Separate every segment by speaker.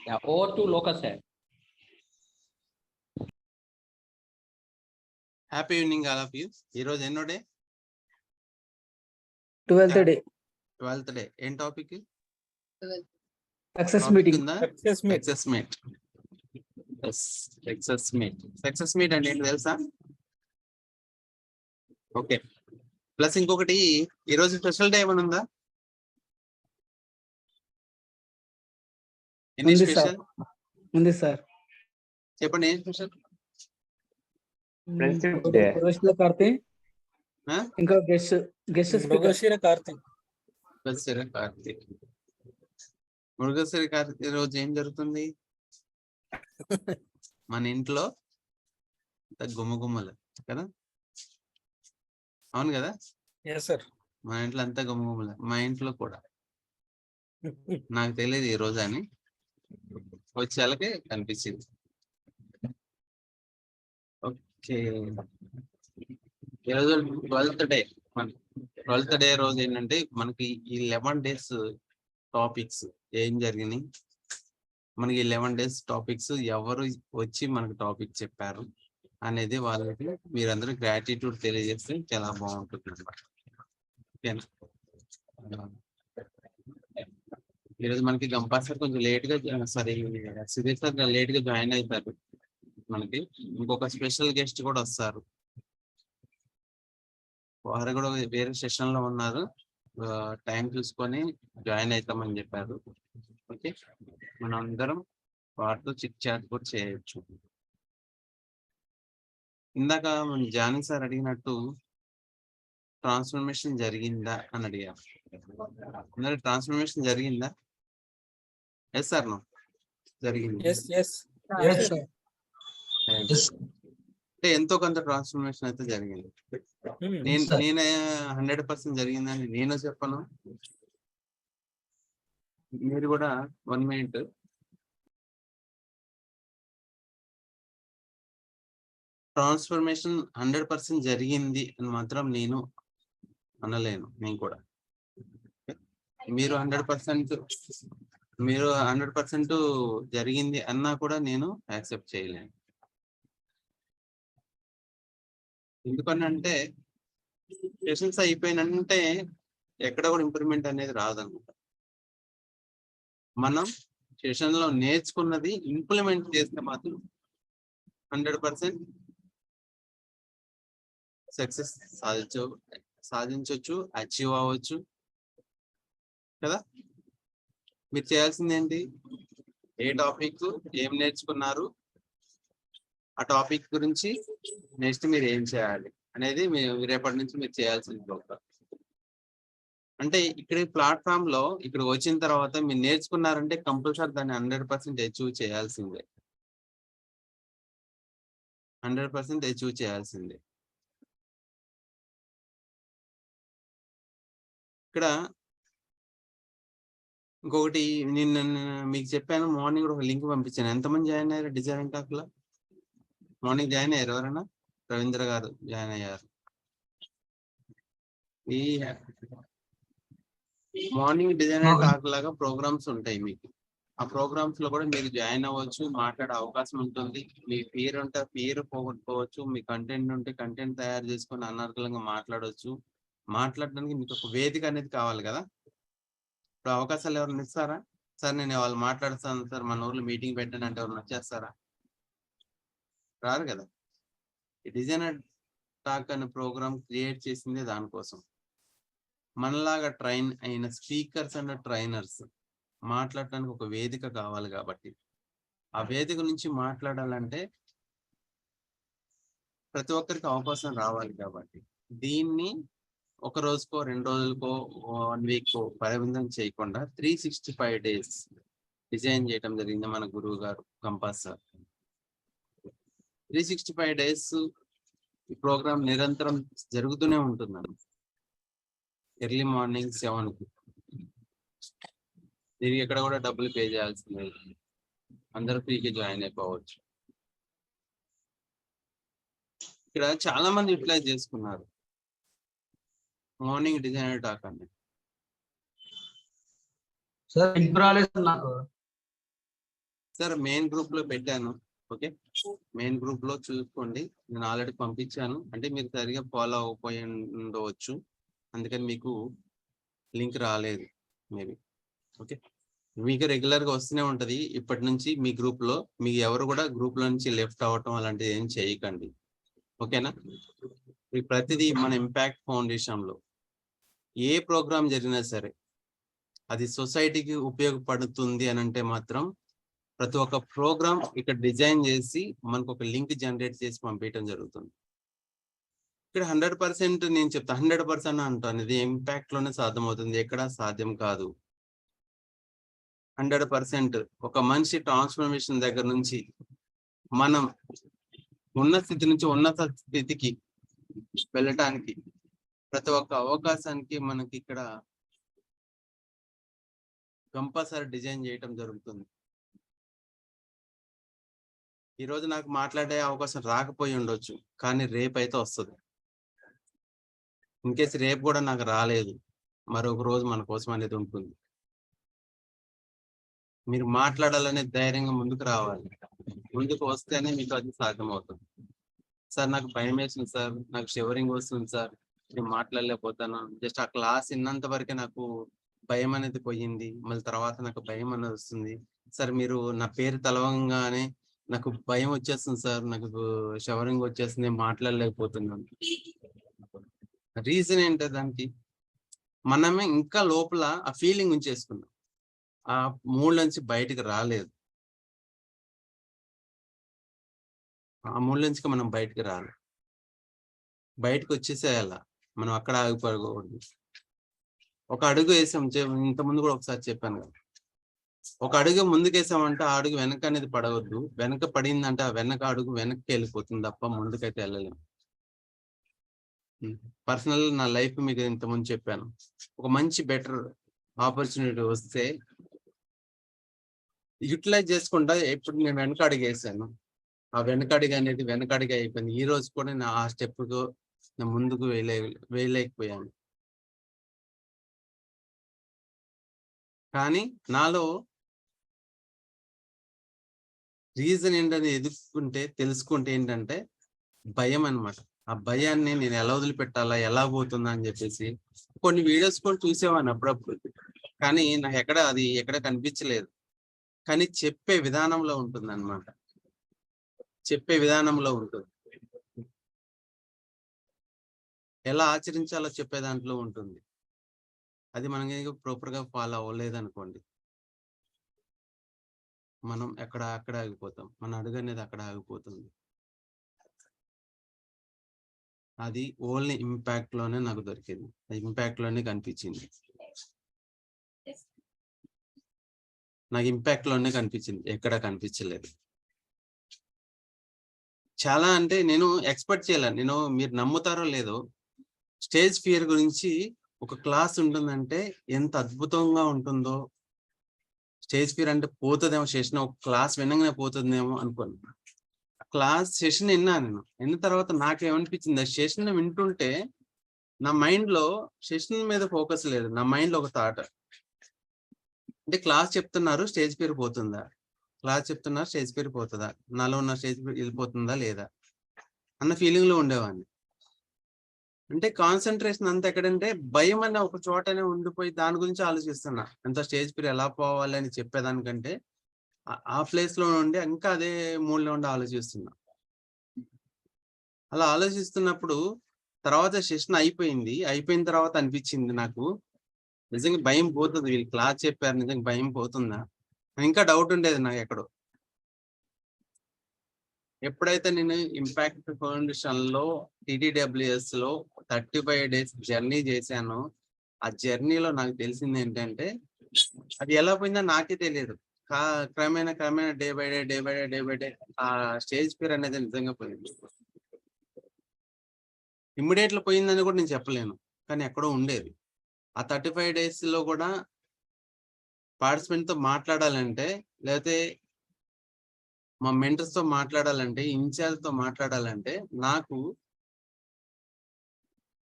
Speaker 1: Yeah, over to Loka sir.
Speaker 2: Happy evening all of you. ఈరోజు ఎన్నో డే?
Speaker 3: 12th day.
Speaker 2: 12th day. ఏం టాపిక్?
Speaker 3: Success meeting.
Speaker 2: Success meet. Success meet అంటే ఏంటి తెలుసా? ఓకే. ప్లస్ ఇంకొకటి, ఈరోజు స్పెషల్ డే ఏమైనా ఉందా? ఎన్ని
Speaker 3: ఉంది
Speaker 2: స్పెషల్?
Speaker 3: ఉంది సార్.
Speaker 2: చెప్పండి ఏం స్పెషల్?
Speaker 3: మృగశిర కార్తీ, ఇంకా
Speaker 4: మృగశిర కార్తీ.
Speaker 2: మృగశిర కార్తీ రోజు ఏం జరుగుతుంది? మన ఇంట్లో గుమ్మగుమ్మలు కదా, అవును కదా? మన ఇంట్లో అంతా గుమ్మగుమ్మలు. మా ఇంట్లో కూడా. నాకు తెలియదు ఈ రోజు అని, వచ్చేళ్ళకి కనిపించింది. ఓకే, ఈరోజు 12th డే. మన 12th డే రోజు ఏంటంటే మనకి ఈ 11 days టాపిక్స్ ఏం జరిగినాయి, మనకి 11 days టాపిక్స్ ఎవరు వచ్చి మనకి టాపిక్ చెప్పారు అనేది వాళ్ళకి మీరందరూ గ్రాటిట్యూడ్ తెలియజేస్తే చాలా బాగుంటుంది అన్నమాట. ఓకేనా? ఈరోజు మనకి గంపా సార్ కొంచెం లేట్ గా, సారీ సుధీర్ సార్ లేట్ గా జాయిన్ అవుతారు. మనకి ఇంకొక స్పెషల్ గెస్ట్ కూడా వస్తారు, వారు కూడా వేరే సెషన్ లో ఉన్నారు. టైం చూసుకొని జాయిన్ అవుతామని చెప్పారు. ఓకే, మనం అందరం వాటితో చిట్ చాట్ కూడా చేయొచ్చు. ఇందాక మన జానీ సార్ అడిగినట్టు ట్రాన్స్ఫర్మేషన్ జరిగిందా అని అడిగారు. అందరూ ట్రాన్స్ఫర్మేషన్ జరిగిందా? ఎస్ సార్, నో జరిగింది. అంటే ఎంతో కొంత ట్రాన్స్ఫర్మేషన్ అయితే జరిగింది. నేనే 100% జరిగిందని నేను చెప్పను. మీరు కూడా 1 minute. ట్రాన్స్ఫర్మేషన్ 100% జరిగింది అని మాత్రం నేను అనలేను. నేను కూడా మీరు 100% జరిగింది అన్నా కూడా నేను యాక్సెప్ట్ చేయలేను. ఎందుకనంటే సెషన్స్ అయిపోయినంటే ఎక్కడ కూడా ఇంప్రూవ్మెంట్ అనేది రాదన్నమాట. మనం సెషన్ లో నేర్చుకున్నది ఇంప్లిమెంట్ చేస్తే మాత్రం 100% సక్సెస్ సాధించవచ్చు, అచీవ్ అవ్వచ్చు కదా. మీరు చేయాల్సింది ఏంటి? ఏ టాపిక్ ఏం నేర్చుకున్నారు, ఆ టాపిక్ గురించి నెక్స్ట్ మీరు ఏం చేయాలి అనేది రేపటి నుంచి మీరు చేయాల్సింది. అంటే ఇక్కడ ప్లాట్ఫామ్ లో ఇక్కడ వచ్చిన తర్వాత మీరు నేర్చుకున్నారంటే కంపల్సరీ దాన్ని 100% అచీవ్ చేయాల్సిందే. 100% అచీవ్ చేయాల్సిందే. ఇక్కడ ఇంకొకటి, నేను మీకు చెప్పాను మార్నింగ్ కూడా ఒక లింక్ పంపించాను. ఎంతమంది జాయిన్ అయ్యారు డిజైన్ టాక్ లో? మార్నింగ్ జాయిన్ అయ్యారు ఎవరైనా? రవీంద్ర గారు జాయిన్ అయ్యారు. ఈ మార్నింగ్ డిజైనర్ టాక్ లాగా ప్రోగ్రామ్స్ ఉంటాయి మీకు. ఆ ప్రోగ్రామ్స్ లో కూడా మీరు జాయిన్ అవ్వచ్చు, మాట్లాడే అవకాశం ఉంటుంది. మీ పేరు ఉంటే పేరు పోగొట్టుకోవచ్చు, మీ కంటెంట్ ఉంటే కంటెంట్ తయారు చేసుకొని అనర్గళంగా మాట్లాడవచ్చు. మాట్లాడడానికి మీకు ఒక వేదిక అనేది కావాలి కదా. ఇప్పుడు అవకాశాలు ఎవరైనా ఇస్తారా? సార్ నేను వాళ్ళు మాట్లాడుతాను సార్, మన ఊర్లో మీటింగ్ పెట్టండి అంటే ఎవరైనా వచ్చేస్తారా? రారు కదా. ఈ డిజైనర్ టాక్ అనే ప్రోగ్రామ్ క్రియేట్ చేసింది దానికోసం. మనలాగా ట్రైన్ అయిన స్పీకర్స్ అండ్ ట్రైనర్స్ మాట్లాడటానికి ఒక వేదిక కావాలి కాబట్టి, ఆ వేదిక నుంచి మాట్లాడాలంటే ప్రతి ఒక్కరికి అవకాశం రావాలి కాబట్టి, దీన్ని ఒక రోజుకో 2 రోజులకో 1 వీక్ పరిమితం చేయకుండా 365 days డిజైన్ చేయడం జరిగింది మన గురువు గారు కంపాస్ సార్. 365 days ఈ ప్రోగ్రామ్ నిరంతరం జరుగుతూనే ఉంటుందండి. ఎర్లీ మార్నింగ్ 7కి. దీనికి ఎక్కడ కూడా డబ్బులు పే చేయాల్సిందే, అందరూ ఫ్రీకి జాయిన్ అయిపోవచ్చు. ఇక్కడ చాలా మంది యూటిలైజ్ చేసుకున్నారు మార్నింగ్ డిజైనర్ టాక్ అని.
Speaker 5: సార్ నాకు
Speaker 2: సార్ మెయిన్ గ్రూప్ లో పెట్టాను. ఓకే, మెయిన్ గ్రూప్ లో చూసుకోండి. నేను ఆల్రెడీ పంపించాను. అంటే మీరు సరిగా ఫాలో అవ్వకపోయి ఉండవచ్చు, అందుకని మీకు లింక్ రాలేదు మేబీ. ఓకే, మీకు రెగ్యులర్ గా వస్తూనే ఉంటది. ఇప్పటి నుంచి మీ గ్రూప్ లో మీకు ఎవరు కూడా గ్రూప్ లో నుంచి లెఫ్ట్ అవ్వటం అలాంటిది ఏం చేయకండి. ఓకేనా? మీకు ప్రతిదీ మన ఇంపాక్ట్ ఫౌండేషన్ లో ఏ ప్రోగ్రామ్ జరిగినా సరే అది సొసైటీకి ఉపయోగపడుతుంది అని అంటే మాత్రం ప్రతి ఒక్క ప్రోగ్రామ్ ఇక్కడ డిజైన్ చేసి మనకు ఒక లింక్ జనరేట్ చేసి పంపించడం జరుగుతుంది. ఇక్కడ 100% నేను చెప్తా, 100% అంటాను, ఇది ఇంపాక్ట్ లోనే సాధ్యమవుతుంది, ఎక్కడ సాధ్యం కాదు. 100% ఒక మనిషి ట్రాన్స్ఫర్మేషన్ దగ్గర నుంచి మనం ఉన్న స్థితి నుంచి ఉన్నత స్థితికి వెళ్ళటానికి ప్రతి ఒక్క అవకాశానికి మనకి ఇక్కడ కంపల్సరీ డిజైన్ చేయటం జరుగుతుంది. ఈ రోజు నాకు మాట్లాడే అవకాశం రాకపోయి ఉండొచ్చు, కానీ రేపు అయితే వస్తుంది. ఇన్కేస్ రేపు కూడా నాకు రాలేదు, మరొక రోజు మన కోసం అనేది ఉంటుంది. మీరు మాట్లాడాలనే ధైర్యంగా ముందుకు రావాలి. ముందుకు వస్తేనే మీకు అది సాధ్యమవుతుంది. సార్ నాకు భయం వేస్తుంది సార్, నాకు షివరింగ్ వస్తుంది సార్, నేను మాట్లాడలేకపోతాను. జస్ట్ ఆ క్లాస్ విన్నంత వరకే నాకు భయం అనేది పోయింది, మళ్ళీ తర్వాత నాకు భయం అనేది వస్తుంది సార్. మీరు నా పేరు తలవంగానే నాకు భయం వచ్చేస్తుంది సార్, నాకు షవరింగ్ వచ్చేస్తుంది, మాట్లాడలేకపోతున్నాను. రీజన్ ఏంటో దానికి మనమే ఇంకా లోపల ఆ ఫీలింగ్ ఉంచేసుకున్నాం, ఆ మూడ్ నుంచి బయటకు రాలేదు. ఆ మూడ్ నుంచి మనం బయటకు రాలేదు, బయటకు వచ్చేసేయాల. మనం అక్కడ ఆగిపోకూడదు. ఒక అడుగు వేసాం, ఇంత ముందు కూడా ఒకసారి చెప్పాను కదా, ఒక అడుగు ముందుకేసామంటే ఆ అడుగు వెనక అనేది పడవద్దు, వెనక పడిందంటే ఆ వెనక అడుగు వెనక్కి వెళ్ళిపోతుంది తప్ప ముందుకైతే వెళ్ళలేము. పర్సనల్ నా లైఫ్ మీకు ఇంతకుముందు చెప్పాను, ఒక మంచి బెటర్ ఆపర్చునిటీ వస్తే యూటిలైజ్ చేసుకుంటా. ఎప్పుడు నేను వెనక అడుగు వేసాను, ఆ వెనక అడుగు అనేది వెనక అడుగు అయిపోయింది. ఈ రోజు కూడా నా ఆ స్టెప్కు నేను ముందుకు వేయలేకపోయాను. కానీ నాలో రీజన్ ఏంటని ఎదుర్కొంటే తెలుసుకుంటే ఏంటంటే భయం అన్నమాట. ఆ భయాన్ని నేను ఎలా వదిలిపెట్టాలా, ఎలా పోతుందా అని చెప్పేసి కొన్ని వీడియోస్ కూడా చూసేవాడిని అప్పుడప్పుడు, కానీ నాకు ఎక్కడ కనిపించలేదు. కానీ చెప్పే విధానంలో ఉంటుంది అన్నమాట, చెప్పే విధానంలో ఉంటుంది, ఎలా ఆచరించాలో చెప్పే దాంట్లో ఉంటుంది. అది మనం ప్రాపర్ గా ఫాలో అవ్వలేదు అనుకోండి, మనం అక్కడ ఆగిపోతాం, మన అడుగు అనేది అక్కడ ఆగిపోతుంది. అది ఓన్లీ ఇంపాక్ట్ లోనే నాకు దొరికింది, ఇంపాక్ట్ లోనే కనిపించింది, నాకు ఇంపాక్ట్ లోనే కనిపించింది, ఎక్కడ కనిపించలేదు. చాలా అంటే నేను ఎక్స్పెక్ట్ చేయలేను. మీరు నమ్ముతారో లేదో, స్టేజ్ ఫియర్ గురించి ఒక క్లాస్ ఉంటుందంటే ఎంత అద్భుతంగా ఉంటుందో. స్టేజ్ ఫియర్ అంటే పోతుందేమో సెషన్, ఒక క్లాస్ వినగానే పోతుందేమో అనుకోను. క్లాస్ సెషన్ విన్న తర్వాత నాకేమనిపించింది, ఆ సెషన్ వింటుంటే నా మైండ్ లో సెషన్ మీద ఫోకస్ లేదు, నా మైండ్ లో ఒక థాట్, అంటే క్లాస్ చెప్తున్నారు స్టేజ్ ఫియర్ పోతుందా, క్లాస్ చెప్తున్నారు స్టేజ్ ఫియర్ పోతుందా, నాలో ఉన్న స్టేజ్ ఫియర్ వెళ్ళిపోతుందా లేదా అన్న ఫీలింగ్ లో ఉండేవాడిని. అంటే కాన్సన్ట్రేషన్ అంతా ఎక్కడంటే భయం అనే ఒక చోటనే ఉండిపోయి దాని గురించి ఆలోచిస్తున్నా. ఎంత స్టేజ్ ఫియర్ ఎలా పోవాలి అని చెప్పేదానికంటే ఆ ప్లేస్ లో ఉండి ఇంకా అదే మూడ్ లో ఉండి ఆలోచిస్తున్నా. అలా ఆలోచిస్తున్నప్పుడు తర్వాత సెషన్ అయిపోయిన తర్వాత అనిపించింది నాకు, నిజంగా భయం పోతుంది, వీళ్ళు క్లాస్ చెప్పారు నిజంగా భయం పోతుందా, ఇంకా డౌట్ ఉండేది నాకు ఎక్కడో. ఎప్పుడైతే నేను ఇంపాక్ట్ ఫౌండేషన్ లో TTWS లో 35 days జర్నీ చేశానో, ఆ జర్నీలో నాకు తెలిసింది ఏంటంటే అది ఎలా పోయిందో నాకే తెలియదు. క్రమేణా డే బై డే ఆ స్టేజ్ ఫియర్ అనేది నిజంగా పోయింది. ఇమ్మీడియట్ లో పోయిందని కూడా నేను చెప్పలేను, కానీ ఎక్కడో ఉండేది. ఆ 35 days లో కూడా పార్టిసిపెంట్ తో మాట్లాడాలంటే, లేకపోతే మా మెంటర్స్ తో మాట్లాడాలంటే, ఇన్ఛార్జ్ తో మాట్లాడాలంటే నాకు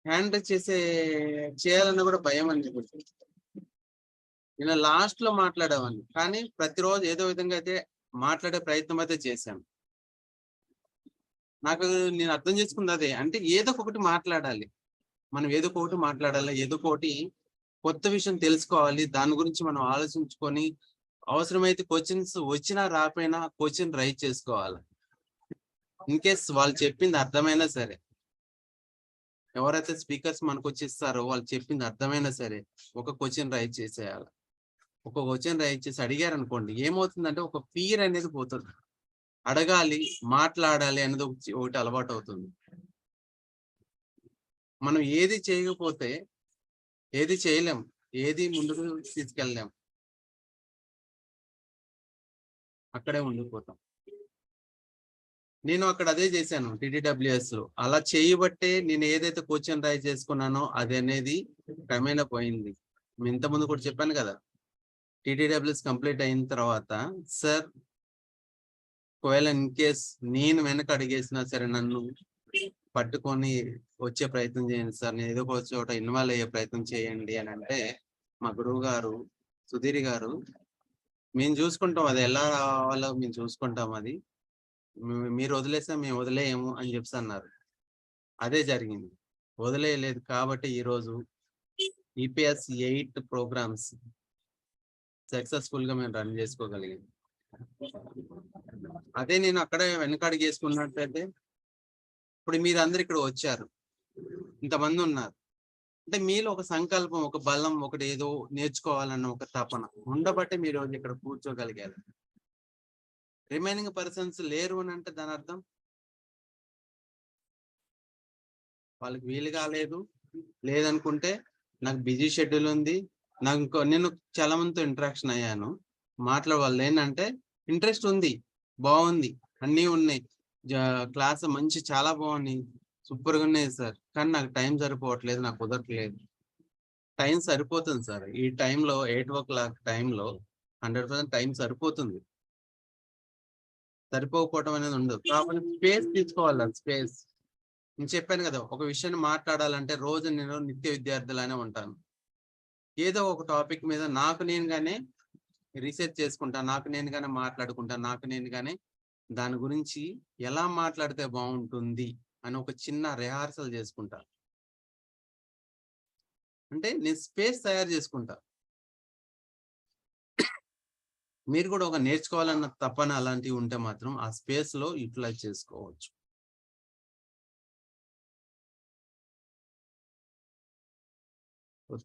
Speaker 2: హ్యాండ్ చేయాలన్న కూడా భయం అనిపించింది. నేను లాస్ట్ లో మాట్లాడేవాడిని, కానీ ప్రతిరోజు ఏదో విధంగా అయితే మాట్లాడే ప్రయత్నం అయితే చేశాను. నాకు నేను అర్థం చేసుకుంది అదే, అంటే ఏదో ఒకటి మాట్లాడాలి, మనం ఏదో ఒకటి మాట్లాడాలి, ఏదో ఒకటి కొత్త విషయం తెలుసుకోవాలి, దాని గురించి మనం ఆలోచించుకొని అవసరమైతే క్వశ్చన్స్ వచ్చినా రాకపోయినా క్వశ్చన్ రైజ్ చేసుకోవాలి. ఇన్ కేస్ వాళ్ళు చెప్పింది అర్థమైనా సరే, ఎవరైతే స్పీకర్స్ మనకు వచ్చి ఇస్తారో వాళ్ళు చెప్పింది అర్థమైనా సరే ఒక క్వశ్చన్ రైజ్ చేసేయాలి. ఒక క్వశ్చన్ రైజ్ చేసి అడిగారు అనుకోండి, ఏమవుతుందంటే ఒక ఫియర్ అనేది పోతుంది. అడగాలి, మాట్లాడాలి అనేది ఒకటి అలవాటు అవుతుంది. మనం ఏది చేయకపోతే ఏది చేయలేం, ఏది ముందుకు తీసుకెళ్ళలేం, అక్కడే ఉండిపోతాం. నేను అక్కడ అదే చేశాను TTWS లో. అలా చేయబట్టే నేను ఏదైతే క్వశ్చన్ రైజ్ చేసుకున్నానో అది అనేది క్రమేణా పోయింది. ఇంతకుముందు కూడా చెప్పాను కదా, TTWS కంప్లీట్ అయిన తర్వాత సార్ ఒకవేళ ఇన్ కేస్ నేను వెనక అడిగేసినా సరే నన్ను పట్టుకొని వచ్చే ప్రయత్నం చేయండి సార్, నేను ఏదో ఒక చోట ఇన్వాల్వ్ అయ్యే ప్రయత్నం చేయండి అని అంటే మా గురువు గారు సుధీర్ గారు, మేము చూసుకుంటాం, అది ఎలా రావాలో మేము చూసుకుంటాం, అది మీరు వదిలేస్తే మేము వదిలేయము అని చెప్పి అన్నారు. అదే జరిగింది, వదిలేయలేదు. కాబట్టి ఈరోజు EPS 8 ప్రోగ్రామ్స్ సక్సెస్ఫుల్ గా మేము రన్ చేసుకోగలిగాం. అదే నేను అక్కడే వెనకడుగు చేసుకున్నట్లయితే ఇప్పుడు మీరు అందరు ఇక్కడ వచ్చారు, ఇంతమంది ఉన్నారు అంటే మీలో ఒక సంకల్పం, ఒక బలం, ఒకటి ఏదో నేర్చుకోవాలన్న ఒక తపన ఉండబట్టే మీరు ఇక్కడ కూర్చోగలిగారు. రిమైనింగ్ పర్సన్స్ లేరు అని అంటే దాని అర్థం వాళ్ళకి వీలు కాలేదు, లేదనుకుంటే నాకు బిజీ షెడ్యూల్ ఉంది, నాకు నేను చాలా మందితో ఇంటరాక్షన్ అయ్యాను, మాట్లాడవాళ్ళు ఏంటంటే ఇంట్రెస్ట్ ఉంది, బాగుంది, అన్నీ ఉన్నాయి, క్లాస్ మంచి చాలా బాగున్నాయి, సూపర్గా ఉన్నాయి సార్, కానీ నాకు టైం సరిపోవట్లేదు, నాకు కుదరట్లేదు. టైం సరిపోతుంది సార్, ఈ టైంలో 8 o'clock టైంలో 100% టైం సరిపోతుంది, సరిపోకపోవడం అనేది ఉండదు. కాబట్టి స్పేస్ తీసుకోవాలి, స్పేస్. నేను చెప్పాను కదా, ఒక విషయాన్ని మాట్లాడాలంటే రోజు నేను నిత్య విద్యార్థులానే ఉంటాను, ఏదో ఒక టాపిక్ మీద నాకు నేనుగానే రీసెర్చ్ చేసుకుంటా, నాకు నేనుగానే మాట్లాడుకుంటా, నాకు నేనుగానే దాని గురించి ఎలా మాట్లాడితే బాగుంటుంది అని ఒక చిన్న రిహార్సల్ చేసుకుంటా. అంటే నేను స్పేస్ తయారు చేసుకుంటా. మీరు కూడా ఒక నేర్చుకోవాలన్న తపన అలాంటివి ఉంటే మాత్రం ఆ స్పేస్ లో యూటిలైజ్ చేసుకోవచ్చు.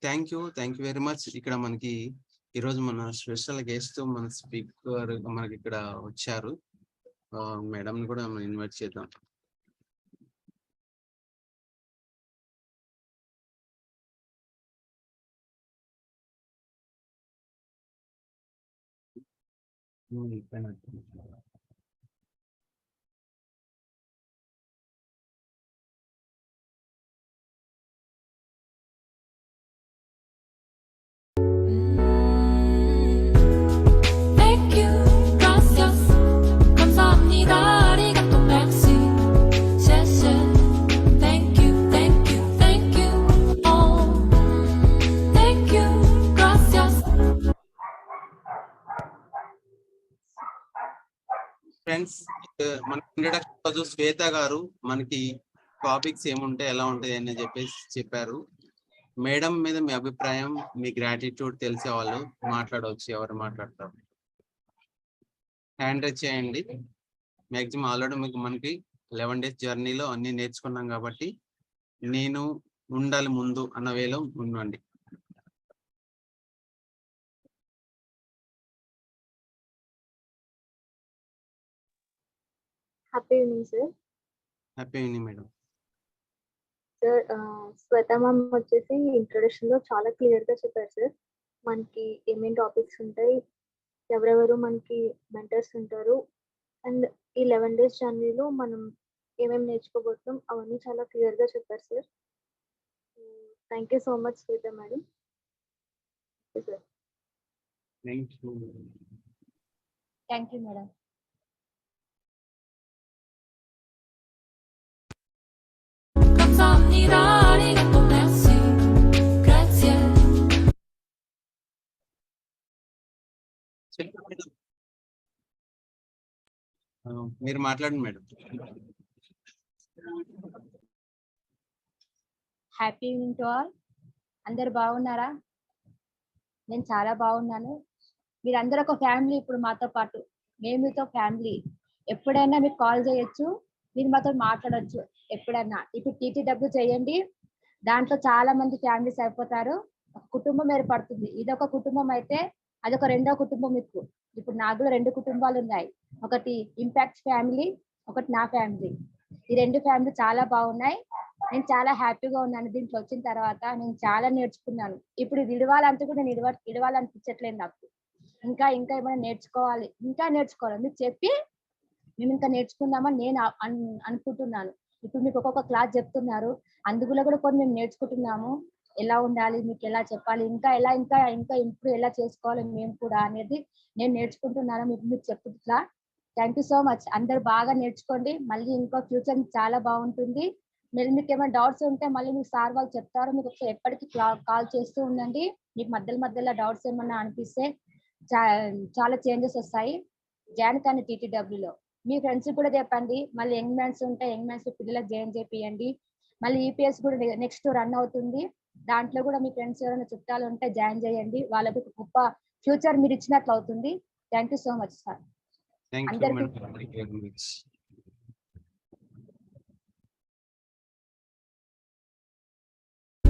Speaker 2: Thank you very much. ఇక్కడ మనకి ఈరోజు మన స్పెషల్ గెస్ట్ మన స్పీకర్ మనకి ఇక్కడ వచ్చారు, మేడం ని కూడా మనం ఇన్వైట్ చేద్దాం. ఫ్రెండ్స్, మన ఇంట్రడక్షన్ రోజు శ్వేత గారు మనకి టాపిక్స్ ఏముంటాయి, ఎలా ఉంటాయి అని చెప్పేసి చెప్పారు. మేడం మీద మీ అభిప్రాయం, మీ గ్రాటిట్యూడ్ తెలిసే వాళ్ళు మాట్లాడవచ్చు, ఎవరు మాట్లాడతారు హ్యాండ్ రైజ్ చేయండి. మ్యాక్సిమం ఆల్రెడీ మనకి 11 days జర్నీలో అన్ని నేర్చుకున్నాం కాబట్టి నేను ఉండాలి ముందు అన్న వేలో ఉండండి.
Speaker 1: Happy evening sir.
Speaker 2: Happy evening madam.
Speaker 1: Sir Shweta ma'am వచ్చేసి ఇంట్రొడక్షన్ లో చాలా క్లియర్ గా చెప్పారు సార్. మనకి ఏమేమి టాపిక్స్ ఉంటాయి, ఎవరెవరు మనకి మెంటర్స్ ఉంటారు, అండ్ ఈ 11 days జర్నీలో మనం ఏమేమి నేర్చుకోబోతున్నాం అవన్నీ చాలా క్లియర్ గా చెప్పారు sir. Thank you so much Shweta madam. Sir
Speaker 5: thank you madam.
Speaker 2: మీరు మాట్లాడండి madam.
Speaker 5: Happy evening to all. అందరు బాగున్నారా? నేను చాలా బాగున్నాను. మీరందరూ ఒక ఫ్యామిలీ ఇప్పుడు మాతో పాటు. మేము మీతో ఫ్యామిలీ. ఎప్పుడైనా మీకు కాల్ చేయొచ్చు, మీరు మాతో మాట్లాడొచ్చు ఎప్పుడన్నా. ఇప్పుడు టీటీడబ్ల్యూ చేయండి, దాంట్లో చాలా మంది ఫ్యామిలీస్ అయిపోతారు, ఒక కుటుంబం ఏర్పడుతుంది. ఇదొక కుటుంబం అయితే అదొక రెండో కుటుంబం మీకు. ఇప్పుడు నాకు కూడా 2 కుటుంబాలు ఉన్నాయి. ఒకటి ఇంపాక్ట్ ఫ్యామిలీ, ఒకటి నా ఫ్యామిలీ. ఈ 2 ఫ్యామిలీ చాలా బాగున్నాయి. నేను చాలా హ్యాపీగా ఉన్నాను దీంట్లో వచ్చిన తర్వాత. నేను చాలా నేర్చుకున్నాను. ఇప్పుడు ఇది ఇడవాలంటే కూడా నేను ఇడవాలనిపించట్లేదు నాకు. ఇంకా ఇంకా ఏమైనా నేర్చుకోవాలి, ఇంకా నేర్చుకోవాలి. మీకు చెప్పి మేము ఇంకా నేర్చుకుందామని నేను అనుకుంటున్నాను. ఇప్పుడు మీకు ఒక్కొక్క క్లాస్ చెప్తున్నారు, అందులో కూడా కొన్ని మేము నేర్చుకుంటున్నాము. ఎలా ఉండాలి, మీకు ఎలా చెప్పాలి, ఇంకా ఎలా ఇంకా ఇంకా ఇంప్రూవ్ ఎలా చేసుకోవాలి మేము కూడా అనేది నేను నేర్చుకుంటున్నాను. మీకు చెప్తున్నా. Thank you so much. అందరు బాగా నేర్చుకోండి. మళ్ళీ ఇంకా ఫ్యూచర్ చాలా బాగుంటుంది. మళ్ళీ మీకు ఏమైనా డౌట్స్ ఉంటే మళ్ళీ మీకు సార్ వాళ్ళు చెప్తారు. మీకు ఎప్పటికీ కాల్ చేస్తూ ఉండండి. మీకు మధ్యలో డౌట్స్ ఏమన్నా అనిపిస్తే చాలా చేంజెస్ వస్తాయి. జాయిన్ కానీ టీటీడబ్ల్యూలో మీ ఫ్రెండ్స్ కూడా చెప్పండి. మళ్ళీ యంగ్ మ్యాన్స్ ఉంటే యంగ్ మ్యాన్స్ పిల్లలకు జాయిన్ చేపియండి. మళ్ళీ ఈపీఎస్ కూడా నెక్స్ట్ రన్ అవుతుంది. దాంట్లో కూడా మీ ఫ్రెండ్స్ ఎవరైనా చుట్టాలు ఉంటే జాయిన్ చేయండి. వాళ్ళకి గొప్ప ఫ్యూచర్ మీరు ఇచ్చినట్లు అవుతుంది. Thank you so much sir. అందరికీ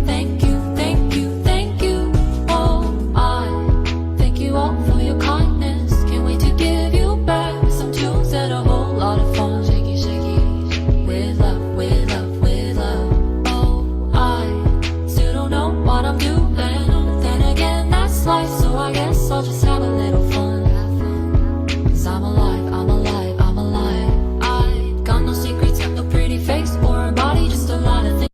Speaker 6: Thank you, thank you, thank you. Oh, I thank you all for your kindness. Can't wait to give you back some tunes that are a whole lot of fun. Shaky, shaky, with love, with love, with love. Oh, I still don't know what I'm doing, but then again, that's life. So I guess I'll just have a little fun. 'Cause I'm alive, I'm alive, I'm alive. I got no secrets, got no pretty face or a body, just a lot of things.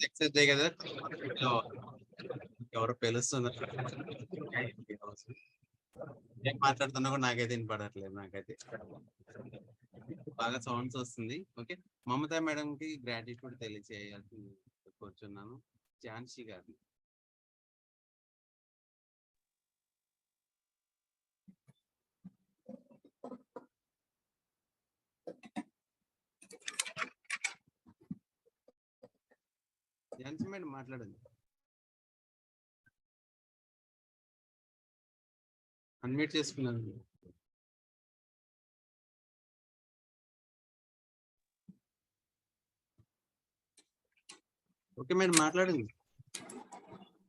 Speaker 2: Excise కదా, ఎవరో పిలుస్తున్నారు. ఏం మాట్లాడుతున్నా కూడా నాకైతే వినపడట్లేదు. నాకైతే బాగా sounds వస్తుంది. ఓకే, మమతా మేడం కి గ్రాటిట్యూడ్ తెలియజేయాల్సి కూర్చున్నాను. ఝాన్సీ గారిని. ఝాన్సీ మేడం మాట్లాడండి. అన్మ్యూట్ చేసుకున్నాను. ఓకే మేడం మాట్లాడండి.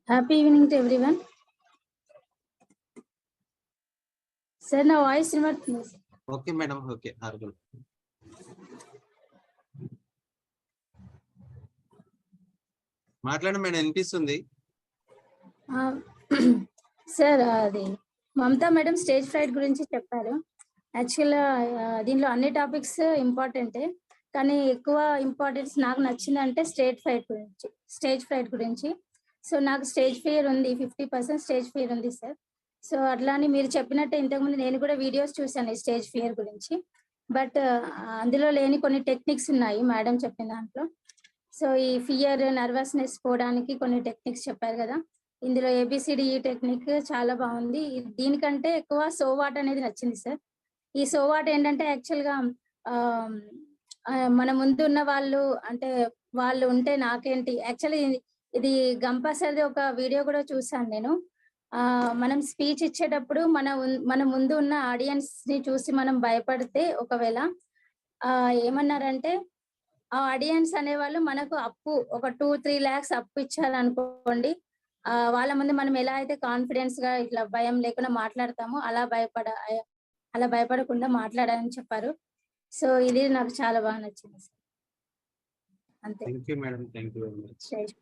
Speaker 7: Happy evening to everyone. Sir నా వాయిస్ వినబడుతుంది?
Speaker 2: Okay madam, okay. ఆర్గల్ మాట్లాడండి మేడం, వినిపిస్తుంది.
Speaker 7: సార్ అది మమతా మేడం స్టేజ్ ఫ్రైట్ గురించి చెప్పారు. యాక్చువల్గా దీనిలో అన్ని టాపిక్స్ ఇంపార్టెంటే, కానీ ఎక్కువ ఇంపార్టెన్స్ నాకు నచ్చిందంటే స్టేజ్ ఫ్రైట్ గురించి. సో నాకు స్టేజ్ ఫియర్ ఉంది, 50% స్టేజ్ ఫియర్ ఉంది సార్. సో అట్లా అని మీరు చెప్పినట్టే ఇంతకుముందు నేను కూడా వీడియోస్ చూసాను ఈ స్టేజ్ ఫియర్ గురించి. బట్ అందులో లేని కొన్ని టెక్నిక్స్ ఉన్నాయి మేడం చెప్పిన దాంట్లో. సో ఈ ఫియర్, నర్వస్నెస్ పోవడానికి కొన్ని టెక్నిక్స్ చెప్పారు కదా. ఇందులో ABCDE టెక్నిక్ చాలా బాగుంది. దీనికంటే ఎక్కువ సోవాట్ అనేది నచ్చింది సార్. ఈ సోవాట్ ఏంటంటే యాక్చువల్గా మన ముందు ఉన్న వాళ్ళు అంటే వాళ్ళు ఉంటే నాకేంటి. యాక్చువల్లీ ఇది గంపా సార్ది ఒక వీడియో కూడా చూసాను నేను. మనం స్పీచ్ ఇచ్చేటప్పుడు మన ముందు ఉన్న ఆడియన్స్ ని చూసి మనం భయపడితే ఒకవేళ ఏమన్నారంటే ఆ ఆడియన్స్ అనేవాళ్ళు మనకు అప్పు ఒక 2-3 lakhs అప్పు ఇచ్చారనుకోండి, వాళ్ళ ముందు మనం ఎలా అయితే కాన్ఫిడెన్స్ గా ఇట్లా భయం లేకుండా మాట్లాడతామో అలా భయపడకుండా మాట్లాడాలని చెప్పారు. సో ఇది నాకు చాలా బాగా నచ్చింది సార్. అంతే.
Speaker 2: Thank you madam, thank you very much.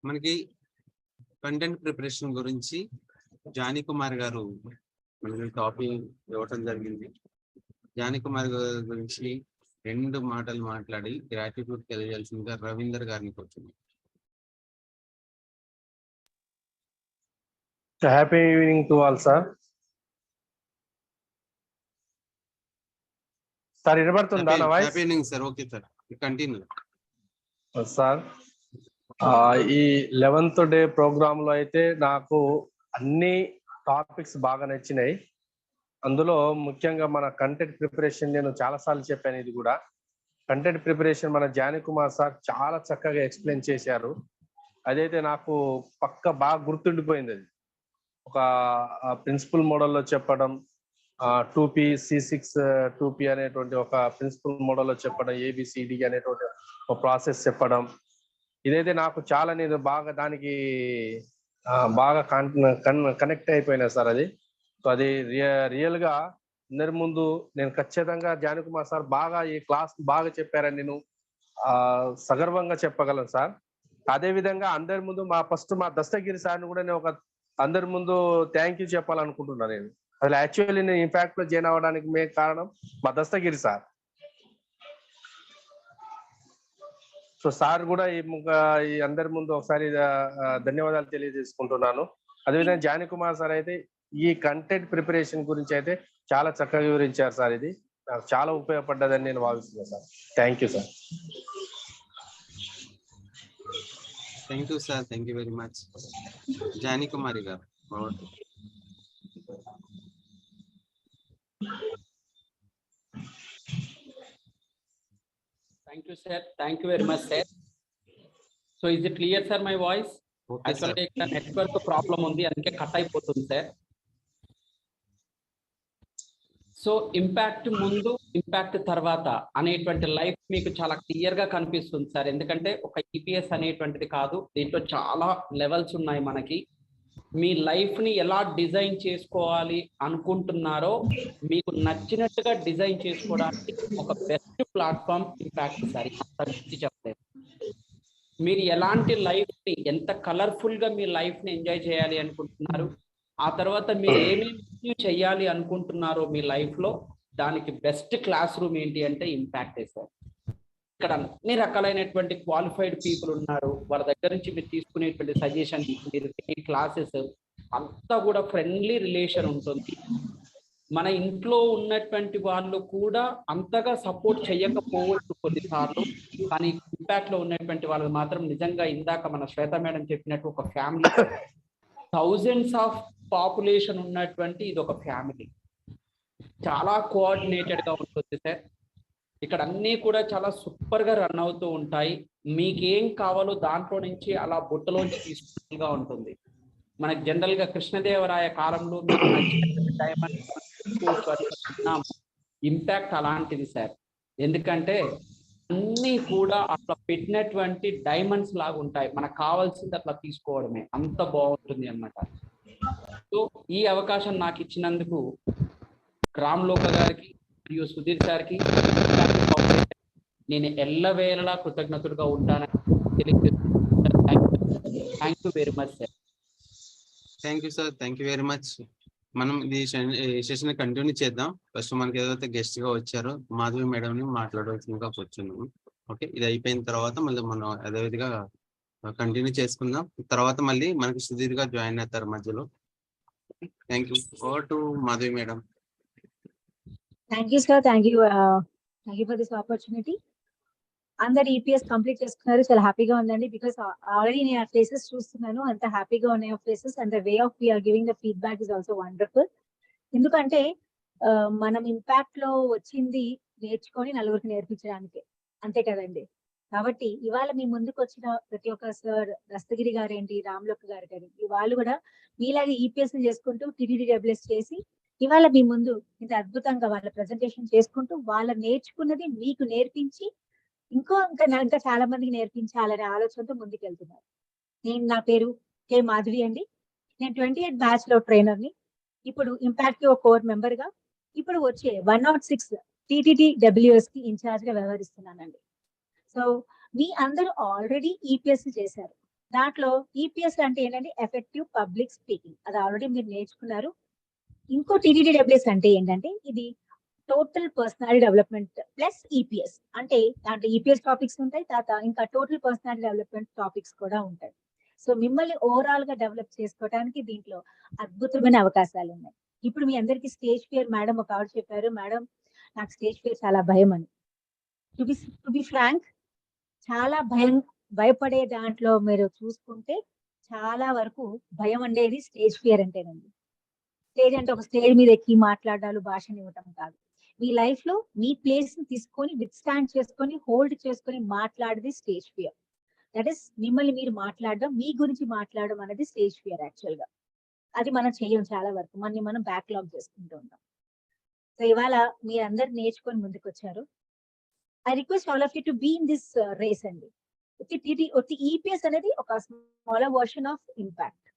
Speaker 2: మనకి కంటెంట్ ప్రిపరేషన్ గురించి జానీ కుమార్ గారు మనకి టాపిక్ ఇవ్వటం జరిగింది. జానీ కుమార్ గారి గురించి 2 మాటలు మాట్లాడి గ్రాటిట్యూడ్ తెలియజేయాల్సిందిగా రవీందర్ గారిని కూర్చుంది.
Speaker 8: Happy evening to all sir. Sir వినబడుతుందా నా voice?
Speaker 2: Happy evening sir. Okay sir, continue
Speaker 8: sir. ఈ 11th డే ప్రోగ్రామ్ లో అయితే నాకు అన్ని టాపిక్స్ బాగా నచ్చినాయి. అందులో ముఖ్యంగా మన కంటెంట్ ప్రిపరేషన్ నేను చాలా సార్లు చెప్పాను. ఇది కూడా కంటెంట్ ప్రిపరేషన్ మన జానీ కుమార్ సార్ చాలా చక్కగా ఎక్స్ప్లెయిన్ చేశారు. అదైతే నాకు బాగా గుర్తుండిపోయింది. అది ఒక ప్రిన్సిపల్ మోడల్లో చెప్పడం, 2P C6 2P అనేటువంటి ఒక ప్రిన్సిపల్ మోడల్లో చెప్పడం, ABCD అనేటువంటి ఒక ప్రాసెస్ చెప్పడం, ఇదైతే నాకు చాలా నేను బాగా దానికి బాగా కనెక్ట్ అయిపోయినా సార్. అది సో అది రియల్ గా అందరి ముందు నేను ఖచ్చితంగా జానీ కుమార్ సార్ బాగా ఈ క్లాస్ బాగా చెప్పారని నేను సగర్వంగా చెప్పగలను సార్. అదే విధంగా అందరి ముందు మా దస్తగిరి సార్ని కూడా నేను అందరి ముందు థ్యాంక్ యూ చెప్పాలనుకుంటున్నాను. నేను అసలు యాక్చువల్లీ నేను ఇంపాక్ట్ లో జాయిన్ అవ్వడానికి మెయిన్ కారణం మా దస్తగిరి సార్. సో సార్ కూడా ఈ అందరి ముందు ఒకసారి ధన్యవాదాలు తెలియజేసుకుంటున్నాను. అదేవిధంగా జానీ కుమార్ సార్ అయితే ఈ కంటెంట్ ప్రిపరేషన్ గురించి అయితే చాలా చక్కగా వివరించారు సార్. ఇది నాకు చాలా ఉపయోగపడ్డదని నేను భావిస్తున్నాను sir. Thank you sir.
Speaker 2: Thank you sir. Thank you very much. Jani Kumari గారు.
Speaker 4: Thank you, sir. Thank you very much, sir. So, is it clear, sir, my voice?
Speaker 2: Okay,
Speaker 4: Actually, ఇక్కడ నెట్వర్క్ ప్రాబ్లం ఉంది, అందుకే కట్ అయిపోతుంది sir. So impact ముందు impact తర్వాత అనేటువంటి life మీకు చాలా క్లియర్ గా కనిపిస్తుంది సార్. ఎందుకంటే ఒక EPS అనేటువంటిది కాదు, దీంట్లో చాలా లెవెల్స్ ఉన్నాయి. మనకి మీ లైఫ్ ని ఎలా డిజైన్ చేసుకోవాలి అనుకుంటున్నారో మీకు నచ్చినట్టుగా డిజైన్ చేసుకోవడానికి ఒక బెస్ట్ ప్లాట్ఫామ్ ఇంపాక్ట్ సార్. చెప్పలేదు మీరు ఎలాంటి లైఫ్ ని ఎంత కలర్ఫుల్ గా మీ లైఫ్ ని ఎంజాయ్ చేయాలి అనుకుంటున్నారు, ఆ తర్వాత మీరు ఏమేమి చేయాలి అనుకుంటున్నారో మీ లైఫ్ లో, దానికి బెస్ట్ క్లాస్ రూమ్ ఏంటి అంటే ఇంపాక్ట్ సార్. ఇక్కడ అన్ని రకాలైనటువంటి క్వాలిఫైడ్ పీపుల్ ఉన్నారు. వాళ్ళ దగ్గర నుంచి మీరు తీసుకునేటువంటి సజెషన్, మీరు క్లాసెస్ అంతా కూడా ఫ్రెండ్లీ రిలేషన్ ఉంటుంది. మన ఇంట్లో ఉన్నటువంటి వాళ్ళు కూడా అంతగా సపోర్ట్ చేయకపోవచ్చు కొన్నిసార్లు, కానీ ఇంపాక్ట్ లో ఉన్నటువంటి వాళ్ళు మాత్రం నిజంగా ఇందాక మన శ్వేత మేడం చెప్పినట్టు ఒక ఫ్యామిలీ, థౌజండ్స్ ఆఫ్ పాపులేషన్ ఉన్నటువంటి ఇది ఒక ఫ్యామిలీ. చాలా కోఆర్డినేటెడ్ గా ఉంటుంది సార్. ఇక్కడ అన్నీ కూడా చాలా సూపర్ గా రన్ అవుతూ ఉంటాయి. మీకేం కావాలో దాంట్లో నుంచి అలా బుట్టలోంచి తీసుకున్నట్టుగా ఉంటుంది. మనకి జనరల్ గా కృష్ణదేవరాయ కాలంలో మీకు డైమండ్ ఇంపాక్ట్ అలాంటిది సార్. ఎందుకంటే అన్నీ కూడా అట్లా పెట్టినటువంటి డైమండ్స్ లాగా ఉంటాయి. మనకు కావాల్సింది అట్లా తీసుకోవడమే, అంత బాగుంటుంది అన్నమాట. సో ఈ అవకాశం నాకు ఇచ్చినందుకు రామ్లోక గారికి మరియు సుధీర్ సార్కి నేను ఎల్లవేళలా కృతజ్ఞతలుగా ఉంటానని తెలియజేస్తున్నాను. Thank you very much sir.
Speaker 2: Thank you sir. Thank you very much. మనం ఈ సెషన్ కంటిన్యూ చేద్దాం. ఫస్ట్ మనకి ఏదైతే గెస్ట్ గా వచ్చారో మాధవి మేడం ని మాట్లాడవలసిందిగా కూర్చున్నాము. ఓకే, ఇది అయిపోయిన తర్వాత మళ్ళీ మనం అదేవిధంగా కంటిన్యూ చేసుకుందాం. తర్వాత మళ్ళీ మనకి సుధీర్ గా జాయిన్ అవుతారు మధ్యలో. Thank you. Over to Madhavi madam.
Speaker 9: Thank you, sir. Thank you for this opportunity. అందరు EPS కంప్లీట్ చేసుకున్నారు, చాలా హ్యాపీగా ఉందండి. బికాస్ ఆల్రెడీ నేను ఆ ప్లేసెస్ చూస్తున్నాను, అంత హ్యాపీగా ఉన్నాయి ఆ places. And the way of we're giving the feedback is also wonderful. ఎందుకంటే మనం ఇంపాక్ట్ లో వచ్చింది నేర్చుకొని నలుగురికి నేర్పించడానికి, అంతే కదండి. కాబట్టి ఇవాళ మీ ముందుకు వచ్చిన ప్రతి ఒక్క సార్, దస్తగిరి గారు ఏంటి, రామ్లోక్ గారు కానీ, వాళ్ళు కూడా మీలాగే EPS చేసుకుంటూ TDDWS చేసి ఇవాళ మీ ముందు ఇంత అద్భుతంగా వాళ్ళ ప్రెజెంటేషన్ చేసుకుంటూ వాళ్ళ నేర్చుకున్నది మీకు నేర్పించి ఇంకా చాలా మందికి నేర్పించాలనే ఆలోచనతో ముందుకెళ్తున్నారు. నా పేరు K మాధవి అండి. నేను 28 బ్యాచ్ లో ట్రైనర్ ని. ఇప్పుడు ఇంపాక్ట్ కోర్ మెంబర్ గా, ఇప్పుడు వచ్చే 106 TTDWS కి ఇన్ఛార్జ్ గా వ్యవహరిస్తున్నానండి. సో మీ అందరూ ఆల్రెడీ EPS చేశారు. దాంట్లో ఈపీఎస్ అంటే ఏంటంటే ఎఫెక్టివ్ పబ్లిక్ స్పీకింగ్, అది ఆల్రెడీ మీరు నేర్చుకున్నారు. ఇంకో టీటీడీడబ్ల్యూఎస్ అంటే ఏంటంటే ఇది total personality development plus EPS. అంటే దాంట్లో ఈపీఎస్ టాపిక్స్ ఉంటాయి, తర్వాత ఇంకా టోటల్ పర్సనాలిటీ డెవలప్మెంట్ టాపిక్స్ కూడా ఉంటాయి. సో మిమ్మల్ని ఓవరాల్ గా డెవలప్ చేసుకోవడానికి దీంట్లో అద్భుతమైన అవకాశాలు ఉన్నాయి. ఇప్పుడు మీ అందరికి స్టేజ్ ఫియర్ మేడం ఒక ఆవిడ చెప్పారు, మేడం నాకు స్టేజ్ ఫియర్ చాలా భయం అని. టు బి ఫ్రాంక్, చాలా భయపడే దాంట్లో మీరు చూసుకుంటే చాలా వరకు భయం అనేది స్టేజ్ ఫియర్ అంటేనండి. స్టేజ్ అంటే ఒక స్టేజ్ మీద ఎక్కి మాట్లాడాలి, భాషను ఇవ్వటం కాదు. మీ లైఫ్ లో మీ ప్లేస్ ని తీసుకొని విత్ స్టాండ్ చేసుకొని హోల్డ్ చేసుకొని మాట్లాడేది స్టేజ్ ఫియర్. దట్ ఈస్ మిమ్మల్ని మీరు మాట్లాడడం, మీ గురించి మాట్లాడడం అనేది స్టేజ్ ఫియర్ యాక్చువల్ గా. అది మనం చెయ్యం చాలా వరకు, మనం బ్యాక్లాగ్ చేసుకుంటూ ఉంటాం. సో ఇవాళ మీరందరు నేర్చుకొని ముందుకు వచ్చారు. I request all of you to be in this race అండి. ఈపీఎస్ అనేది ఒక smaller version of Impact.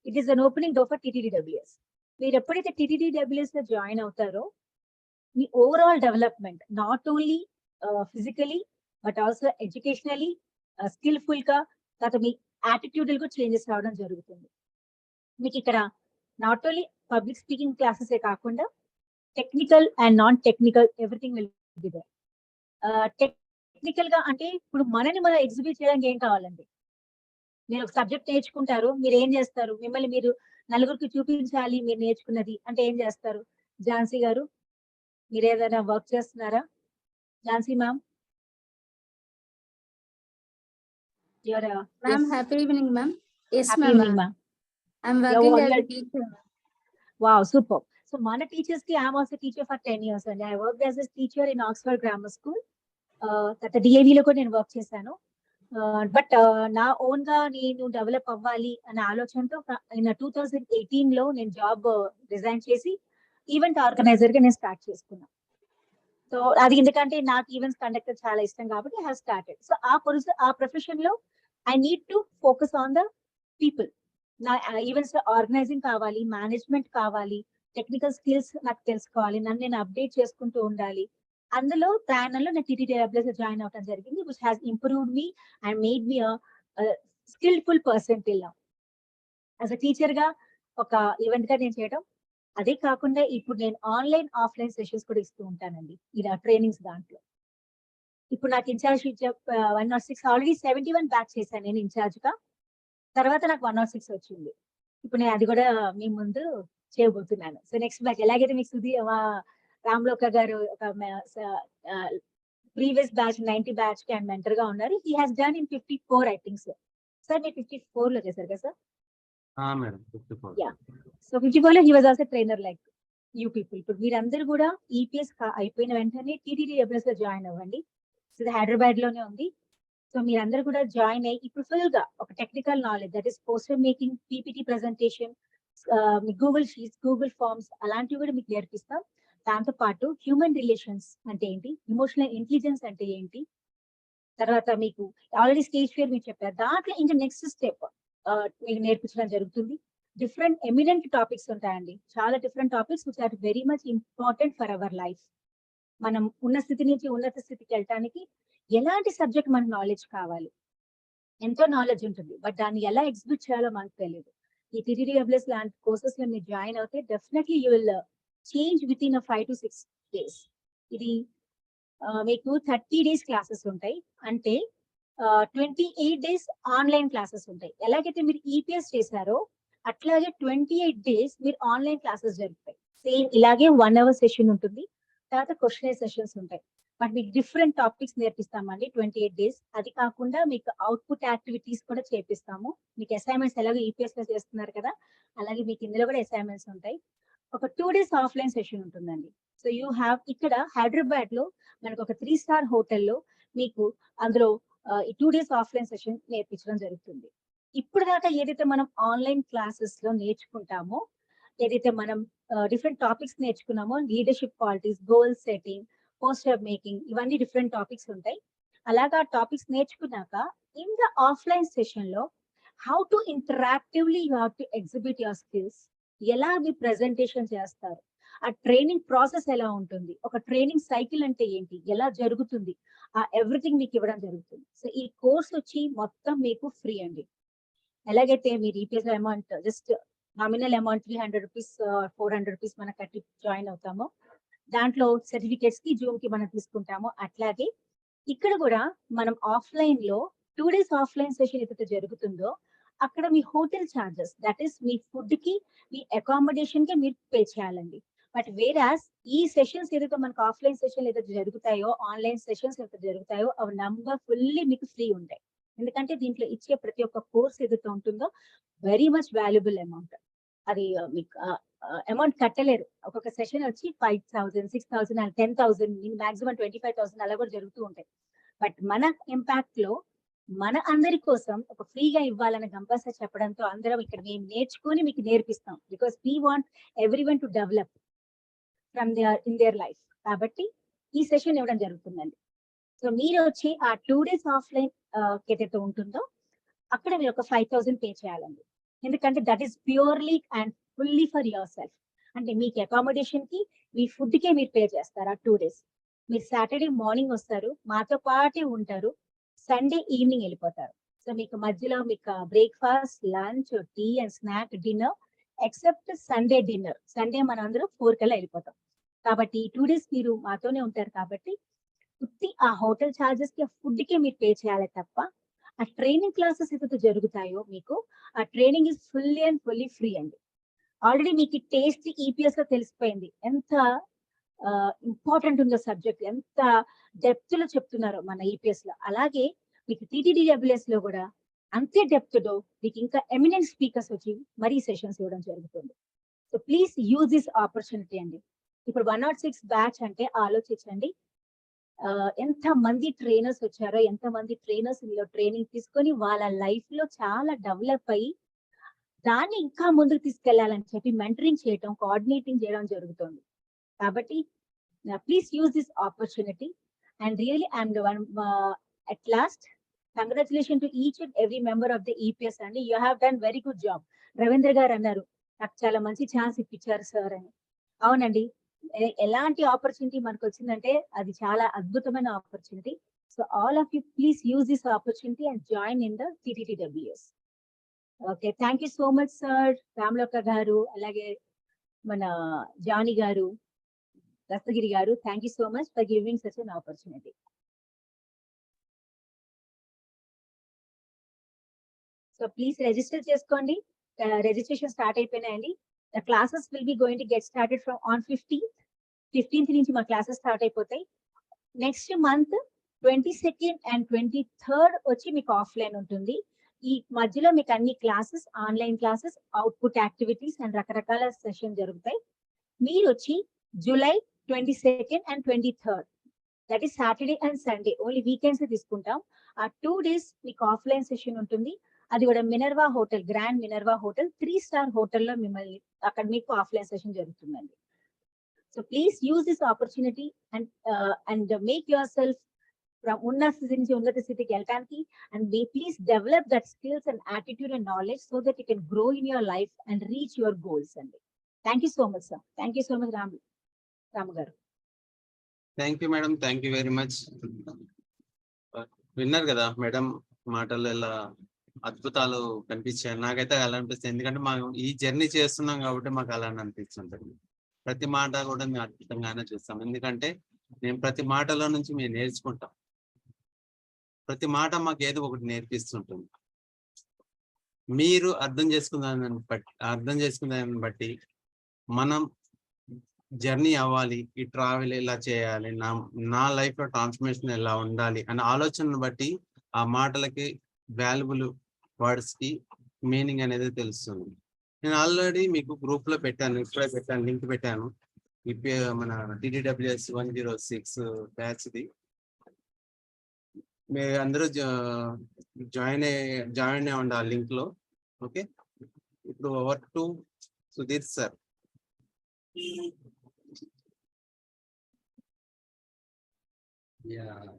Speaker 9: It is an opening door for TTDWS. మీరు ఎప్పుడైతే టీటీడీడబ్ల్యూఎస్ లో జాయిన్ అవుతారో మీ overall development not only physically but also educationally, skillful గా, తర్వాత మీ యాటిట్యూడల్ గా చేంజెస్ రావడం జరుగుతుంది. మీకు ఇక్కడ not only public speaking classes కాకుండా technical and non technical everything will be there. Technical గా అంటే ఇప్పుడు మనం ఎగ్జిబిట్ చేయడానికి ఏం కావాలండి? మీరు ఒక సబ్జెక్ట్ నేర్చుకుంటారు, మీరు ఏం చేస్తారు? మిమ్మల్ని మీరు నలుగురికి చూపించాలి మీరు నేర్చుకున్నది అంటే ఏం చేస్తారు? ఝాన్సీ గారు, మీరు ఏదైనా వర్క్ చేస్తున్నారా? Jhansi ma'am,
Speaker 7: Ma'am, happy evening, ma'am. Yes,
Speaker 9: happy
Speaker 7: ma'am.
Speaker 9: evening, ma'am.
Speaker 7: I'm working
Speaker 9: Yeah,
Speaker 7: as a
Speaker 9: you're-
Speaker 7: teacher.
Speaker 9: Wow, super. So mana teachers ki I'm also teacher for 10 years and I worked as a teacher in Oxford Grammar School. తర్వాత DAV లో కూడా నేను work చేశాను. But నా own గా నేను develop అవ్వాలి అనే ఆలోచనతో 2018 లో నేను జాబ్ రిజైన్ చేసి ఈవెంట్ ఆర్గనైజర్ గా నేను స్టార్ట్ చేసుకున్నాను. సో అది ఎందుకంటే నాకు ఈవెంట్స్ కండక్టర్ చాలా ఇష్టం కాబట్టి ఐ హావ్ స్టార్టెడ్. సో ఆ ప్రొఫెషన్ లో I need to focus on the people. నా ఈవెంట్స్ ఆర్గనైజింగ్ కావాలి, మేనేజ్మెంట్ కావాలి, టెక్నికల్ స్కిల్స్ నాకు తెలుసుకోవాలి, నన్ను నేను అప్డేట్ చేసుకుంటూ ఉండాలి. అందులో ప్రయాణంలో నేను టీటీడబ్ల్యూఎస్ జాయిన్ అవడం జరిగింది, which has improved me and made me skilful person till now. As a teacher గా ఒక ఈవెంట్ గా నేను చేయడం, అదే కాకుండా ఇప్పుడు నేను ఆన్లైన్ ఆఫ్లైన్ సెషన్స్ కూడా ఇస్తూ ఉంటానండి ఇలా ట్రైనింగ్స్ దాంట్లో. ఇప్పుడు నాకు ఇన్ఛార్జ్ 106 ఆల్రెడీ 71 బ్యాచ్ చేశాను నేను ఇన్ఛార్జ్ గా. తర్వాత నాకు 106 వచ్చింది. ఇప్పుడు నేను అది కూడా మీ ముందు చేయబోతున్నాను. సో నెక్స్ట్ బ్యాచ్ ఎలాగైతే మీకు రామ్లోక గారు ఒక ప్రీవియస్ బ్యాచ్ 90 బ్యాచ్ కి ఆయన మెంటర్ గా ఉన్నారు. He has done in 54 I think so. Sir మీరు 54 లో చేశారు కదా సార్?
Speaker 2: మేడం 54.
Speaker 9: యా, సో 54 లో he was also trainer like you people. ఇప్పుడు మీరందరూ కూడా ఈపీఎస్ అయిపోయిన వెంటనే టీటీడబ్ల్యూఎస్ లో జాయిన్ అవ్వండి. సో ఇది హైదరాబాద్ లోనే ఉంది. సో మీరందరూ కూడా జాయిన్ అయ్యి ఇప్పుడు ఫుల్ గా ఒక technical knowledge, that is poster making, PPT presentation, Google sheets, Google forms అలాంటివి కూడా మీకు నేర్పిస్తాం. దాంతో పాటు హ్యూమన్ రిలేషన్స్ అంటే ఏంటి, ఎమోషనల్ ఇంటెలిజెన్స్ అంటే ఏంటి, తర్వాత మీకు ఆల్రెడీ స్టేజ్ ఫియర్ మీకు చెప్పారు, దాంట్లో ఇంకా నెక్స్ట్ స్టెప్ మీకు నేర్పించడం జరుగుతుంది. డిఫరెంట్ ఎమినెంట్ టాపిక్స్ ఉంటాయండి, చాలా different topics which are very much important for our life. మనం ఉన్న స్థితి నుంచి ఉన్నత స్థితికి వెళ్ళటానికి ఎలాంటి సబ్జెక్ట్ మనకు నాలెడ్జ్ కావాలి, ఎంతో నాలెడ్జ్ ఉంటుంది, బట్ దాన్ని ఎలా ఎగ్జిక్యూట్ చేయాలో మనకు తెలియదు. ఈ టీటీడబ్ల్యూఎస్ లాంటి కోర్సెస్ లో మీరు జాయిన్ అవుతే definitely you will change with in 5 to 6 days. ఇది మీకు 30 days క్లాసెస్ ఉంటాయి, అంటే 28 days ఆన్లైన్ క్లాసెస్ ఉంటాయి. ఎలాగైతే మీరు ఈపీఎస్ చేశారో అట్లాగే 28 days మీరు ఆన్లైన్ క్లాసెస్ జరుగుతాయి. సేమ్ ఇలాగే 1 hour సెషన్ ఉంటుంది, తర్వాత క్వశ్చన్ సెషన్స్ ఉంటాయి. బట్ మీకు డిఫరెంట్ టాపిక్స్ నేర్పిస్తామండి 28 days. అది కాకుండా మీకు అవుట్పుట్ యాక్టివిటీస్ కూడా చేపిస్తాము. మీకు అసైన్మెంట్స్ ఎలాగో ఈపీఎస్ లో చేస్తున్నారు కదా, అలాగే మీకు ఇందులో కూడా అసైన్మెంట్స్ ఉంటాయి. ఒక 2 days ఆఫ్లైన్ సెషన్ ఉంటుందండి. సో యూ హ్యావ్ ఇక్కడ హైదరాబాద్ లో మనకు ఒక 3-star హోటల్లో మీకు అందులో ఈ 2 days ఆఫ్లైన్ సెషన్ నేర్పించడం జరుగుతుంది. ఇప్పుడు దాకా ఏదైతే మనం ఆన్లైన్ క్లాసెస్ లో నేర్చుకుంటామో, ఏదైతే మనం డిఫరెంట్ టాపిక్స్ నేర్చుకున్నామో, leadership qualities, goal setting, poster making, ఇవన్నీ డిఫరెంట్ టాపిక్స్ ఉంటాయి. అలాగా టాపిక్స్ నేర్చుకున్నాక ఇన్ ద ఆఫ్లైన్ సెషన్ లో how to interactively you have to exhibit your skills, ఎలా మీ ప్రెజెంటేషన్ చేస్తారు, ఆ ట్రైనింగ్ ప్రాసెస్ ఎలా ఉంటుంది, ఒక ట్రైనింగ్ సైకిల్ అంటే ఏంటి, ఎలా జరుగుతుంది, ఆ ఎవ్రీథింగ్ మీకు ఇవ్వడం జరుగుతుంది. సో ఈ కోర్స్ వచ్చి మొత్తం మీకు ఫ్రీ అండి. ఎలాగైతే మీరు EPS amount just nominal amount 300 rupees 400 rupees మనం కట్టి జాయిన్ అవుతామో, దాంట్లో సర్టిఫికేట్స్ కి జూమ్ కి మనం తీసుకుంటామో, అట్లాగే ఇక్కడ కూడా మనం ఆఫ్లైన్ లో 2 days ఆఫ్లైన్ సెషన్ ఏదైతే జరుగుతుందో అక్కడ మీ హోటల్ ఛార్జెస్, దట్ ఈస్ మీ ఫుడ్ కి మీ అకామిడేషన్ కి మీరు పే చేయాలండి. బట్ వేరాస్ ఈ సెషన్స్ ఏదైతే మనకు ఆఫ్లైన్ సెషన్ ఏదైతే జరుగుతాయో, ఆన్లైన్ సెషన్స్ ఏదైతే జరుగుతాయో అవి నంబర్ ఫుల్లీ మీకు ఫ్రీ ఉంటాయి. ఎందుకంటే దీంట్లో ఇచ్చే ప్రతి ఒక్క కోర్స్ ఏదైతే ఉంటుందో వెరీ మచ్ వాల్యుబుల్ అమౌంట్. అది మీకు అమౌంట్ కట్టలేరు. ఒక్కొక్క సెషన్ వచ్చి 5,000, 6,000 అండ్ 10,000, మాక్సిమం 25,000 అలా కూడా జరుగుతూ ఉంటాయి. బట్ మన ఇంపాక్ట్ లో మన అందరి కోసం ఒక ఫ్రీగా ఇవ్వాలని కంపల్సరీ చెప్పడంతో అందరం ఇక్కడ మేము నేర్చుకొని మీకు నేర్పిస్తాం. Because we want everyone to develop from in their life. కాబట్టి ఈ సెషన్ ఇవ్వడం జరుగుతుందండి. సో మీరు వచ్చి ఆ 2 days ఆఫ్లైన్ ఏదైతే ఉంటుందో అక్కడ మీరు ఒక 5,000 పే చేయాలండి. ఎందుకంటే that is purely and fully for your self. అంటే మీకు అకామిడేషన్ కి మీ ఫుడ్ కే మీరు పే చేస్తారు ఆ 2 days. మీరు సాటర్డే మార్నింగ్ వస్తారు, మాతో పాటే ఉంటారు, సండే ఈవినింగ్ వెళ్ళిపోతారు. సో మీకు మధ్యలో మీకు breakfast, lunch, tea and snack, dinner except Sunday dinner. Sunday మనం అందరూ 4 కల్లా వెళ్ళిపోతాం. కాబట్టి 2 days మీరు మాతోనే ఉంటారు. కాబట్టి ఆ హోటల్ ఛార్జెస్ కి ఫుడ్ కి మీరు పే చేయాలి తప్ప ఆ ట్రైనింగ్ క్లాసెస్ ఏదైతే జరుగుతాయో మీకు ఆ training is fully and fully free అండి. ఆల్రెడీ మీకు టేస్ట్ ఈపీఎస్ లో తెలిసిపోయింది ఎంత ఇంపార్టెంట్ ఉందో సబ్జెక్ట్, ఎంత డెప్త్ లో చెప్తున్నారో మన ఈపీఎస్ లో. అలాగే మీకు టీటీడబ్ల్యూఎస్ లో కూడా అంతే డెప్త్ లో మీకు ఇంకా ఎమినెంట్ స్పీకర్స్ వచ్చి మరీ సెషన్స్ ఇవ్వడం జరుగుతుంది. So please use this opportunity అండి. ఇప్పుడు 106 బ్యాచ్ అంటే ఆలోచించండి, ఎంత మంది ట్రైనర్స్ వచ్చారో, ఎంత మంది ట్రైనర్స్ ఇందులో ట్రైనింగ్ తీసుకొని వాళ్ళ లైఫ్ లో చాలా డెవలప్ అయ్యి దాన్ని ఇంకా ముందుకు తీసుకెళ్లాలని చెప్పి మెంటరింగ్ చేయడం, కోఆర్డినేటింగ్ చేయడం జరుగుతుంది. కాబట్టి please use this opportunity and really I'm the one at last. Congratulation to each and every member of the EPS అండి. You have done very good job. Ravindra garu అన్నారు నాకు చాలా మంచి ఛాన్స్ ఇప్పించారు సార్ అని. అవునండి, ఎలాంటి ఆపర్చునిటీ మనకు వచ్చిందంటే అది చాలా అద్భుతమైన opportunity. So all of you please use this opportunity and join in the TTWS. Okay, thank you so much sir. Ramaloka garu, అలాగే మన Johnny garu, Dastagiri garu, thank you so much for giving such an opportunity. So please register చేసుకోండి. Registration start అయిపోయినాయండి. The classes will be going to get started from on 15th నుంచి మా classes start అయిపోతాయి. Next month 22nd and 23rd వచ్చి మీకు offline ఉంటుంది. ఈ మధ్యలో మీకు అన్ని classes, online classes, output activities and రకరకాల సెషన్ జరుగుతాయి. మీరు వచ్చి July 22nd and 23rd, that is Saturday and Sunday, only weekends తీసుకుంటాం. ఆ 2 days మీకు ఆఫ్లైన్ సెషన్ ఉంటుంది. అది కూడా Minerva hotel, grand Minerva hotel 3-star హోటల్లో మిమ్మల్ని అక్కడ మీకు ఆఫ్లైన్ సెషన్ జరుగుతుందండి. So please use this opportunity and make yourself from ఉన్నత స్థితి నుంచి ఉన్నత స్థితికి వెళ్ళడానికి and please develop that skills and attitude and knowledge so that you can grow in your life and reach your goals అండి. Thank you so much sir. Thank you so much Ramu garu.
Speaker 2: Thank you madam, thank you very much. విన్నారు కదా madam మాటలు, ఎలా అద్భుతాలు కనిపించాయి. నాకైతే అలా అనిపిస్తుంది, ఎందుకంటే మనం ఈ జర్నీ చేస్తున్నాం కాబట్టి మాకు అలా అనిపిస్తుంటుంది. ప్రతి మాట కూడా మేము అద్భుతంగానే చూస్తాం, ఎందుకంటే మేము ప్రతి మాటలో నుంచి మేము నేర్చుకుంటాం. ప్రతి మాట మాకు ఏదో ఒకటి నేర్పిస్తుంటుంది. మీరు అర్థం చేసుకున్న బట్టి మనం జర్నీ అవ్వాలి, ఈ ట్రావెల్ ఎలా చేయాలి, నా లైఫ్ లో ట్రాన్స్ఫర్మేషన్ ఎలా ఉండాలి అనే ఆలోచనను బట్టి ఆ మాటలకి వాల్యుబుల్ వర్డ్స్ కి మీనింగ్ అనేది తెలుస్తుంది. నేను ఆల్రెడీ మీకు గ్రూప్ లో పెట్టాను, ఇప్పుడే పెట్టాను, లింక్ పెట్టాను. మన టీటీడబ్ల్యూఎస్ 106 బ్యాచ్ ది. మీరు అందరూ జాయిన్ అవ్వండి ఆ లింక్ లో. ఓకే, ఇప్పుడు over to Sudheer sir.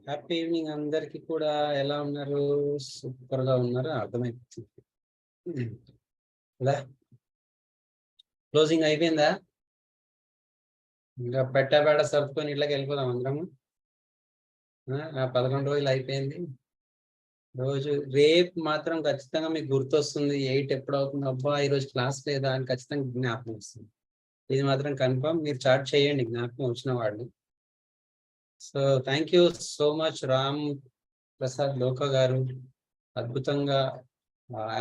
Speaker 10: Happy evening అందరికి కూడా. ఎలా ఉన్నారు? సూపర్ గా ఉన్నారు, అర్థమైంది. క్లోజింగ్ అయిపోయిందా? ఇంకా పెట్టబేడ సర్దుకొని ఇళ్ళకి వెళ్ళిపోదాం అందరము. 11 రోజులు అయిపోయింది. రోజు రేపు మాత్రం ఖచ్చితంగా మీకు గుర్తొస్తుంది 8 ఎప్పుడు అవుతుంది, అబ్బా ఈరోజు క్లాస్ లేదా అని ఖచ్చితంగా జ్ఞాపకం వస్తుంది. ఇది మాత్రం కన్ఫర్మ్. మీరు చాట్ చేయండి జ్ఞాపకం వచ్చిన వాళ్ళు. So thank you so much Ram Prasad లోకా గారు. అద్భుతంగా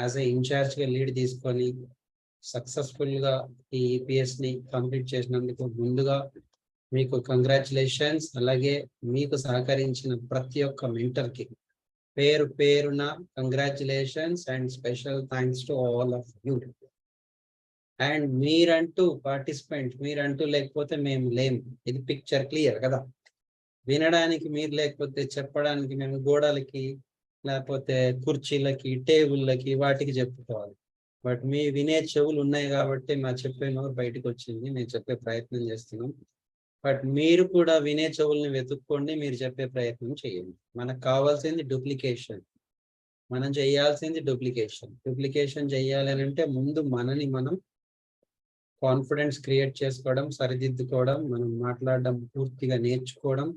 Speaker 10: యాజ్ ఏ ఇన్ఛార్జ్ గా లీడ్ తీసుకొని సక్సెస్ఫుల్ గా ఈ ఈపీఎస్ ని కంప్లీట్ చేసినందుకు ముందుగా మీకు కంగ్రాచులేషన్స్. అలాగే మీకు సహకరించిన ప్రతి ఒక్క మెంటర్ కి పేరు పేరున congratulations and special thanks to all of you. And మీరంటూ పార్టిసిపెంట్, మీరంటూ లేకపోతే మేము లేము. ఇది పిక్చర్ క్లియర్ కదా. వినడానికి మీరు లేకపోతే చెప్పడానికి మేము గోడలకి లేకపోతే కుర్చీలకి టేబుల్లకి వాటికి చెప్పుకోవాలి. బట్ మీ వినే చెవులు ఉన్నాయి కాబట్టి మా చెప్పే నోరు బయటకు వచ్చింది, మేము చెప్పే ప్రయత్నం చేస్తున్నాం. బట్ మీరు కూడా వినే చెవుల్ని వెతుక్కోండి, మీరు చెప్పే ప్రయత్నం చేయండి. మనకు కావాల్సింది డూప్లికేషన్, మనం చేయాల్సింది డూప్లికేషన్ చేయాలి అని అంటే ముందు మనని మనం కాన్ఫిడెన్స్ క్రియేట్ చేసుకోవడం, సరిదిద్దుకోవడం, మనం మాట్లాడడం పూర్తిగా నేర్చుకోవడం.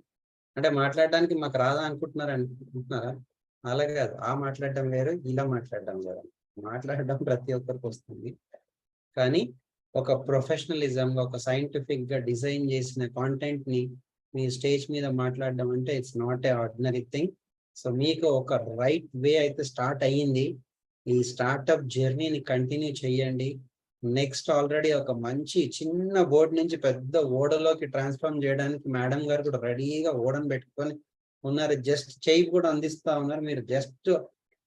Speaker 10: అంటే మాట్లాడడానికి మాకు రాదా అనుకుంటున్నారా? అలాగే కాదు, ఆ మాట్లాడడం వేరు, ఇలా మాట్లాడడం వేరు. మాట్లాడడం ప్రతి ఒక్కరికి వస్తుంది, కానీ ఒక ప్రొఫెషనలిజం, ఒక సైంటిఫిక్ గా డిజైన్ చేసిన కాంటెంట్ ని మీ స్టేజ్ మీద మాట్లాడడం అంటే it's not a ordinary thing. So మీకు ఒక రైట్ వే అయితే స్టార్ట్ అయ్యింది. ఈ స్టార్ట్అప్ జర్నీని కంటిన్యూ చేయండి. నెక్స్ట్ ఆల్రెడీ ఒక మంచి చిన్న బోర్డు నుంచి పెద్ద ఓడలోకి ట్రాన్స్ఫార్మ్ చేయడానికి మేడం గారు కూడా రెడీగా ఓడను పెట్టుకొని ఉన్నారు. జస్ట్ చేయి కూడా అందిస్తా ఉన్నారు, మీరు జస్ట్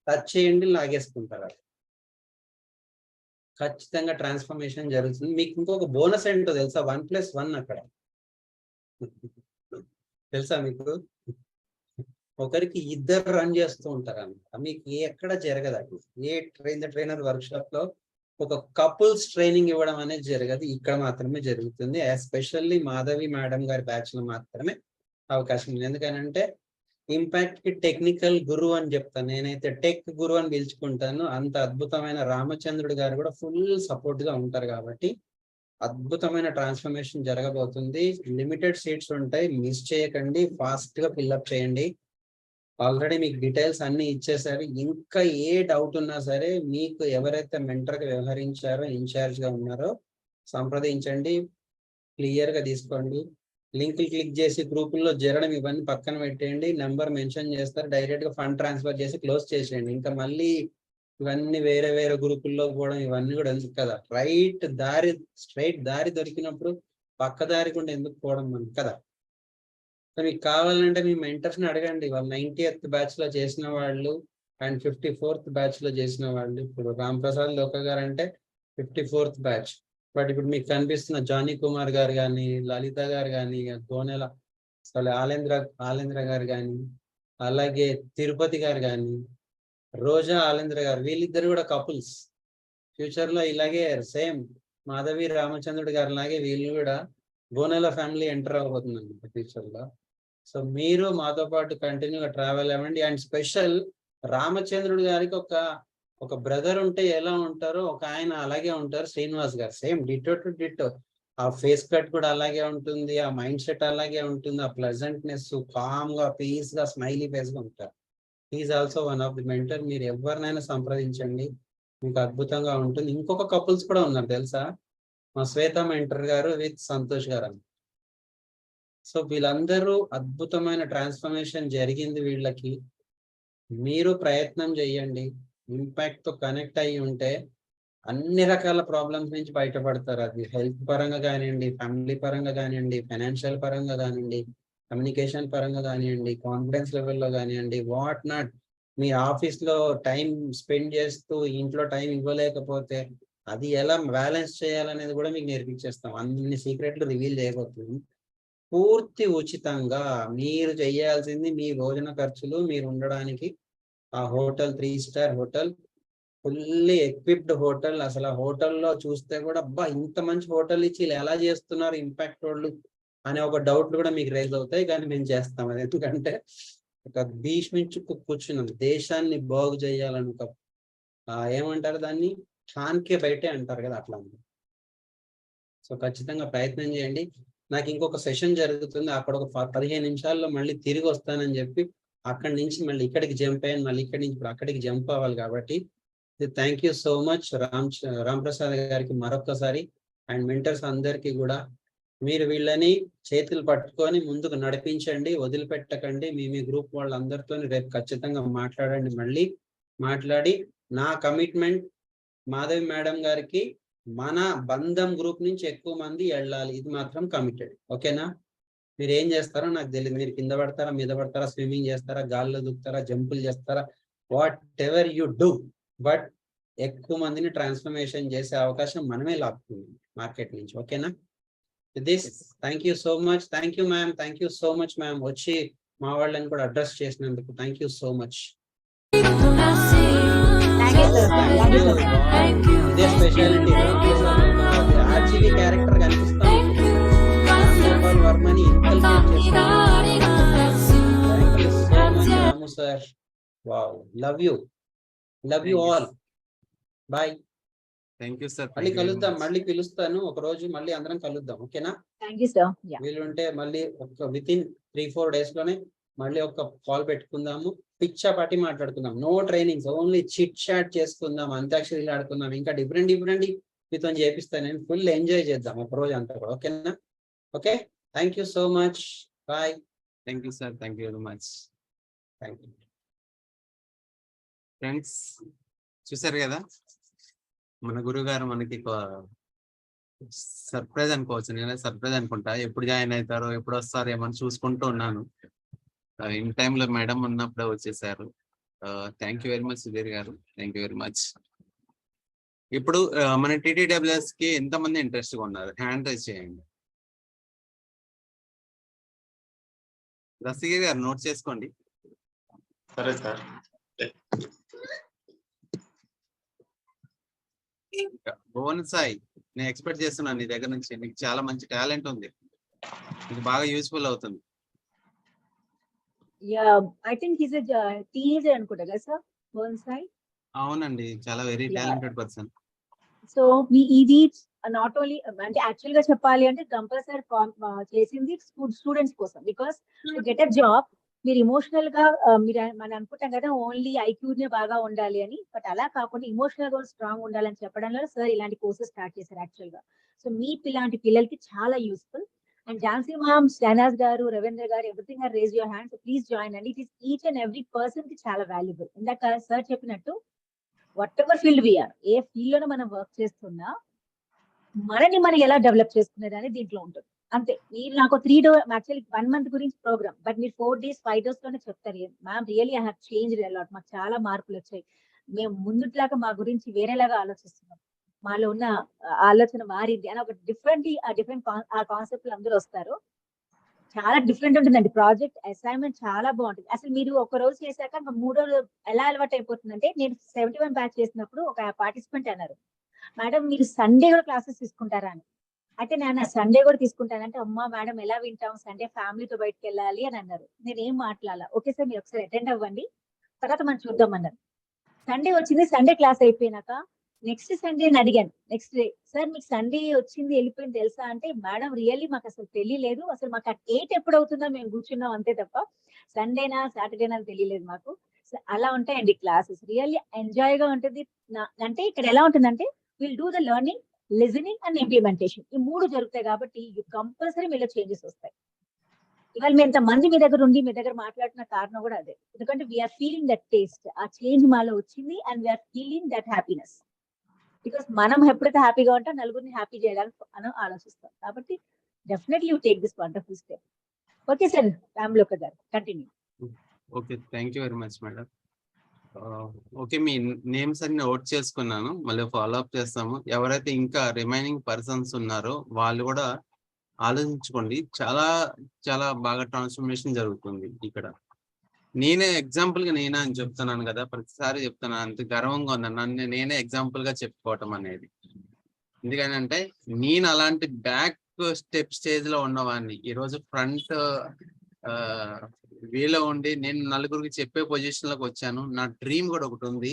Speaker 10: టచ్ చేయండి, లాగేసుకుంటారు. ఖచ్చితంగా ట్రాన్స్ఫర్మేషన్ జరుగుతుంది. మీకు ఇంకొక బోనస్ ఏంటో తెలుసా? 1+1 అక్కడ తెలుసా మీకు? ఒకరికి ఇద్దరు రన్ చేస్తూ ఉంటారు అన్నమాట. మీకు ఎక్కడ జరగదు. ఏ ట్రైనర్ వర్క్ షాప్ లో ఒక కపుల్స్ ట్రైనింగ్ ఇవ్వడం అనేది జరగదు, ఇక్కడ మాత్రమే జరుగుతుంది. ఎస్పెషల్లీ మాధవి మేడం గారి బ్యాచ్ లో మాత్రమే అవకాశం ఉంది. ఎందుకనంటే ఇంపాక్ట్ కి టెక్నికల్ గురువు అని చెప్తాను, నేనైతే టెక్ గురువు అని పిలుచుకుంటాను. అంత అద్భుతమైన రామచంద్రుడు గారు కూడా ఫుల్ సపోర్ట్ గా ఉంటారు కాబట్టి అద్భుతమైన ట్రాన్స్ఫర్మేషన్ జరగబోతుంది. లిమిటెడ్ సీట్స్ ఉంటాయి, మిస్ చేయకండి, ఫాస్ట్ గా ఫిల్అప్ చేయండి. ఆల్రెడీ మీకు డీటెయిల్స్ అన్ని ఇచ్చేసారు. ఇంకా ఏ డౌట్ ఉన్నా సరే మీకు ఎవరైతే మెంటర్ గా వ్యవహరించారో, ఇన్ఛార్జ్ గా ఉన్నారో సంప్రదించండి, క్లియర్ గా తీసుకోండి. లింకులు క్లిక్ చేసి గ్రూపుల్లో జరగడం ఇవన్నీ పక్కన పెట్టేయండి. నెంబర్ మెన్షన్ చేస్తారు, డైరెక్ట్ గా ఫండ్ ట్రాన్స్ఫర్ చేసి క్లోజ్ చేసేయండి. ఇంకా మళ్ళీ ఇవన్నీ వేరే వేరే గ్రూపుల్లో పోవడం ఇవన్నీ కూడా ఎందుకు కదా. స్ట్రైట్ దారి దొరికినప్పుడు పక్క దారి కూడా ఎందుకు పోవడం మనం కదా. మీకు కావాలంటే మీ మెంటర్స్ ని అడగండి. వాళ్ళు 90th బ్యాచ్ లో చేసిన వాళ్ళు అండ్ 54th బ్యాచ్ లో చేసిన వాళ్ళు. ఇప్పుడు రామ్ ప్రసాద్ లోకా గారు అంటే 54th బ్యాచ్. బట్ ఇప్పుడు మీకు కనిపిస్తున్న జానీ కుమార్ గారు కానీ, లలిత గారు కానీ, గోనెల అసలు ఆలేంద్ర గారు కానీ, అలాగే తిరుపతి గారు కానీ, రోజా ఆలేంద్ర గారు, వీళ్ళిద్దరు కూడా కపుల్స్. ఫ్యూచర్ లో ఇలాగే సేమ్ మాధవి రామచంద్రుడు గారు లాగే వీళ్ళు కూడా గోనెల ఫ్యామిలీ ఎంటర్ అవబోతుంది అన్నమాట ఫ్యూచర్ లో. సో మీరు మాతో పాటు కంటిన్యూగా ట్రావెల్ అవ్వండి. అండ్ స్పెషల్ రామచంద్రుడు గారికి ఒక బ్రదర్ ఉంటే ఎలా ఉంటారో ఒక ఆయన అలాగే ఉంటారు, శ్రీనివాస్ గారు. Same ditto to ditto. ఆ ఫేస్ కట్ కూడా అలాగే ఉంటుంది, ఆ మైండ్ సెట్ అలాగే ఉంటుంది, ఆ ప్లెజెంట్నెస్, కామ్ గా, పీస్ గా, స్మైలీ ఫేస్ గా ఉంటారు. Is also one of the mentor. మీరు ఎవరినైనా సంప్రదించండి, మీకు అద్భుతంగా ఉంటుంది. ఇంకొక కపుల్స్ కూడా ఉన్నారు తెలుసా, మా శ్వేత మెంటర్ గారు విత్ సంతోష్ గారు అని. సో వీళ్ళందరూ అద్భుతమైన ట్రాన్స్ఫర్మేషన్ జరిగింది వీళ్ళకి. మీరు ప్రయత్నం చేయండి, ఇంపాక్ట్ తో కనెక్ట్ అయ్యి ఉంటే అన్ని రకాల ప్రాబ్లమ్స్ నుంచి బయటపడతారు. అది హెల్త్ పరంగా కానివ్వండి, ఫ్యామిలీ పరంగా కానివ్వండి, ఫైనాన్షియల్ పరంగా కానివ్వండి, కమ్యూనికేషన్ పరంగా కానివ్వండి, కాన్ఫిడెన్స్ లెవెల్లో కానివ్వండి, వాట్ నాట్. మీ ఆఫీస్ లో టైం స్పెండ్ చేస్తూ ఇంట్లో టైం ఇవ్వలేకపోతే అది ఎలా బ్యాలెన్స్ చేయాలనేది కూడా మీకు నేర్పించేస్తాం. అన్ని సీక్రెట్లు రివీల్ చేయబోతుంది. పూర్తి ఉచితంగా. మీరు చేయాల్సింది మీ భోజన ఖర్చులు, మీరు ఉండడానికి ఆ hotel 3 star hotel, fully equipped hotel. అసలు ఆ హోటల్లో చూస్తే కూడా అబ్బా ఇంత మంచి హోటల్ ఇచ్చి ఎలా చేస్తున్నారు ఇంపాక్ట్ వాళ్ళు అనే ఒక డౌట్లు కూడా మీకు రైజ్ అవుతాయి. కానీ మేము చేస్తాం అది. ఎందుకంటే ఒక భీష్మించు కూర్చున్నాం, దేశాన్ని బాగు చేయాలని ఒక ఏమంటారు దాన్ని, ఖాన్కే బయటే అంటారు కదా, అట్లా. సో ఖచ్చితంగా ప్రయత్నం చేయండి. నాకు ఇంకొక సెషన్ జరుగుతుంది, అక్కడ ఒక 15 నిమిషాల్లో మళ్ళీ తిరిగి వస్తానని చెప్పి అక్కడి నుంచి మళ్ళీ ఇక్కడికి జంప్ అయ్యాను, మళ్ళీ ఇక్కడి నుంచి ఇప్పుడు అక్కడికి జంప్ అవ్వాలి. కాబట్టి thank you so much Ram Prasad గారికి మరొకసారి, అండ్ మెంటర్స్ అందరికీ కూడా. మీరు వీళ్ళని చేతులు పట్టుకొని ముందుకు నడిపించండి, వదిలిపెట్టకండి. మీ గ్రూప్ వాళ్ళందరితో రేపు ఖచ్చితంగా మాట్లాడండి. మళ్ళీ మాట్లాడి నా కమిట్మెంట్ మాధవి మేడం గారికి మన బంధం గ్రూప్ నుంచి ఎక్కువ మంది వెళ్ళాలి, ఇది మాత్రం కమిటెడ్. ఓకేనా? మీరు ఏం చేస్తారో నాకు తెలియదు. మీరు కింద పడతారా, మీద పడతారా, స్విమ్మింగ్ చేస్తారా, గాల్లో దూకుతారా, జంపులు చేస్తారా, what ever you do, but ఎక్కువ మందిని ట్రాన్స్ఫర్మేషన్ చేసే అవకాశం మనమే లాక్కుంది మార్కెట్ నుంచి. ఓకేనా? This thank you so much. Thank you ma'am, thank you so much ma'am. వచ్చి మా వాళ్ళని కూడా అడ్రస్ చేసినందుకు థ్యాంక్ యూ సో మచ్. ఇదే స్పెషాలిటీ. ఆర్జీవి క్యారెక్టర్ కనిపిస్తాం వర్మని ఇన్కల్కేట్ చేస్తాం. Thank you so much Ramu sir. Wow, love you all. Bye.
Speaker 2: Thank you sir.
Speaker 10: మళ్ళీ కలుద్దాం, మళ్ళీ పిలుస్తాను ఒక రోజు, మళ్ళీ అందరం కలుద్దాం. ఓకేనా?
Speaker 9: Thank you sir.
Speaker 10: వీలుంటే మళ్ళీ ఒక వితిన్ 3-4 days లోనే మళ్ళీ ఒక కాల్ పెట్టుకుందాము, పిచ్చా పాటి మాట్లాడుకుందాం. No trainings, only chit chat చేసుకుందాం, అంత్యాక్షరీలు ఆడుకుందాం, ఇంకా డిఫరెంట్ మీతో చేపిస్తాను. నేను ఫుల్ ఎంజాయ్ చేద్దాం ఒక రోజు అంతా కూడా. ఓకేనా? Okay, thank you so much. Bye.
Speaker 2: Thank you sir. Thank you very much.
Speaker 10: Thank you
Speaker 2: friends. చూసారు కదా, మన గురువు గారు మనకి సర్ప్రైజ్ అనుకోవచ్చు. నేనే సర్ప్రైజ్ అనుకుంటా. ఎప్పుడు జాయిన్ అవుతారో, ఎప్పుడు వస్తారో ఏమని చూసుకుంటూ ఉన్నాను. ఇన్ టైంలో మేడం ఉన్నప్పుడే వచ్చేసారు. Thank you very much Sudheer garu. Thank you very much. ఇప్పుడు మన TTWS కి ఎంతమంది ఇంట్రెస్ట్ గా ఉన్నారు? హ్యాండ్ రైజ్ చేయండి. దస్తగిరి గారు నోట్ చేసుకోండి.
Speaker 11: సరే సార్.
Speaker 2: భువన్ సాయి, నేను ఎక్స్పెక్ట్ చేస్తున్నాను నీ దగ్గర నుంచి. నీకు చాలా మంచి టాలెంట్ ఉంది, నీకు బాగా యూస్ఫుల్ అవుతుంది.
Speaker 9: ఐ థింక్ హిస్ టీనేజర్ అనుకుంటా కదా సార్ భువన్ సాయి?
Speaker 2: అవునండి, చాలా వెరీ టాలెంటెడ్ పర్సన్.
Speaker 9: సో ఇది నాట్ ఓన్లీ అంటే యాక్చువల్ గా చెప్పాలి అంటే కంపల్సరీ చేసింది స్టూడెంట్స్ కోసం. Because to get a job మీరు ఇమోషనల్ గా మీరు మనం అనుకుంటాం కదా ఓన్లీ ఐక్యూనే బాగా ఉండాలి అని, బట్ అలా కాకుండా ఇమోషనల్ గా స్ట్రాంగ్ ఉండాలని చెప్పడంలో సార్ ఇలాంటి కోర్సెస్ స్టార్ట్ చేశారు యాక్చువల్ గా. సో ఇలాంటి పిల్లలకి చాలా useful. And Jhansi ma'am, Shahnaz garu, Ravindra garu, everything are raise your hand. So please join అండి. It is each and every person కి చాలా వాల్యుబుల్. ఇందాక సార్ చెప్పినట్టు వాట్ ఎవర్ ఫీల్డ్ వీఆర్, ఏ ఫీల్డ్ లోనే మనం వర్క్ చేస్తున్నా మనని మనం ఎలా డెవలప్ చేసుకునేది అనేది దీంట్లో ఉంటుంది. అంతే. మీరు నాకు 3 days యాక్చువల్లీ 1 month గురించి ప్రోగ్రామ్, బట్ మీరు 4 days 5 days లోనే చెప్తారు ma'am really I have changed a lot, మాకు చాలా మార్పులు వచ్చాయి, మేము ముందుట్లాగా మా గురించి వేరేలాగా ఆలోచిస్తున్నాం, మాలో ఉన్న ఆలోచన మారింది అని ఒక డిఫరెంట్ ఆ కాన్సెప్ట్ అందరూ వస్తారు. చాలా డిఫరెంట్ ఉంటుందండి. ప్రాజెక్ట్ అసైన్మెంట్ చాలా బాగుంటుంది. అసలు మీరు ఒక రోజు చేశాక 3వ రోజు ఎలా అలవాటు అయిపోతుందంటే, నేను 71 బ్యాచ్ చేసినప్పుడు ఒక పార్టిసిపెంట్ అన్నారు, మేడం మీరు సండే కూడా క్లాసెస్ తీసుకుంటారా అని. అయితే నేను సండే కూడా తీసుకుంటానంటే, అమ్మా మేడం ఎలా వింటాం, సండే ఫ్యామిలీతో బయటకు వెళ్ళాలి అని అన్నారు. నేను ఏం మాట్లాడాల, ఓకే సార్ మీరు ఒకసారి అటెండ్ అవ్వండి, తర్వాత మనం చూద్దాం అన్నారు. సండే వచ్చింది. సండే క్లాస్ అయిపోయినాక నెక్స్ట్ సండే అడిగాను, నెక్స్ట్ డే సార్ మీకు సండే వచ్చింది వెళ్ళిపోయింది తెలుసా అంటే, మేడం రియల్లీ మాకు అసలు తెలియలేదు, అసలు మాకు 8 ఎప్పుడు అవుతుందో మేము కూర్చున్నాం అంతే తప్ప సండేనా సాటర్డేనా అని తెలియలేదు మాకు. అలా ఉంటాయండి క్లాసెస్, రియల్లీ ఎంజాయ్ గా ఉంటుంది. అంటే ఇక్కడ ఎలా ఉంటుందంటే will do the learning, listening and implementation, ఈ 3 జరుగుతాయి కాబట్టి కంపల్సరీ మీలో చేంజెస్ వస్తాయి. ఇవాళ మేము ఎంతమంది మీ దగ్గర ఉండి మీ దగ్గర మాట్లాడుతున్న కారణం కూడా అదే, ఎందుకంటే వీఆర్ ఫీలింగ్ దట్ టేస్ట్, ఆ చేంజ్ మాలో వచ్చింది and we're feeling that happiness. Because మనం ఎప్పుడైతే హ్యాపీగా ఉంటాం నలుగురిని హ్యాపీ చేయడానికి మనం ఆలోచిస్తాం. కాబట్టి definitely you take this wonderful step. Okay sir, Ramloka garu continue.
Speaker 2: Okay, thank you very much madam. Okay, మీ నేమ్స్ అన్ని నోట్ చేసుకున్నాను, మళ్ళీ ఫాలో అప్ చేస్తాము. ఎవరైతే ఇంకా రిమైనింగ్ పర్సన్స్ ఉన్నారో వాళ్ళు కూడా ఆలోచించుకోండి. చాలా చాలా బాగా ట్రాన్స్ఫర్మేషన్ జరుగుతుంది ఇక్కడ. నేనే ఎగ్జాంపుల్ గా నేనే అని చెప్తున్నాను కదా, ప్రతిసారి చెప్తున్నాను, అంత గర్వంగా ఉంది నన్ను నేనే ఎగ్జాంపుల్ గా చెప్పుకోవటం అనేది. ఎందుకంటే నేను అలాంటి బ్యాక్ స్టేజ్ లో ఉన్నవాడిని ఈరోజు ఫ్రంట్ వేలో ఉండి నేను నలుగురికి చెప్పే పొజిషన్ లోకి వచ్చాను. నా డ్రీమ్ కూడా ఒకటి ఉంది,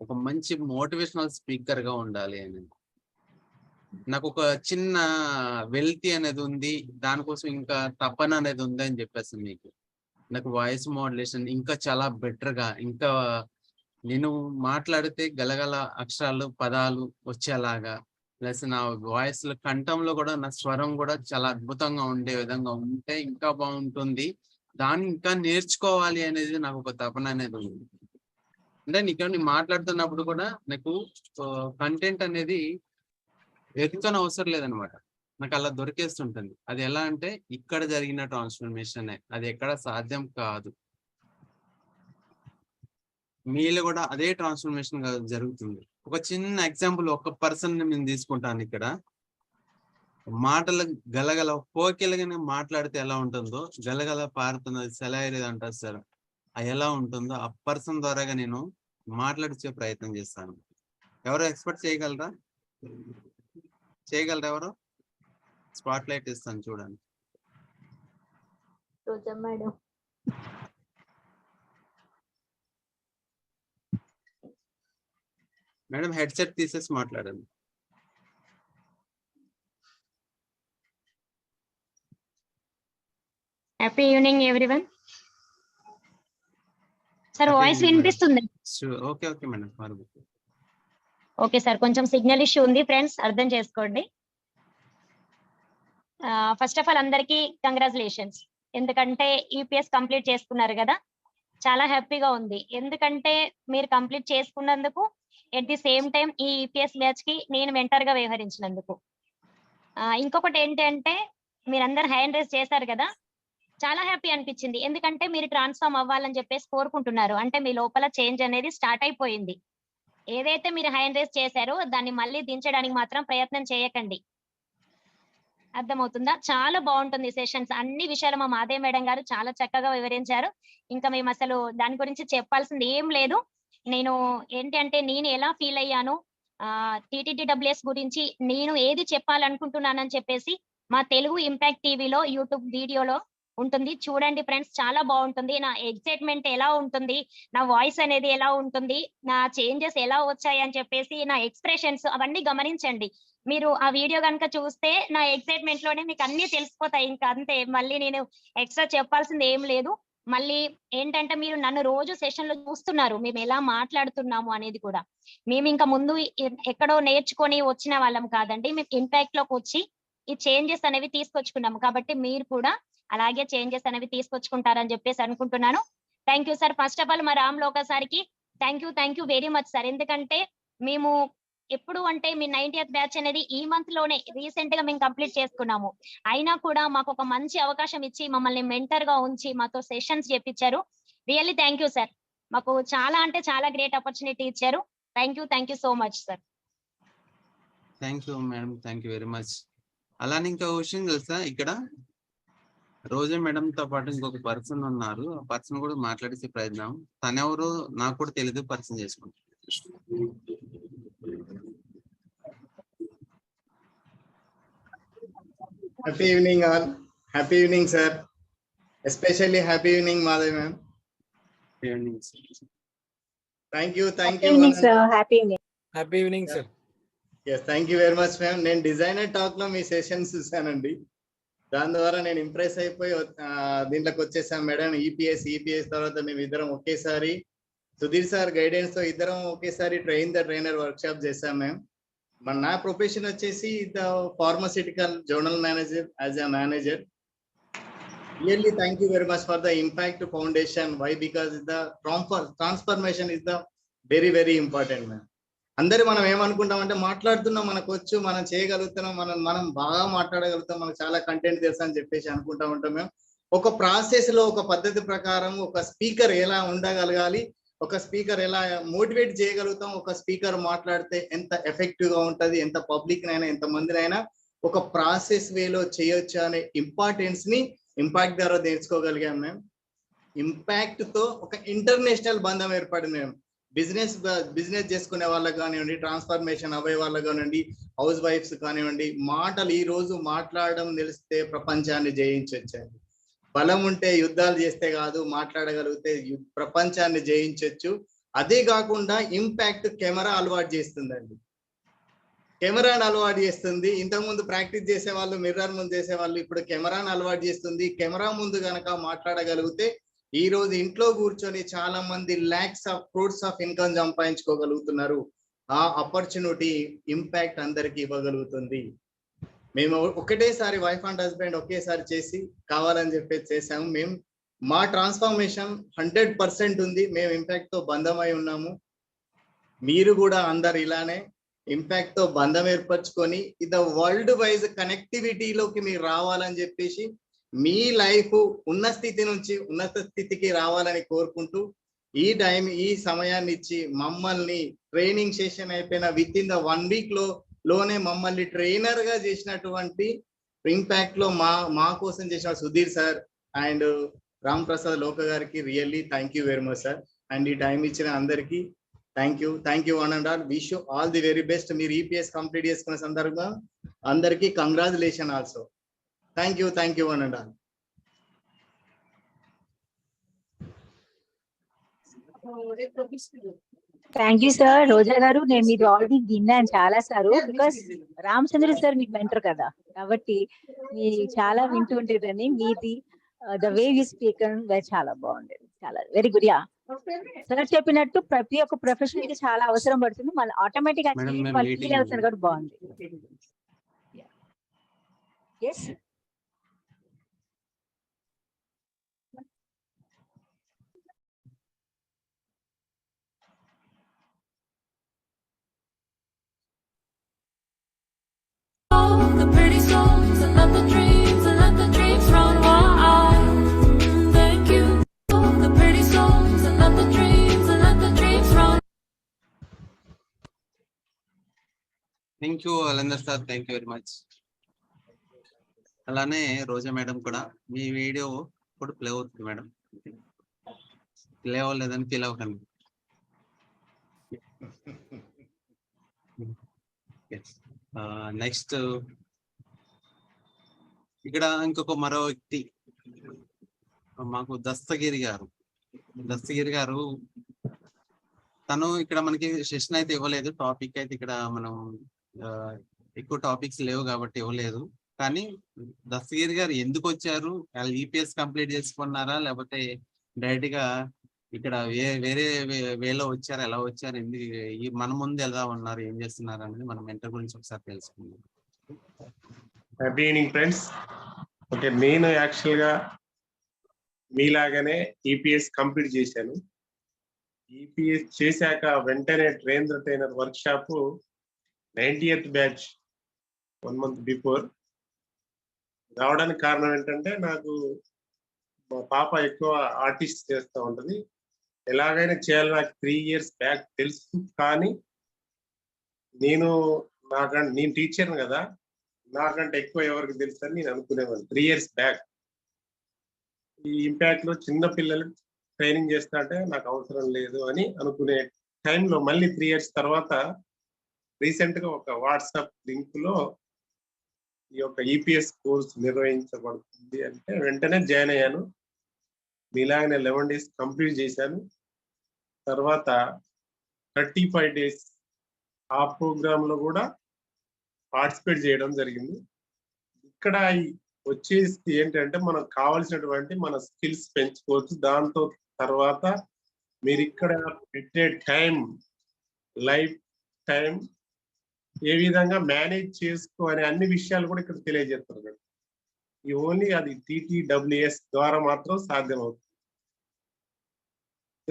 Speaker 2: ఒక మంచి మోటివేషనల్ స్పీకర్ గా ఉండాలి అని. నాకు ఒక చిన్న వెల్తీ అనేది ఉంది, దానికోసం ఇంకా తపన అనేది ఉంది అని చెప్పేసి మీకు నాకు వాయిస్ మోడ్యులేషన్ ఇంకా చాలా బెటర్ గా, ఇంకా నేను మాట్లాడితే గలగల అక్షరాలు పదాలు వచ్చేలాగా, ప్లస్ నా వాయిస్ లో కంఠంలో కూడా నా స్వరం కూడా చాలా అద్భుతంగా ఉండే విధంగా ఉంటే ఇంకా బాగుంటుంది. దాన్ని ఇంకా నేర్చుకోవాలి అనేది నాకు ఒక తపన అనేది ఉంది. అంటే నీకు మాట్లాడుతున్నప్పుడు కూడా నాకు కంటెంట్ అనేది వెతుకని అవసరం లేదనమాట, నాకు అలా దొరికేస్తుంటుంది. అది ఎలా అంటే ఇక్కడ జరిగిన ట్రాన్స్ఫర్మేషన్, అది ఎక్కడ సాధ్యం కాదు. మీలో కూడా అదే ట్రాన్స్ఫర్మేషన్ జరుగుతుంది. ఒక చిన్న ఎగ్జాంపుల్, ఒక పర్సన్ నేను తీసుకుంటాను. ఇక్కడ మాటలు గలగల కోకిలగానే మాట్లాడితే ఎలా ఉంటుందో, గలగల పారుతున్నది సెలయేరు అంటారు సార్, అది ఎలా ఉంటుందో ఆ పర్సన్ ద్వారాగా నేను మాట్లాడించే ప్రయత్నం చేస్తాను. ఎవరో ఎక్స్పెక్ట్ చేయగలరా? ఎవరు? స్పాట్ లైట్ ఇస్తాను చూడండి.
Speaker 1: రోజా మేడం.
Speaker 2: మేడం హెడ్సెట్ తీసేసి మాట్లాడండి.
Speaker 12: Happy evening everyone. Sir voice వినిపిస్తుంది?
Speaker 2: Okay okay madam.
Speaker 12: Okay sir, కొంచెం సిగ్నల్ ఇష్యూ ఉంది ఫ్రెండ్స్, అర్థం చేసుకోండి. ఫస్ట్ ఆఫ్ ఆల్ అందరికీ కంగ్రాచులేషన్స్, ఎందుకంటే యూపీఎస్ కంప్లీట్ చేసుకున్నారు కదా, చాలా హ్యాపీగా ఉంది. ఎందుకంటే మీరు కంప్లీట్ చేసుకున్నందుకు, ఎట్ ది సేమ్ టైం ఈ యూపీఎస్ బ్యాచ్ కి నేను మెంటర్ గా వ్యవహరించినందుకు. ఇంకొకటి ఏంటంటే మీరందరు హ్యాండ్ రైజ్ చేశారు కదా, చాలా హ్యాపీ అనిపించింది. ఎందుకంటే మీరు ట్రాన్స్ఫార్మ్ అవ్వాలని చెప్పేసి కోరుకుంటున్నారు, అంటే మీ లోపల చేంజ్ అనేది స్టార్ట్ అయిపోయింది. ఏదైతే మీరు హ్యాండ్ రైజ్ చేశారో దాన్ని మళ్ళీ దించడానికి మాత్రం ప్రయత్నం చేయకండి, అర్థమవుతుందా? చాలా బాగుంటుంది సెషన్స్, అన్ని విషయాలు మా మాధవ్ మేడం గారు చాలా చక్కగా వివరించారు. ఇంకా మేము అసలు దాని గురించి చెప్పాల్సింది ఏం లేదు. నేను ఏంటంటే నేను ఎలా ఫీల్ అయ్యాను, టీటీడీడబ్ల్యూఎస్ గురించి నేను ఏది చెప్పాలనుకుంటున్నానని చెప్పేసి మా తెలుగు ఇంపాక్ట్ టీవీలో యూట్యూబ్ వీడియోలో ఉంటుంది, చూడండి ఫ్రెండ్స్, చాలా బాగుంటుంది. నా ఎక్సైట్మెంట్ ఎలా ఉంటుంది, నా వాయిస్ అనేది ఎలా ఉంటుంది, నా చేంజెస్ ఎలా వచ్చాయి అని చెప్పేసి నా ఎక్స్ప్రెషన్స్ అవన్నీ గమనించండి. మీరు ఆ వీడియో కనుక చూస్తే నా ఎక్సైట్మెంట్ లోనే మీకు అన్ని తెలిసిపోతాయి. ఇంకా అంతే, మళ్ళీ నేను ఎక్స్ట్రా చెప్పాల్సింది ఏం లేదు. మళ్ళీ ఏంటంటే మీరు నన్ను రోజు సెషన్ లో చూస్తున్నారు, మేము ఎలా మాట్లాడుతున్నాము అనేది కూడా. మేము ఇంకా ముందు ఎక్కడో నేర్చుకొని వచ్చిన వాళ్ళం కాదండి, మేము ఇంపాక్ట్ లోకి వచ్చి ఈ చేంజెస్ అనేవి తీసుకొచ్చుకున్నాము. కాబట్టి మీరు కూడా అలాగే చేంజెస్ అనేవి తీసుకొచ్చుకుంటారని చెప్పేసి అనుకుంటున్నాను. Thank you sir. First of all మా రామ్ లోకసారికి thank you very much sir. ఎందుకంటే మేము ఎప్పుడు అంటే మీ 90th బ్యాచ్ అనేది ఈ మంత్ లోనే రీసెంట్ గా మేము కంప్లీట్ చేసుకున్నాము. అయినా కూడా మాకు ఒక మంచి అవకాశం ఇచ్చి మమ్మల్ని మెంటర్ గా ఉంచి మాతో సెషన్స్ చేపించారు. Really thank you sir. మాకు చాలా అంటే చాలా గ్రేట్ ఆపర్చునిటీ ఇచ్చారు. Thank you so much sir.
Speaker 2: Thank you madam, thank you very much. అలానే ఇంకో విషయం తెలుసా, ఇక్కడ రోజా మేడం తో పాటు ఇంకొక పర్సన్ ఉన్నారు, ఆ పర్సన్ కూడా మాట్లాడేసే ప్రయత్నం. తనెవరు నాకు కూడా తెలియదు, పర్సన్ చేసుకుంటాను.
Speaker 13: Happy evening all. Happy evening sir. Especially happy evening Madhav ma'am.
Speaker 2: Happy evening sir.
Speaker 13: Thank you.
Speaker 9: Happy evening sir. Happy evening.
Speaker 3: Happy evening sir.
Speaker 13: Yes, thank you very much ma'am. నేను designer talk లో మీ sessions చూసానండి, దాని ద్వారా నేను impress అయిపోయి దీంట్లోకి వచ్చేసాం madam. EPS తర్వాత మేము ఇద్దరం ఒకేసారి సుధీర్ సార్ గైడెన్స్ తో ఇద్దరం ఒకేసారి ట్రైనర్ వర్క్ షాప్ చేసాం మ్యామ్. నా ప్రొఫెషన్ వచ్చేసి the pharmaceutical zonal manager as a manager. Really thank you very much for the impact foundation. Why? Because the transformation is the very very important ma'am. అందరూ మనం ఏమనుకుంటాం అంటే మాట్లాడుతున్నాం, మనకు వచ్చు, మనం చేయగలుగుతున్నాం, మనం బాగా మాట్లాడగలుగుతాం, మనకు చాలా కంటెంట్ తెలుసు అని చెప్పేసి అనుకుంటా ఉంటాం మేము. ఒక ప్రాసెస్ లో ఒక పద్ధతి ప్రకారం ఒక స్పీకర్ ఎలా ఉండగలగాలి, ఒక స్పీకర్ ఎలా మోటివేట్ చేయగలుగుతాం, ఒక స్పీకర్ మాట్లాడితే ఎంత ఎఫెక్టివ్ గా ఉంటది, ఎంత పబ్లిక్ నైనా ఎంత మందినైనా ఒక ప్రాసెస్ వేలో చేయొచ్చు అనే ఇంపార్టెన్స్ ని ఇంపాక్ట్ ద్వారా నేర్చుకోగలిగాం మేము. ఇంపాక్ట్ తో ఒక ఇంటర్నేషనల్ బంధం ఏర్పడింది మేము. బిజినెస్ చేసుకునే వాళ్ళకి కానివ్వండి, ట్రాన్స్ఫర్మేషన్ అవ్వే వాళ్ళకి కానివ్వండి, హౌస్ వైఫ్స్ కానివ్వండి, మాటలు ఈ రోజు మాట్లాడడం తెలిస్తే ప్రపంచాన్ని జయించొచ్చండి. బలం ఉంటే యుద్ధాలు చేస్తే కాదు, మాట్లాడగలిగితే ప్రపంచాన్ని జయించవచ్చు. అదే కాకుండా ఇంపాక్ట్ కెమెరా అలవాటు చేస్తుందండి, కెమెరాను అలవాటు చేస్తుంది. ఇంతకుముందు ప్రాక్టీస్ చేసే వాళ్ళు మిర్రర్ ముందు చేసే వాళ్ళు ఇప్పుడు కెమెరాను అలవాటు చేస్తుంది. కెమెరా ముందు కనుక మాట్లాడగలిగితే ఈ రోజు ఇంట్లో కూర్చొని చాలా మంది lakhs of crores of income సంపాదించుకోగలుగుతున్నారు. ఆ ఆపర్చునిటీ ఇంపాక్ట్ అందరికి ఇవ్వగలుగుతుంది. మేము ఒకటేసారి వైఫ్ అండ్ హస్బెండ్ ఒకేసారి చేసి కావాలని చెప్పేసి చేసాము. మేము మా ట్రాన్స్ఫర్మేషన్ 100% ఉంది. మేము ఇంపాక్ట్ తో బంధమై ఉన్నాము. మీరు కూడా అందరు ఇలానే ఇంపాక్ట్ తో బంధం ఏర్పరచుకొని ఇది వరల్డ్ వైజ్ కనెక్టివిటీలోకి మీరు రావాలని చెప్పేసి మీ లైఫ్ ఉన్న స్థితి నుంచి ఉన్నత స్థితికి రావాలని కోరుకుంటూ ఈ సమయాన్ని ఇచ్చి మమ్మల్ని ట్రైనింగ్ సెషన్ అయిపోయిన విత్ ఇన్ ద 1 week లోనే మమ్మల్ని ట్రైనర్ గా చేసినటువంటి ఇంపాక్ట్ లో మా కోసం చేసిన సుధీర్ సార్ అండ్ రామ్ ప్రసాద్ లోక గారికి really thank you very much sir. And ఈ టైం ఇచ్చిన అందరికి thank you one and all. Wish you all the very best. మీరు ఈపీఎస్ కంప్లీట్ చేసుకున్న సందర్భంగా అందరికి congratulation also. Thank you one and all.
Speaker 9: Thank you sir. Roja garu, నేను మీరు already విన్నాను చాలా సార్. బికాస్ రామచంద్ర సార్ మీకు మెంటర్ కదా, కాబట్టి మీ చాలా వింటూ ఉండేదని. మీది ద వే యూ స్పీక్ చాలా బాగుండేది. చాలా వెరీ గుడ్. యా, సార్ చెప్పినట్టు ప్రతి ఒక్క ప్రొఫెషనల్ కి చాలా అవసరం పడుతుంది. మళ్ళీ ఆటోమేటిక్ గా ఫీల్ అవుతారు కూడా. బాగుంది. Yes
Speaker 6: The pretty songs and let the dreams run wild. Thank you. The pretty songs and let the dreams run.
Speaker 2: Thank you అలందర్ sir, thank you very much. అలానే రోజా మేడం కూడా మీ వీడియో ఇప్పుడు play అవుతుంది మేడం. ప్లే అవ్వలేదని feel అవ్వకండి. Next ఇక్కడ ఇంకొక మరో వ్యక్తి మాకు దస్తగిరి గారు తను ఇక్కడ మనకి సెషన్ అయితే ఇవ్వలేదు. టాపిక్ అయితే ఇక్కడ మనం ఎక్కువ టాపిక్స్ లేవు కాబట్టి ఇవ్వలేదు. కానీ దస్తగిరి గారు ఎందుకు వచ్చారు, వాళ్ళు ఈపీఎస్ కంప్లీట్ చేసుకున్నారా లేకపోతే డైరెక్ట్ గా ఇక్కడ వేరే వేలో వచ్చారు, ఎలా వచ్చారు, ఎందుకు మన ముందు ఎలా ఉన్నారు, ఏం చేస్తున్నారు అనేది మనం మెంటర్ గురించి ఒకసారి తెలుసుకుందాం.
Speaker 11: Happy evening friends. ఓకే, నేను యాక్చువల్ గా మీలాగానే ఈపీఎస్ కంప్లీట్ చేశాను. ఈపీఎస్ చేశాక వెంటనే trainer work shop 90th batch 1 month before రావడానికి కారణం ఏంటంటే, నాకు మా పాప ఎక్కువ ఆర్టిస్ట్ చేస్తూ ఉంటుంది. ఎలాగైనా చేయాలి నాకు 3 years బ్యాక్ తెలుసు. కానీ నేను టీచర్ని కదా, నాకంటే ఎక్కువ ఎవరికి తెలుసు అని నేను అనుకునేవాడిని 3 years బ్యాక్. ఈ ఇంపాక్ట్ లో చిన్న పిల్లలు ట్రైనింగ్ చేస్తా అంటే నాకు అవసరం లేదు అని అనుకునే టైంలో మళ్ళీ 3 years తర్వాత రీసెంట్ గా ఒక వాట్సాప్ లింక్ లో ఈ యొక్క ఈపీఎస్ కోర్స్ నిర్వహించబడుతుంది అంటే వెంటనే జాయిన్ అయ్యాను. మీలాగనే 11 days కంప్లీట్ చేశాను. తర్వాత 35 days ఆ ప్రోగ్రామ్ లో కూడా పార్టిసిపేట్ చేయడం జరిగింది. ఇక్కడ వచ్చేసి ఏంటంటే మనకు కావాల్సినటువంటి మన స్కిల్స్ పెంచుకోవచ్చు. దాంతో తర్వాత మీరు ఇక్కడ పెట్టే లైఫ్ టైం ఏ విధంగా మేనేజ్ చేసుకోవాలి అన్ని విషయాలు కూడా ఇక్కడ తెలియజేస్తారు. ఈ ఓన్లీ అది TTWS ద్వారా మాత్రం సాధ్యమవుతుంది.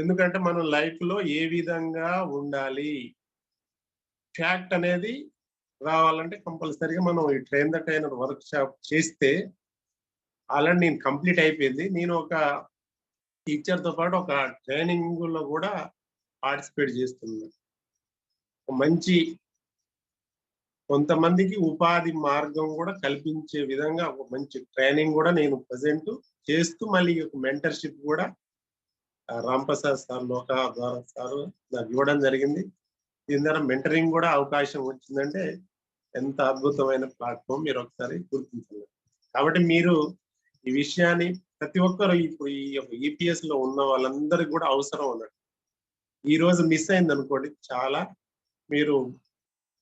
Speaker 11: ఎందుకంటే మనం లైఫ్ లో ఏ విధంగా ఉండాలి ఫ్యాక్ట్ అనేది రావాలంటే కంపల్సరీగా మనం ఈ ట్రైనర్ వర్క్ షాప్ చేస్తే ఆల్రెడీ నేను కంప్లీట్ అయిపోయింది. నేను ఒక టీచర్ తో పాటు ఒక ట్రైనింగ్ లో కూడా పార్టిసిపేట్ చేస్తున్నాను. మంచి కొంతమందికి ఉపాధి మార్గం కూడా కల్పించే విధంగా ఒక మంచి ట్రైనింగ్ కూడా నేను ప్రజెంట్ చేస్తూ మళ్ళీ ఒక మెంటర్షిప్ కూడా రాంప్రసాద్ సార్ లోక ద్వారా సార్ నాకు ఇవ్వడం జరిగింది. దీని ద్వారా మెంటరింగ్ కూడా అవకాశం వచ్చిందంటే ఎంత అద్భుతమైన ప్లాట్ఫామ్ మీరు ఒకసారి గుర్తించండి. కాబట్టి మీరు ఈ విషయాన్ని ప్రతి ఒక్కరు ఇప్పుడు ఈ యొక్క ఈపీఎస్ లో ఉన్న వాళ్ళందరికీ కూడా అవసరం ఉన్నట్టు. ఈ రోజు మిస్ అయింది అనుకోండి చాలా మీరు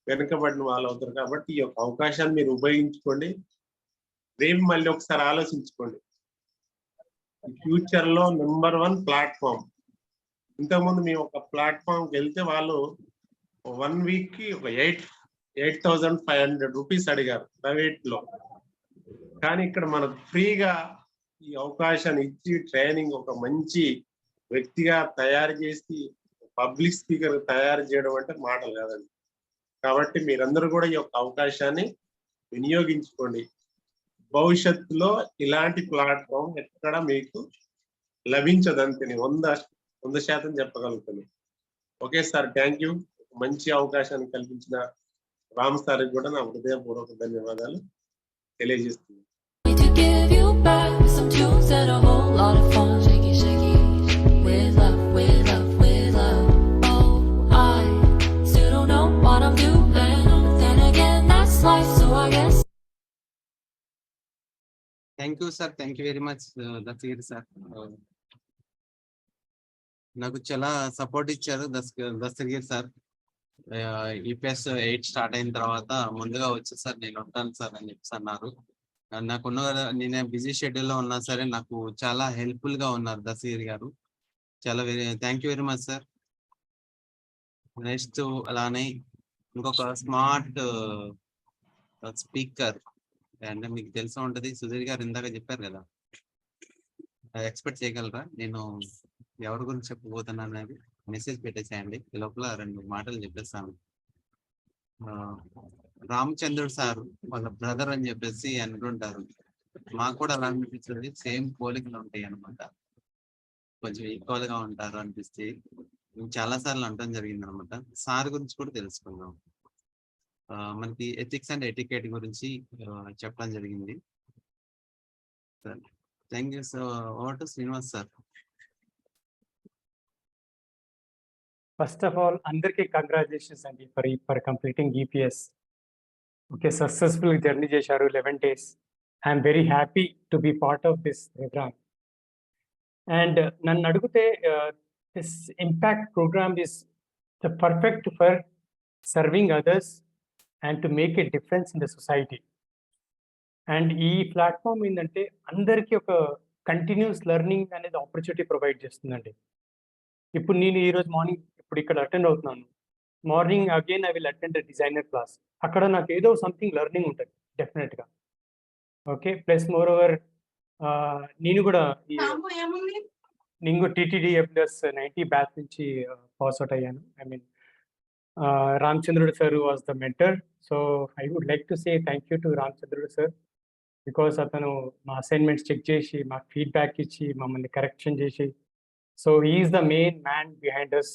Speaker 11: వెనుకబడిన వాళ్ళు అవుతారు. కాబట్టి ఈ యొక్క అవకాశాన్ని మీరు ఉపయోగించుకోండి. రేపు మళ్ళీ ఒకసారి ఆలోచించుకోండి. ఫ్యూచర్ లో #1 ప్లాట్ఫామ్. ఇంతకుముందు మేము ఒక ప్లాట్ఫామ్ కి వెళ్తే వాళ్ళు 1 వీక్ కి ఒక 8,500 రూపీస్ అడిగారు ప్రైవేట్ లో. కానీ ఇక్కడ మనకు ఫ్రీగా ఈ అవకాశాన్ని ఇచ్చి ట్రైనింగ్ ఒక మంచి వ్యక్తిగా తయారు చేసి పబ్లిక్ స్పీకర్ తయారు చేయడం అంటే మాటలు కాదండి. కాబట్టి మీరందరూ కూడా ఈ యొక్క అవకాశాన్ని వినియోగించుకోండి. భవిష్యత్తులో ఇలాంటి ప్లాట్ఫామ్ ఎక్కడ మీకు లభించదంతే 100% చెప్పగలుగుతాను. Okay sir, thank you. మంచి అవకాశాన్ని కల్పించిన రామ్ సార్కి కూడా నా హృదయపూర్వక ధన్యవాదాలు తెలియజేస్తున్నాను.
Speaker 6: To give you back some tunes that are a whole lot of fun. Shake it, shake it, with love, with love, with love. Oh, I still don't know what I'm doing, but then again, that's life, so I guess.
Speaker 2: Thank you sir, thank you very much Dastagiri sir. నాకు చాలా support ఇచ్చారు Dastagiri sir. EPS 8 start అయిన తర్వాత ముందుగా వచ్చి sir నేను ఉంటాను sir అని చెప్పి అన్నారు. నాకున్న నేనే బిజీ షెడ్యూల్లో ఉన్నా సరే నాకు చాలా హెల్ప్ఫుల్ గా ఉన్నారు దస్తగిరి గారు. చాలా thank you very much sir. Next అలానే ఇంకొక స్మార్ట్ స్పీకర్ అంటే మీకు తెలిసి ఉంటది, సుధీర్ గారు ఇందాక చెప్పారు కదా, ఎక్స్పెక్ట్ చేయగలరా నేను ఎవరి గురించి చెప్పబోతున్నాను అనేది? మెసేజ్ పెట్టేసేయండి, ఈ లోపల 2 మాటలు చెప్పేస్తాను. రామచంద్రుడు సార్ వాళ్ళ బ్రదర్ అని చెప్పేసి అనుకుంటారు. మాకు కూడా అలా అనిపించింది, సేమ్ పోలికలు ఉంటాయి అనమాట, కొంచెం ఈక్వల్ గా ఉంటారు అనిపిస్తే చాలా సార్లు అనడం జరిగింది అనమాట. సార్ గురించి కూడా తెలుసుకుందాం. మనకి ఎథిక్స్ అండ్ ఎటికెట్ గురించి చెప్పడం జరిగింది. Thank you sir. Over to Srinivas sir.
Speaker 14: First of all అందరికీ కంగ్రాచులేషన్స్ అండి for completing EPS. Okay, successful journey చేశారు 11 days. I'm very happy to be part of this program. And నన్ను అడిగితే this impact program is the perfect for serving others and to make a difference in the society. And ఈ platform ఏంటంటే అందరికీ ఒక continuous learning అనేది opportunity provide చేస్తుందండి. ఇప్పుడు నేను ఈరోజు మార్నింగ్ ఇప్పుడు ఇక్కడ అటెండ్ అవుతున్నాను. Morning again I will attend designer class. అక్కడ నాకు ఏదో సంథింగ్ లెర్నింగ్ ఉంటుంది డెఫినెట్గా. ఓకే, ప్లస్ మోర్ ఓవర్ నేను కూడా TTDA+90 బ్యాచ్ నుంచి పాస్ అవుట్ అయ్యాను. I mean Ramachandrudu sir was the mentor. So I would like to say thank you to Ramachandrudu sir, because అతను మా అసైన్మెంట్స్ చెక్ చేసి మాకు ఫీడ్బ్యాక్ ఇచ్చి మమ్మల్ని కరెక్షన్ చేసి, so is the main man behind us.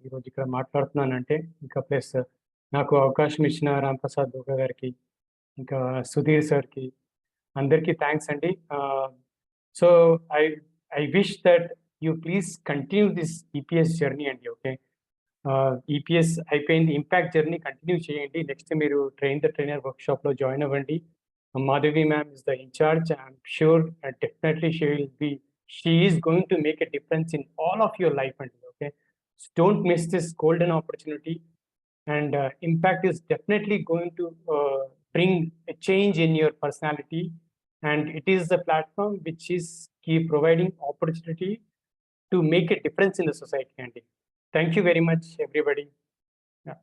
Speaker 14: ఈరోజు ఇక్కడ మాట్లాడుతున్నానంటే ఇంకా ప్లస్ నాకు అవకాశం ఇచ్చిన రాంప్రసాద్ దోగా గారికి, ఇంకా సుధీర్ సార్కి, అందరికీ థ్యాంక్స్ అండి. So I wish that you please continue this EPS journey అండి. ఓకే, ఈపీఎస్ అయిపోయింది, ఇంపాక్ట్ జర్నీ కంటిన్యూ చేయండి. నెక్స్ట్ మీరు ట్రైన్ ద ట్రైనర్ వర్క్షాప్లో జాయిన్ అవ్వండి. Madhavi ma'am is the in charge. I'm sure definitely she is going to make a difference in all of your life. And okay, so don't miss this golden opportunity. And impact is definitely going to bring a change in your personality. And it is the platform which is keep providing opportunity to make a difference in the society. And thank you very much, everybody. Yeah.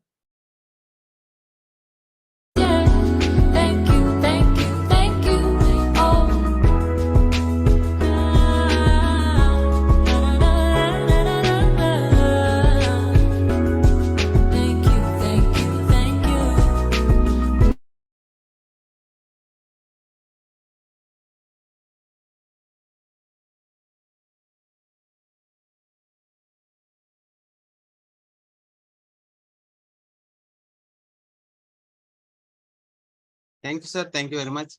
Speaker 2: Thank you sir, thank you very much.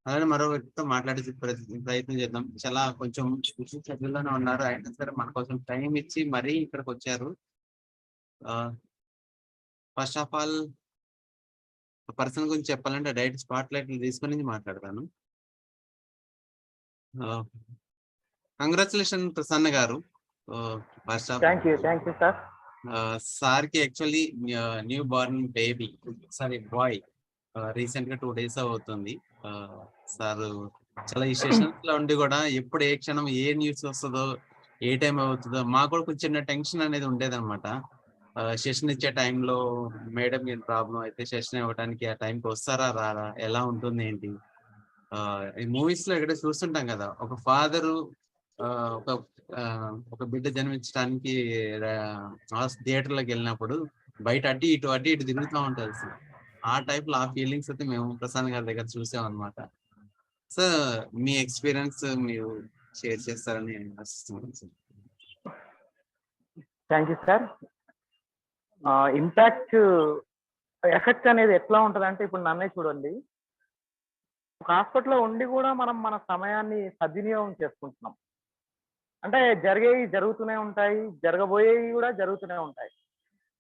Speaker 2: అలానే మరో వ్యక్తితో మాట్లాడే ప్రయత్నం చేద్దాం. చాలా కొంచెం షెడ్యూల్లోనే ఉన్నారు, అయినా సరే మన కోసం టైం ఇచ్చి మరీ ఇక్కడికి వచ్చారు. ఫస్ట్ ఆఫ్ ఆల్ పర్సన్ గురించి చెప్పాలంటే డైరెక్ట్ స్పాట్ లైట్ తీసుకొని మాట్లాడతాను. కంగ్రాచులేషన్ ప్రసన్న గారు. ఫస్ట్ ఆఫ్ సార్కి actually newborn baby, sorry boy, recent గా 2 days అవుతుంది. సార్ చాలా ఈ సెషన్స్ లో ఉండి కూడా ఎప్పుడు ఏ క్షణం ఏ న్యూస్ వస్తుందో, ఏ టైం అవుతుందో మాకు కూడా కొంచెం చిన్న టెన్షన్ అనేది ఉండేదన్నమాట. సెషన్ ఇచ్చే టైంలో మేడం ఏం ప్రాబ్లం అయితే సెషన్ ఇవ్వడానికి ఆ టైంకి వస్తారా రారా, ఎలా ఉంటుంది ఏంటి. ఈ మూవీస్ లో ఇక్కడ చూస్తుంటాం కదా, ఒక ఫాదరు ఒక ఒక బిడ్డ జన్మించడానికి థియేటర్లోకి వెళ్ళినప్పుడు బయట అటు ఇటు తిరుగుతూ ఉంటారు అసలు. ఆ టైప్ లో ఆ ఫీలింగ్స్ అయితే మేము ప్రసాద్ గారి దగ్గర చూసాం అనమాట. సో మీ ఎక్స్పీరియన్స్ మీరు షేర్ చేస్తారని ఆశిస్తున్నాను sir.
Speaker 15: Thank you sir. Impact effect అనేది ఎట్లా ఉంటుంది అంటే, ఇప్పుడు నన్నే చూడండి, ఒక హాస్పిటల్లో ఉండి కూడా మనం మన సమయాన్ని సద్వినియోగం చేసుకుంటున్నాం. అంటే జరిగేవి జరుగుతూనే ఉంటాయి, జరగబోయేవి కూడా జరుగుతూనే ఉంటాయి.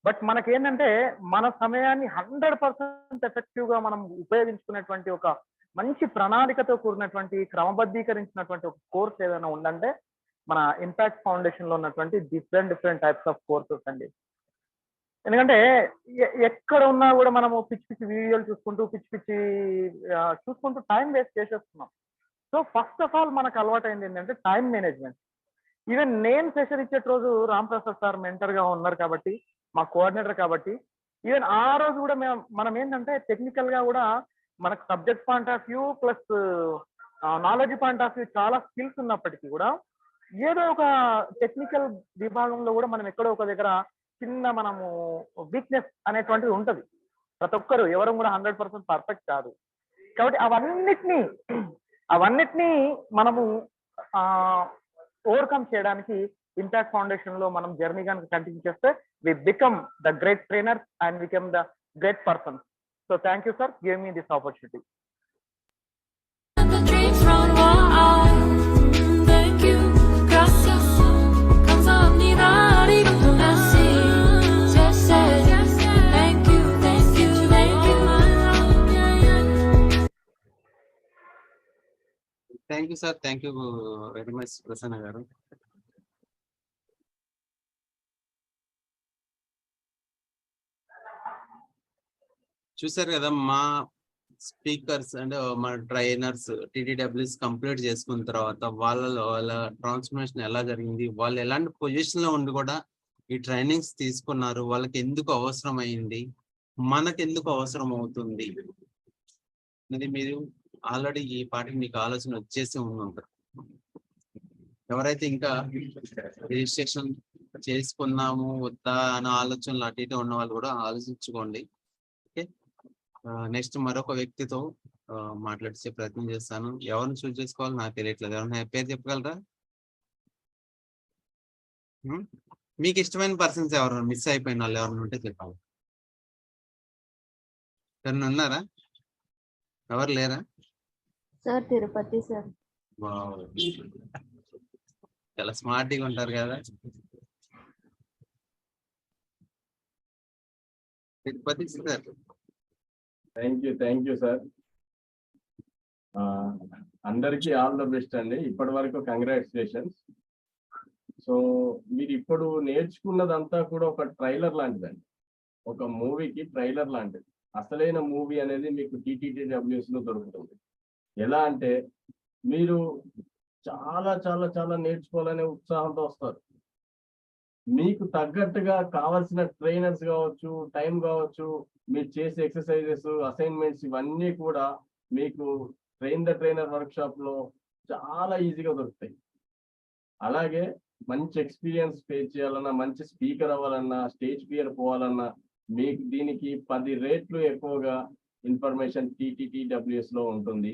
Speaker 15: బట్ మనకేంటంటే మన సమయాన్ని 100% ఎఫెక్టివ్గా మనం ఉపయోగించుకునేటువంటి ఒక మంచి ప్రణాళికతో కూడినటువంటి క్రమబద్ధీకరించినటువంటి ఒక కోర్స్ ఏదైనా ఉందంటే మన ఇంపాక్ట్ ఫౌండేషన్ లో ఉన్నటువంటి డిఫరెంట్ టైప్స్ ఆఫ్ కోర్సెస్ అండి. ఎందుకంటే ఎక్కడ ఉన్నా కూడా మనము పిచ్చి వీడియోలు చూసుకుంటూ టైం వేస్ట్ చేసేస్తున్నాం. సో ఫస్ట్ ఆఫ్ ఆల్ మనకు అలవాటు అయింది ఏంటంటే టైం మేనేజ్మెంట్. ఈవెన్ నేను సెషన్ ఇచ్చే రోజు రామ్ ప్రసాద్ సార్ మెంటర్ గా ఉన్నారు కాబట్టి, మా కోఆర్డినేటర్ కాబట్టి, ఈవెన్ ఆ రోజు కూడా మనం ఏంటంటే టెక్నికల్ గా కూడా మనకు subject point of view plus knowledge point of view చాలా స్కిల్స్ ఉన్నప్పటికీ కూడా ఏదో ఒక టెక్నికల్ విభాగంలో కూడా మనం ఎక్కడో ఒక దగ్గర చిన్న మనము వీక్నెస్ అనేటువంటిది ఉంటుంది. ప్రతి ఒక్కరు ఎవరు కూడా 100% పర్ఫెక్ట్ కాదు. కాబట్టి అవన్నిటినీ మనము ఓవర్కమ్ చేయడానికి ఇంపాక్ట్ ఫౌండేషన్ లో మనం జర్నీ కనుక కంటిన్యూ చేస్తే we become the great trainer and become the great person. So thank you sir, give me this opportunity.
Speaker 6: Thank you, gracias, 감사합니다. Thank you.
Speaker 2: Thank you sir, thank you very much Prasanna గారు. చూసారు కదా మా speakers and మా trainers TTWs complete చేసుకున్న తర్వాత వాళ్ళ transformation ఎలా జరిగింది, వాళ్ళు ఎలాంటి పొజిషన్ లో ఉండి కూడా ఈ ట్రైనింగ్స్ తీసుకున్నారు, వాళ్ళకి ఎందుకు అవసరం అయింది, మనకు ఎందుకు అవసరం అవుతుంది ఇది మీరు ఆల్రెడీ ఈ పాటికి మీకు ఆలోచన వచ్చేసి ఉంటారు. ఎవరైతే ఇంకా రిజిస్ట్రేషన్ చేసుకున్నాము వద్దా అనే ఆలోచనలు అటు ఇటు ఉన్న వాళ్ళు కూడా ఆలోచించుకోండి. ఓకే, నెక్స్ట్ మరొక వ్యక్తితో మాట్లాడితే ప్రయత్నం చేస్తాను. ఎవరిని చూస్ చేసుకోవాలి నాకు తెలియట్లేదు. ఎవరైనా పేరు చెప్పగలరా? మీకు ఇష్టమైన పర్సన్స్ ఎవరు మిస్ అయిపోయిన వాళ్ళు ఎవరైనా ఉంటే చెప్పాలి. ఎవరైనా ఉన్నారా? ఎవరు లేరా?
Speaker 1: Sir Tirupati sir.
Speaker 2: చాలా స్మార్ట్గా ఉంటారు కదా. Tirupati sir.
Speaker 16: Thank you sir. అందరికీ ఆల్ ద బెస్ట్ అండి. ఇప్పటి వరకు కంగ్రాచులేషన్స్. సో మీరు ఇప్పుడు నేర్చుకున్నదంతా కూడా ఒక ట్రైలర్ లాంటిదండి, ఒక మూవీకి ట్రైలర్ లాంటిది. అసలైన మూవీ అనేది మీకు టీటీడబ్ల్యూఎస్ లో దొరుకుతుంది. ఎలా అంటే మీరు చాలా చాలా చాలా నేర్చుకోవాలనే ఉత్సాహంతో వస్తారు. మీకు తగ్గట్టుగా కావాల్సిన ట్రైనర్స్ కావచ్చు, టైం కావచ్చు, మీరు చేసే ఎక్సర్సైజెస్, అసైన్మెంట్స్ ఇవన్నీ కూడా మీకు ట్రైనర్ వర్క్షాప్ లో చాలా ఈజీగా దొరుకుతాయి. అలాగే మంచి ఎక్స్పీరియన్స్ ఫేస్ చేయాలన్నా, మంచి స్పీకర్ అవ్వాలన్నా, స్టేజ్ ఫియర్ పోవాలన్నా మీకు దీనికి 10 రెట్లు ఎక్కువగా ఇన్ఫర్మేషన్ టీటీడబ్ల్యూఎస్ లో ఉంటుంది.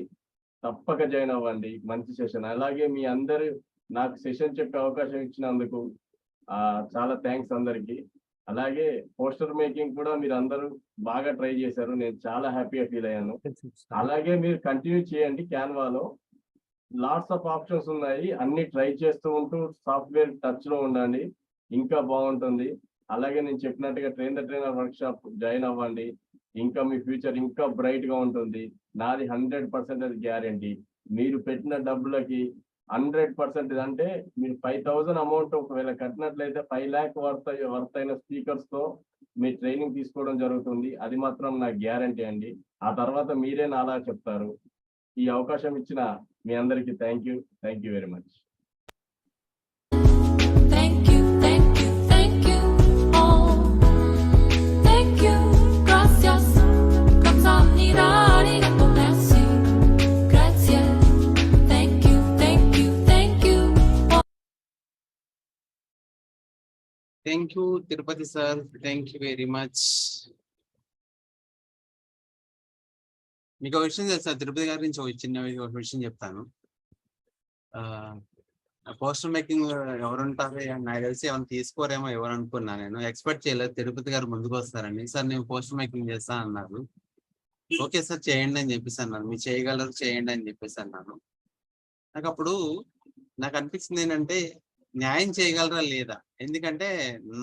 Speaker 16: తప్పక జాయిన్ అవ్వండి, మంచి సెషన్. అలాగే మీ అందరూ నాకు సెషన్ చెప్పే అవకాశం ఇచ్చినందుకు చాలా థ్యాంక్స్ అందరికి. అలాగే పోస్టర్ మేకింగ్ కూడా మీరు అందరూ బాగా ట్రై చేశారు, నేను చాలా హ్యాపీగా ఫీల్ అయ్యాను. అలాగే మీరు కంటిన్యూ చేయండి. క్యాన్వాలో లాట్స్ ఆఫ్ ఆప్షన్స్ ఉన్నాయి, అన్ని ట్రై చేస్తూ ఉంటూ సాఫ్ట్వేర్ టచ్ లో ఉండండి, ఇంకా బాగుంటుంది. అలాగే నేను చెప్పినట్టుగా ట్రైనర్ వర్క్షాప్ జాయిన్ అవ్వండి, ఇంకా మీ ఫ్యూచర్ ఇంకా బ్రైట్ గా ఉంటుంది. నాది 100% గ్యారంటీ. మీరు పెట్టిన డబ్బులకి 100% అంటే మీరు 5,000 అమౌంట్ ఒకవేళ కట్టినట్లయితే 5 lakh వర్త్ అయిన స్పీకర్స్ తో మీ ట్రైనింగ్ తీసుకోవడం జరుగుతుంది. అది మాత్రం నా గ్యారంటీ అండి. ఆ తర్వాత మీరే నాలా చెప్తారు. ఈ అవకాశం ఇచ్చిన మీ అందరికీ thank you very much.
Speaker 6: Thank you, thank you, thank you all. Thank you, gracias. 감사합니다. arigato, merci. Grazie. Thank you, thank you, thank you.
Speaker 2: Thank you Tirupati sir, thank you very much. మీకు ఒక విషయం తెలుసా, తిరుపతి గారి నుంచి ఒక చిన్న విషయం చెప్తాను. పోస్టర్ మేకింగ్ ఎవరుంటారు నాకు తెలిసి ఏమైనా తీసుకోరేమో ఎవరు అనుకున్నా, నేను ఎక్స్పెక్ట్ చేయలేదు తిరుపతి గారు ముందుకు వస్తారని. సార్ నేను పోస్టర్ మేకింగ్ చేస్తా అన్నారు. ఓకే సార్ చేయండి అని చెప్పేసి అన్నారు. మీరు చేయగలరు చేయండి అని చెప్పేసి అన్నాను. నాకు అప్పుడు నాకు అనిపించింది ఏంటంటే న్యాయం చేయగలరా లేదా, ఎందుకంటే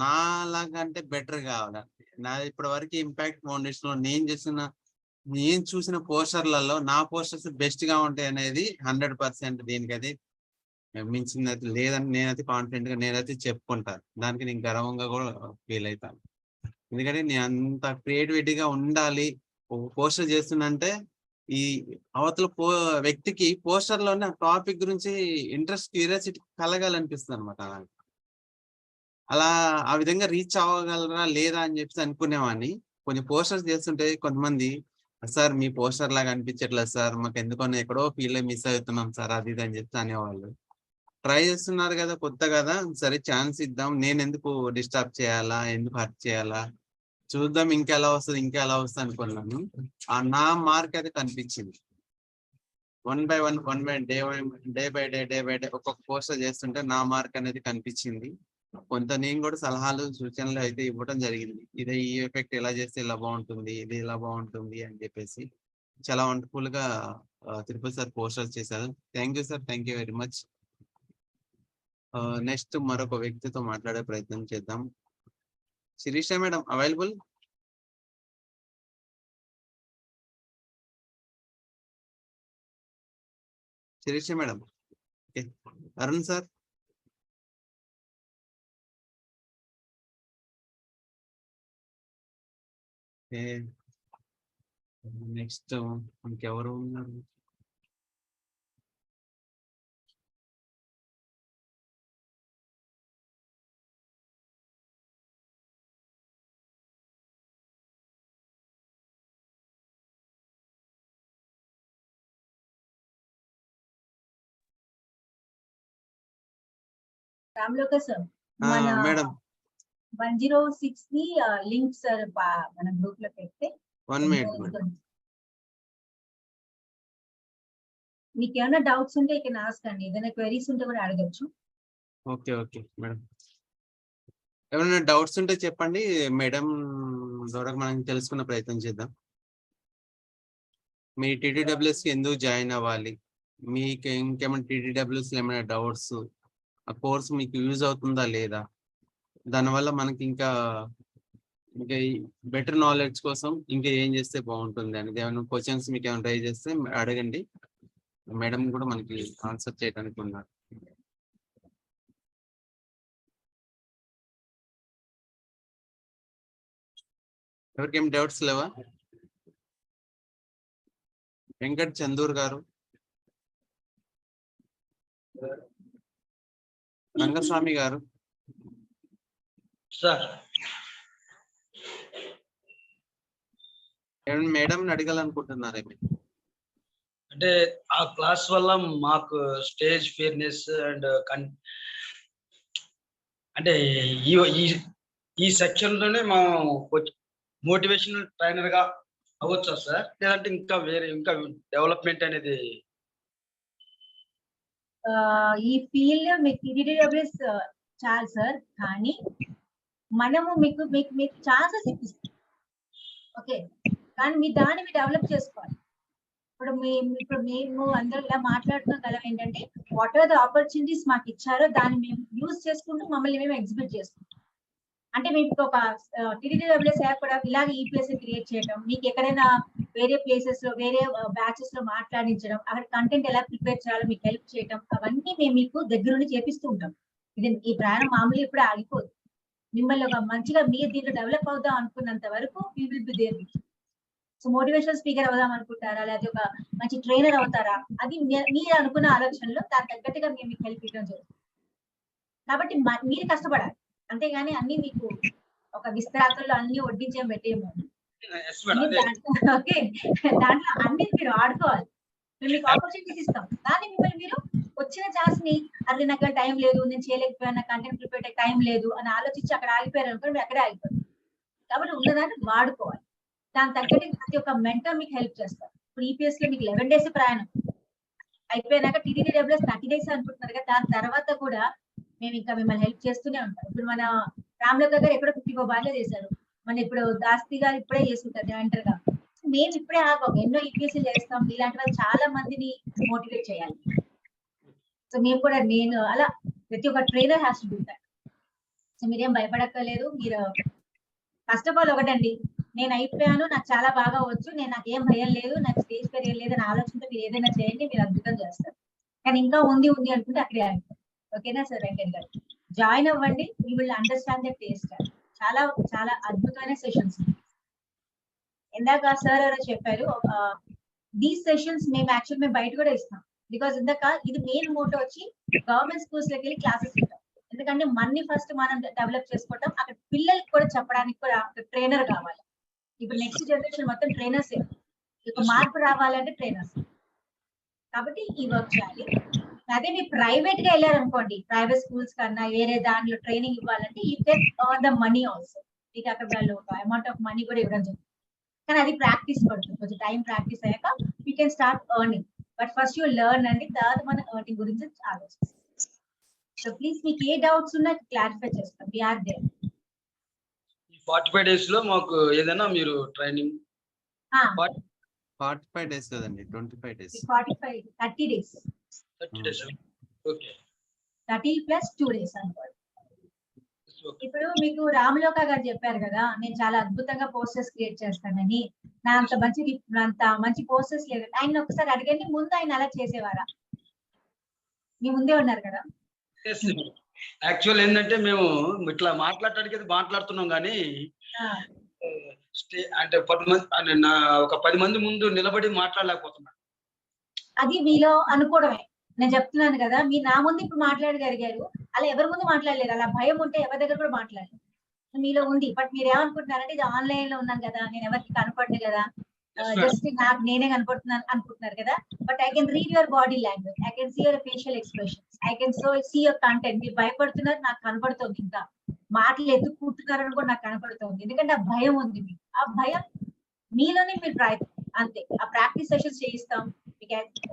Speaker 2: నాలాగంటే బెటర్ కావాలి. నా ఇప్పటి వరకు ఇంపాక్ట్ ఫౌండేషన్ లో నేను చూసిన పోస్టర్లలో నా పోస్టర్స్ బెస్ట్ గా ఉంటాయి అనేది 100%. దీనికైతే మించింది లేదని నేనైతే కాన్ఫిడెంట్ గా నేనైతే చెప్పుకుంటాను. దానికి నేను గర్వంగా కూడా ఫీల్ అవుతాను. ఎందుకంటే నేను అంత క్రియేటివిటీగా ఉండాలి. పోస్టర్ చేస్తున్నంటే ఈ అవతల వ్యక్తికి పోస్టర్ లోనే టాపిక్ గురించి ఇంట్రెస్ట్ క్యూరియాసిటీ కలగాలనిపిస్తుంది అనమాట. అలా ఆ విధంగా రీచ్ అవ్వగలరా లేదా అని చెప్పేసి అనుకునేవాడిని. కొన్ని పోస్టర్స్ చేస్తుంటే కొంతమంది సార్ మీ పోస్టర్ లాగా అనిపించట్లేదు సార్, మాకు ఎందుకో ఎక్కడో ఫీల్ మిస్ అవుతున్నాం సార్ అది ఇది అని చెప్పి అనేవాళ్ళు. ట్రై చేస్తున్నారు కదా, కొత్త కదా, సరే ఛాన్స్ ఇద్దాం, నేను ఎందుకు డిస్టర్బ్ చేయాలా, ఎందుకు హర్ట్ చేయాలా, చూద్దాం ఇంకెలా వస్తుంది అనుకున్నాను. ఆ నా మార్క్ అయితే కనిపించింది. One by day by day ఒక్కొక్క పోస్టర్ చేస్తుంటే నా మార్క్ అనేది కనిపించింది. కొంత నేను కూడా సలహాలు సూచనలు అయితే ఇవ్వడం జరిగింది. ఇదే ఈ ఎఫెక్ట్ ఎలా చేస్తే ఇలా బాగుంటుంది, ఇది ఇలా బాగుంటుంది అని చెప్పేసి చాలా వండర్ఫుల్ గా తిరుపతి సార్ పోస్టర్స్ చేశారు. Thank you sir, thank you very much. Next మరొక వ్యక్తితో మాట్లాడే ప్రయత్నం చేద్దాం. Sirisha madam available? Sirisha madam, okay. Arun sir, next ఇంకెవరు ఉన్నారు?
Speaker 9: రామ్లోక సార్, మన
Speaker 2: మేడం
Speaker 9: 106 ని లింక్ సార్ మన గ్రూప్ లో పెడితే
Speaker 2: 1 minute.
Speaker 9: మీకు ఏమైనా డౌట్స్ ఉంటే ఇక్కడ ఆస్క్ అండి, ఏదైనా క్వెరీస్ ఉంటే కూడా అడగచ్చు.
Speaker 2: ఓకే మేడం, ఏమైనా డౌట్స్ ఉంటే చెప్పండి మేడం ద్వారా మనం తెలుసుకునే ప్రయత్నం చేద్దాం. మీ టీటీడబ్ల్యూఎస్ ఎందుకు జాయిన్ అవ్వాలి, మీకు ఇంకేమైనా టీటీడబ్ల్యూఎస్ ఏమైనా డౌట్స్, ఆ కోర్స్ మీకు యూజ్ అవుతుందా లేదా, దానివల్ల మనకి ఇంకా బెటర్ నాలెడ్జ్ కోసం ఇంకా ఏం చేస్తే బాగుంటుంది అనేది ఏమైనా క్వశ్చన్స్ మీకు ఏమైనా ట్రై చేస్తే అడగండి. మేడం కూడా మనకి ఆన్సర్ చేయడానికి ఉన్నారు. ఎవరికేం డౌట్స్ లేవా? వెంకట్ చందూర్ గారు, రంగస్వామి గారు
Speaker 17: సార్,
Speaker 2: మేడం అడగాలనుకుంటున్నారేమి?
Speaker 17: అంటే ఆ క్లాస్ వల్ల మాకు స్టేజ్ ఫియర్నెస్ అండ్ అంటే ఈ సెక్షన్ లోనే మా మోటివేషనల్ ట్రైనర్ గా అవ్వచ్చా సార్, లేదంటే ఇంకా వేరే ఇంకా డెవలప్మెంట్ అనేది?
Speaker 9: ఈ ఫీల్డ్ లో మీకు టీటీడబ్ల్యూఎస్ చాలు సార్, కానీ మనము మీకు ఛాన్సెస్ ఇప్పిస్తాం. ఓకే, కానీ మీ దాన్ని మీరు డెవలప్ చేసుకోవాలి. ఇప్పుడు మేము అందరూ ఇలా మాట్లాడుతున్న కదా ఏంటంటే వాట్ ఆర్ ద ఆపర్చునిటీస్ మాకు ఇచ్చారో దాన్ని మేము యూజ్ చేసుకుంటూ మమ్మల్ని మేము ఎగ్జిబిట్ చేసుకుంటాం. అంటే మీకు ఒక టీటీడబ్ల్యూఎస్ యాప్ కూడా ఇలాగే ఈపీఎస్ క్రియేట్ చేయడం, మీకు ఎక్కడైనా వేరే ప్లేసెస్ లో వేరే బ్యాచెస్ లో మాట్లాడించడం, అక్కడ కంటెంట్ ఎలా ప్రిపేర్ చేయాలో మీకు హెల్ప్ చేయడం, అవన్నీ మేము మీకు దగ్గరుండి చేపిస్తూ ఉంటాం. ఈ ప్రయాణం మామూలు ఇప్పుడు ఆగిపోదు. మిమ్మల్ని ఒక మంచిగా మీరు దీంట్లో డెవలప్ అవుదాం అనుకున్నంత వరకు we will be there. So motivational speaker అవుదాం అనుకుంటారా, లేకపోతే ఒక మంచి ట్రైనర్ అవుతారా, అది మీరు అనుకున్న ఆలోచనలో దాని తగ్గట్టుగా మేము మీకు హెల్ప్ ఇవ్వడం జరుగుతుంది. కాబట్టి మీరు కష్టపడాలి, అంతేగాని అన్ని మీకు ఒక విస్తరాకుల్లో అన్ని వడ్డించే పెట్టేయము. ఓకే, దాంట్లో అన్ని మీరు ఆడుకోవాలి. మేము మీకు ఆపర్చునిటీస్ ఇస్తాం, కానీ మిమ్మల్ని మీరు వచ్చిన ఛాన్స్ ని అది నాకు టైం లేదు, నేను చేయలేకపోయినా, కంటెంట్ ప్రిపేర్ టైం లేదు అని ఆలోచించి అక్కడ ఆగిపోయారు అనుకోండి, మీరు అక్కడే ఆగిపోయారు. కాబట్టి ఉన్నదాన్ని వాడుకోవాలి. దాని తగ్గట్టు ప్రతి ఒక్క మెంటర్ మీకు హెల్ప్ చేస్తారు. ఇప్పుడు ఈపీఎస్ లో మీకు 11 days ప్రయాణం అయిపోయినాక TDDWS 30 days అనుకుంటున్నారు కదా, దాని తర్వాత కూడా మేము ఇంకా మిమ్మల్ని హెల్ప్ చేస్తూనే ఉంటాం. ఇప్పుడు మన రామ్లోక గారు ఎక్కడో 54 బార్లో చేశారు, మన ఇప్పుడు దాస్తి గారు ఇప్పుడే చేసుకుంటారు జాయింటర్ గా. మేము ఇప్పుడే ఆగం, ఎన్నో ఈపీఎస్ చేస్తాం. ఇలాంటి వాళ్ళు చాలా మందిని మోటివేట్ చేయాలి. సో మేము కూడా, నేను అలా ప్రతి ఒక్క trainer has to do that. So మీరేం భయపడక్కర్లేదు. మీరు ఫస్ట్ ఆఫ్ ఆల్ ఒకటండి, నేను అయిపోయాను, నాకు చాలా బాగా వచ్చు, నాకు ఏం భయం లేదు, నాకు స్టేజ్ పేరు లేదు అని ఆలోచనతో మీరు ఏదైనా చేయండి, మీరు అద్భుతం చేస్తారు. కానీ ఇంకా ఉంది అనుకుంటే అక్కడే ఆగిపోతారు. ఓకేనా సార్ వెంకట్ గారు? జాయిన్ అవ్వండి, you will understand the taste. చాలా చాలా అద్భుతమైన సెషన్స్. ఇందాక సార్ ఎవరో చెప్పారు, దీస్ సెషన్స్ మేము యాక్చువల్ మేము బయట కూడా ఇస్తాం. బికాస్ ఇందాక ఇది మెయిన్ మోటో వచ్చి గవర్నమెంట్ స్కూల్స్ లోకి వెళ్ళి క్లాసెస్ ఇస్తాం. ఎందుకంటే మన్ని ఫస్ట్ మనం డెవలప్ చేసుకోవటం, అక్కడ పిల్లలకి కూడా చెప్పడానికి కూడా ట్రైనర్ కావాలి. ఇప్పుడు నెక్స్ట్ జనరేషన్ మొత్తం ట్రైనర్స్, ఒక మార్పు రావాలంటే ట్రైనర్స్. కాబట్టి ఈ వర్క్ చేయాలి. అదే మీరు ప్రైవేట్ గా వెళ్ళారనుకోండి, ప్రైవేట్ స్కూల్స్ కన్నా వేరే దాంట్లో ట్రైనింగ్ ఇవ్వాలంటే you can earn the money also. మీకు అక్కడ వాళ్ళు ఒక అమౌంట్ ఆఫ్ మనీ కూడా ఇవ్వడం జరుగుతుంది. కానీ అది ప్రాక్టీస్ పడుతుంది, కొంచెం టైం ప్రాక్టీస్ అయ్యాక you can start earning. But first you learn అండి, తర్వాత మన ఎర్నింగ్ గురించి ఆలోచిస్తాం. సో ప్లీజ్ మీకు ఏ డౌట్స్ ఉన్నా క్లారిఫై చేస్తాం. We are there.
Speaker 17: 45 days లో మాకు ఏదైనా మీరు ట్రైనింగ్
Speaker 2: 45 days కదండి, 25 days.
Speaker 9: 30 days.
Speaker 17: 30 days. Okay,
Speaker 9: 30 plus 2 days అనుకోండి. ఇప్పుడు మీకు రామలోక గారు చెప్పారు కదా, నేను చాలా అద్భుతంగా పోస్టర్స్ క్రియేట్ చేస్తానని. నా అంత మంచి పోస్టర్స్ లేదు. ఆయన ఒకసారి అడగండి, ముందు ఆయన అలా చేసేవారా? మీ ముందే ఉన్నారు కదా.
Speaker 17: యాక్చువల్ ఏంటంటే మేము ఇట్లా మాట్లాడటానికి మాట్లాడుతున్నాం కానీ అంటే 10 మంది ముందు నిలబడి మాట్లాడలేకపోతున్నాను.
Speaker 9: అది మీలో అనుకోవడమే. నేను చెప్తున్నాను కదా, మీరు నా ముందు ఇప్పుడు మాట్లాడగలిగారు, అలా ఎవరి ముందు మాట్లాడలేరు. అలా భయం ఉంటే ఎవరి దగ్గర కూడా మాట్లాడలేదు. మీలో ఉంది. బట్ మీరు ఏమనుకుంటున్నారంటే ఇది ఆన్లైన్ లో ఉన్నాను కదా, నేను ఎవరికి కనపడదు కదా, జస్ట్ నాకు నేనే కనపడుతున్నాను అనుకుంటున్నారు కదా. But I can read your body language, I can see your facial expressions, I can see your content. మీరు భయపడుతున్నారు, నాకు కనపడుతుంది. ఇంకా మాటలు ఎత్తుకుంటున్నారని కూడా నాకు కనపడుతుంది. ఎందుకంటే ఆ భయం ఉంది మీకు. ఆ భయం మీలోనే మీరు ప్రయత్నం, అంతే. ఆ ప్రాక్టీస్ సెషన్స్ చేయిస్తాం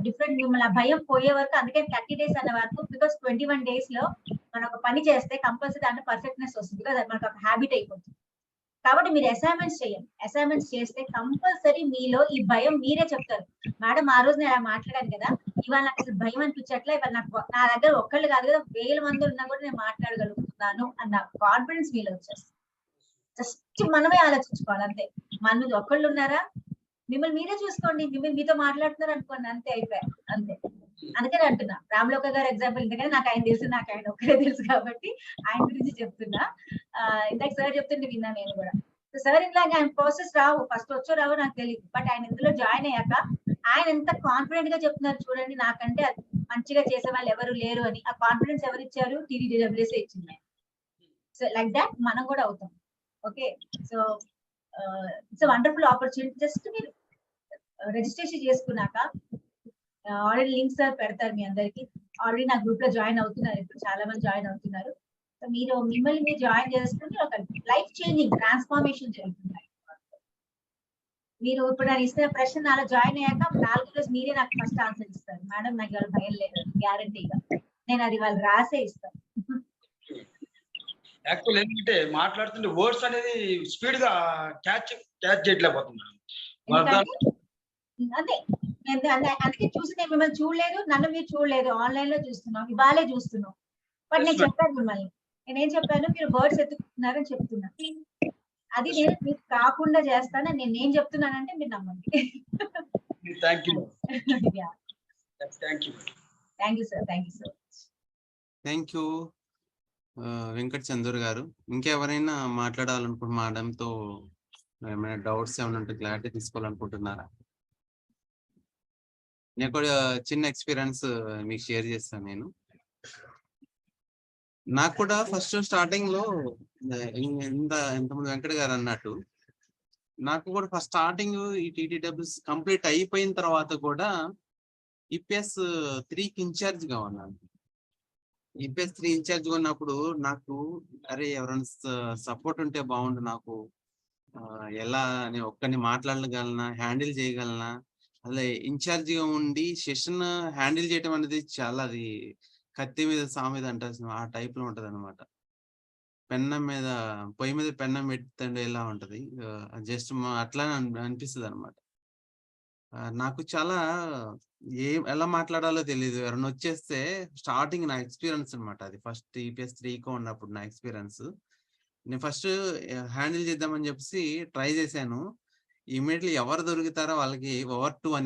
Speaker 9: డిఫరెంట్. మిమ్మల్ని ఆ భయం పోయే వరకు, అందుకే 30 days అనే వరకు. బికాస్ 21 days లో మనం ఒక పని చేస్తే కంపల్సరీ దాంట్లో పర్ఫెక్ట్నెస్ వస్తుంది, బికాస్ మనకు ఒక హ్యాబిట్ అయిపోతుంది. కాబట్టి మీరు అసైన్మెంట్స్ చేయండి. అసైన్మెంట్స్ చేస్తే కంపల్సరీ మీలో ఈ భయం మీరే చెప్తారు, మేడం ఆ రోజు నేను అలా మాట్లాడాను కదా, ఇవాళ నాకు అసలు భయం అనిపించట్లే, ఇవాళ నాకు నా దగ్గర ఒక్కళ్ళు కాదు కదా 1000 మంది ఉన్నా కూడా నేను మాట్లాడగలుగుతున్నాను అన్న కాన్ఫిడెన్స్ మీలో వచ్చేస్తుంది. జస్ట్ మనమే ఆలోచించుకోవాలి, అంతే. మన మీద ఒక్కళ్ళు ఉన్నారా, మిమ్మల్ని మీరే చూసుకోండి, మిమ్మల్ని మీతో మాట్లాడుతున్నారు అనుకోండి, అంతే, అయిపోయారు, అంతే. అందుకని అంటున్నా, రామ్లోక గారు ఎగ్జాంపుల్, ఎందుకంటే నాకు ఆయన తెలుసు, నాకు ఆయన ఒక్కరే తెలుసు కాబట్టి ఆయన గురించి చెప్తున్నా. ఇందాక సార్ చెప్తుంటే విన్నా నేను కూడా. సార్ ఇలాగ ఆయన ప్రాసెస్ రావు, ఫస్ట్ వచ్చో రావో నాకు తెలియదు. బట్ ఆయన ఇందులో జాయిన్ అయ్యాక ఆయన ఎంత కాన్ఫిడెంట్ గా చెప్తున్నారు చూడండి, నాకంటే మంచిగా చేసే వాళ్ళు ఎవరు లేరు అని. ఆ కాన్ఫిడెన్స్ ఎవరు ఇచ్చారు? TDDWS ఇచ్చింది. సో లైక్ దాట్ మనం కూడా అవుతాం. Okay, so it's wonderful opportunity. Just మీరు రిజిస్ట్రేషన్ చేసుకున్నాక ఆల్రెడీ లింక్స్ పెడతారు మీ అందరికి. ఆల్రెడీ నా గ్రూప్ లో జాయిన్ అవుతున్నారు, ఇప్పుడు చాలా మంది జాయిన్ అవుతున్నారు. సో మీరు మిమ్మల్ని మీరు జాయిన్ చేసుకుంటే ఒక లైఫ్ చేంజింగ్ ట్రాన్స్ఫార్మేషన్ జరుగుతుంది. మీరు ఇప్పుడు నేను ఇస్తున్న ప్రశ్న నాలో జాయిన్ అయ్యాక 4 రోజు మీరే నాకు ఫస్ట్ ఆన్సర్ ఇస్తారు, మేడం నాకు ఇవాళ భయం లేదు, గ్యారంటీగా నేను అది వాళ్ళు రాసే ఇస్తాను.
Speaker 17: యాక్చువల్ ఏంటంటే మాట్లాడుతుంటే వర్డ్స్ అనేది స్పీడ్ గా క్యాచ్ చేయలేకపోతున్నాను.
Speaker 9: అదే అందుకే చూసి నేను మిమ్మల్ని చూడలేదు, నన్ను మీరు చూడలేదు, ఆన్లైన్ లో చూస్తున్నాం, ఇవాళే చూస్తున్నాం. బట్ నేను చెప్పాను మిమ్మల్ని, నేనేం చెప్పాను, మీరు వర్డ్స్ ఎత్తుకున్నారని చెప్తున్నా. అది నేను మీకు కాకుండా చేస్తాను. నేను చెప్తున్నానంటే మీరు నమ్మండి. Thank you sir.
Speaker 2: Thank you Venkat Chandur గారు. ఇంకెవరైనా మాట్లాడాలనుకుంటున్న మేడంతో ఏమైనా డౌట్స్ ఏమైనా ఉంటే క్లారిటీ తీసుకోవాలనుకుంటున్నారా? నేను కూడా చిన్న ఎక్స్పీరియన్స్ మీకు షేర్ చేస్తాను. నేను నాకు కూడా ఫస్ట్ స్టార్టింగ్ లో ఇంతమంది వెంకట గారు అన్నట్టు నాకు కూడా ఫస్ట్ స్టార్టింగ్ ఈ టీటీడబ్ల్యూస్ కంప్లీట్ అయిపోయిన తర్వాత కూడా ఈపీఎస్ 3కి ఇన్ఛార్జ్ గా ఉన్నాను. ఈపీఎస్ 3 ఇన్ఛార్జ్ గా ఉన్నప్పుడు నాకు అరే ఎవరైనా సపోర్ట్ ఉంటే బాగుండు, నాకు ఎలా నేను ఒక్కరిని మాట్లాడగలనా, హ్యాండిల్ చేయగలనా, అలా ఇన్ఛార్జ్ గా ఉండి సెషన్ హ్యాండిల్ చేయడం అనేది చాలా అది కత్తి మీద సామెద అంటాల్సిన ఆ టైప్ లో ఉంటది అనమాట. పెన్నం మీద పొయ్యి మీద పెన్నం పెడుతుండే ఎలా ఉంటది, జస్ట్ అట్లా అనిపిస్తుంది అనమాట. నాకు చాలా ఎలా మాట్లాడాలో తెలియదు. ఎవరైనా వచ్చేస్తే స్టార్టింగ్ నా ఎక్స్పీరియన్స్ అనమాట అది. ఫస్ట్ ఈపీఎస్ 3 ఉన్నప్పుడు నా ఎక్స్పీరియన్స్. నేను ఫస్ట్ హ్యాండిల్ చేద్దామని చెప్పేసి ట్రై చేశాను. ఇమీడియట్లీ ఎవరు దొరుకుతారో వాళ్ళకి ఓవర్ 2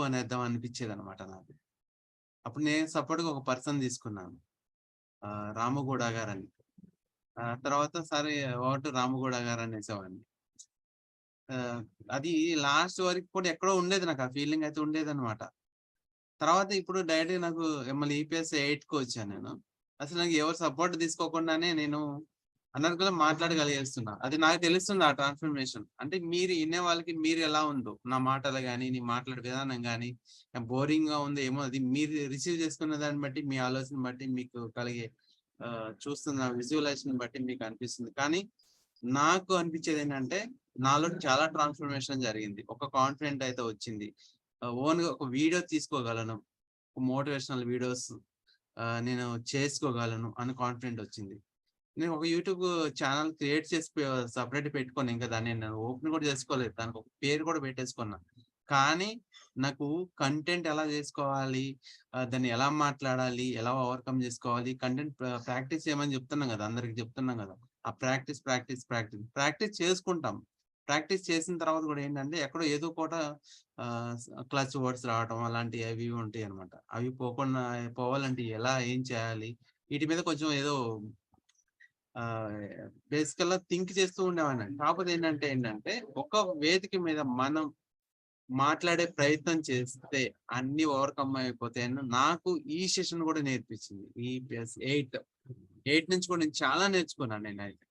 Speaker 2: అనేద్దాం అనిపించేది అనమాట నాకు. అప్పుడు నేను సపోర్ట్గా ఒక పర్సన్ తీసుకున్నాను, రామగూడ గారు అని. తర్వాత సరే ఓవర్ 2 రామగూడ గారు అనేసేవాడిని. అది లాస్ట్ వరకు కూడా ఎక్కడో ఉండేది, నాకు ఆ ఫీలింగ్ అయితే ఉండేది అనమాట. తర్వాత ఇప్పుడు డైరెక్ట్ నాకు మళ్ళీ ఈపీఎస్ 8కి వచ్చాను నేను. అసలు నాకు ఎవరు సపోర్ట్ తీసుకోకుండానే నేను అనర్గళం మాట్లాడగలిగేస్తున్నా. అది నాకు తెలుస్తుంది ఆ ట్రాన్స్ఫర్మేషన్. అంటే మీరు వినే వాళ్ళకి మీరు ఎలా ఉందో, నా మాటలు కానీ నీ మాట్లాడే విధానం కానీ బోరింగ్ గా ఉందో ఏమో, అది మీరు రిసీవ్ చేసుకున్న దాన్ని బట్టి, మీ ఆలోచన బట్టి, మీకు కలిగే చూస్తున్న విజువలైజేషన్ బట్టి మీకు అనిపిస్తుంది. కానీ నాకు అనిపించేది ఏంటంటే నాలో చాలా ట్రాన్స్ఫర్మేషన్ జరిగింది. ఒక కాన్ఫిడెంట్ అయితే వచ్చింది. ఓన్ గా ఒక వీడియో తీసుకోగలను, మోటివేషనల్ వీడియోస్ నేను చేసుకోగలను అని కాన్ఫిడెంట్ వచ్చింది. నేను ఒక యూట్యూబ్ ఛానల్ క్రియేట్ చేసి సపరేట్ పెట్టుకొని ఇంకా దాన్ని నేను ఓపెన్ కూడా చేసుకోలేదు, దానికి ఒక పేరు కూడా పెట్టేసుకున్నా. కానీ నాకు కంటెంట్ ఎలా చేసుకోవాలి, దాన్ని ఎలా మాట్లాడాలి, ఎలా ఓవర్కమ్ చేసుకోవాలి, కంటెంట్ ప్రాక్టీస్ చేయమని చెప్తున్నాం కదా, అందరికి చెప్తున్నాం కదా. ఆ ప్రాక్టీస్ చేసుకుంటాం. ప్రాక్టీస్ చేసిన తర్వాత కూడా ఏంటంటే ఎక్కడో ఏదో కూడా క్లచ్ వర్డ్స్ రావడం అలాంటివి అవి ఉంటాయి అనమాట. అవి పోవాలంటే ఎలా ఏం చేయాలి, వీటి మీద కొంచెం ఏదో బేసికల్ గా థింక్ చేస్తూ ఉండేవాడిని. కాకపోతే ఏంటంటే ఒక వేదిక మీద మనం మాట్లాడే ప్రయత్నం చేస్తే అన్ని ఓవర్కమ్ అయిపోతాయని నాకు ఈ సెషన్ కూడా నేర్పించింది. ఈ ఎయిట్ నుంచి కూడా నేను చాలా నేర్చుకున్నాను. నేనైతే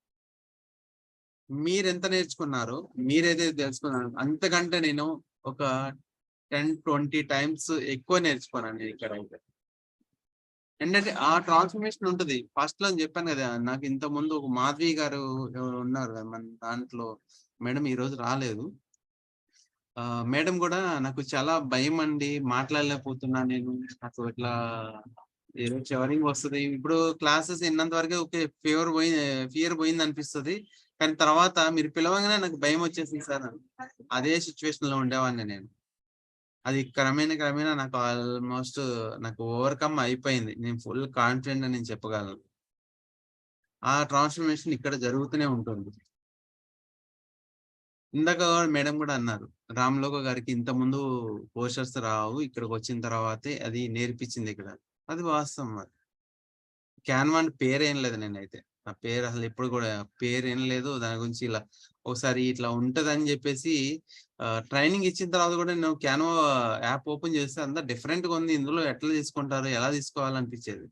Speaker 2: మీరెంత నేర్చుకున్నారో, మీరైతే తెలుసుకున్నారు అంతకంటే నేను ఒక 10-20 టైమ్స్ ఎక్కువ నేర్చుకున్నాను నేను ఇక్కడ అయితే. ఏంటంటే ఆ ట్రాన్స్ఫర్మేషన్ ఉంటుంది. ఫస్ట్ లో చెప్పాను కదా, నాకు ఇంత ముందు ఒక మాధవి గారు ఉన్నారు కదా మన దాంట్లో, మేడం ఈ రోజు రాలేదు. మేడం కూడా నాకు చాలా భయం అండి, మాట్లాడలేకపోతున్నా నేను, నాకు ఇట్లా ఏదో షవరింగ్ వస్తుంది. ఇప్పుడు క్లాసెస్ విన్నంత వరకే ఓకే, ఫియర్ పోయింది అనిపిస్తుంది. కానీ తర్వాత మీరు పిలవగానే నాకు భయం వచ్చేసింది సార్. అదే సిచ్యువేషన్ లో ఉండేవాడిని నేను. అది క్రమేణా నాకు ఆల్మోస్ట్ నాకు ఓవర్కమ్ అయిపోయింది. నేను ఫుల్ కాన్ఫిడెంట్ అని నేను చెప్పగలను. ఆ ట్రాన్స్ఫర్మేషన్ ఇక్కడ జరుగుతూనే ఉంటుంది. ఇందాక మేడం కూడా అన్నారు, రామ్లోక గారికి ఇంత ముందు పోస్టర్స్ రావు, ఇక్కడికి వచ్చిన తర్వాతే అది నేర్పించింది ఇక్కడ. అది వాస్తవం. అది క్యాన్వాన్ పేరేం లేదు. నేనైతే ఆ పేరు అసలు ఎప్పుడు కూడా పేరేం లేదు. దాని గురించి ఇలా ఒకసారి ఇట్లా ఉంటదని చెప్పేసి ట్రైనింగ్ ఇచ్చిన తర్వాత కూడా నేను క్యాన్వా యాప్ ఓపెన్ చేస్తే అంతా డిఫరెంట్ గా ఉంది. ఇందులో ఎట్లా తీసుకుంటారు, ఎలా తీసుకోవాలనిపించేది.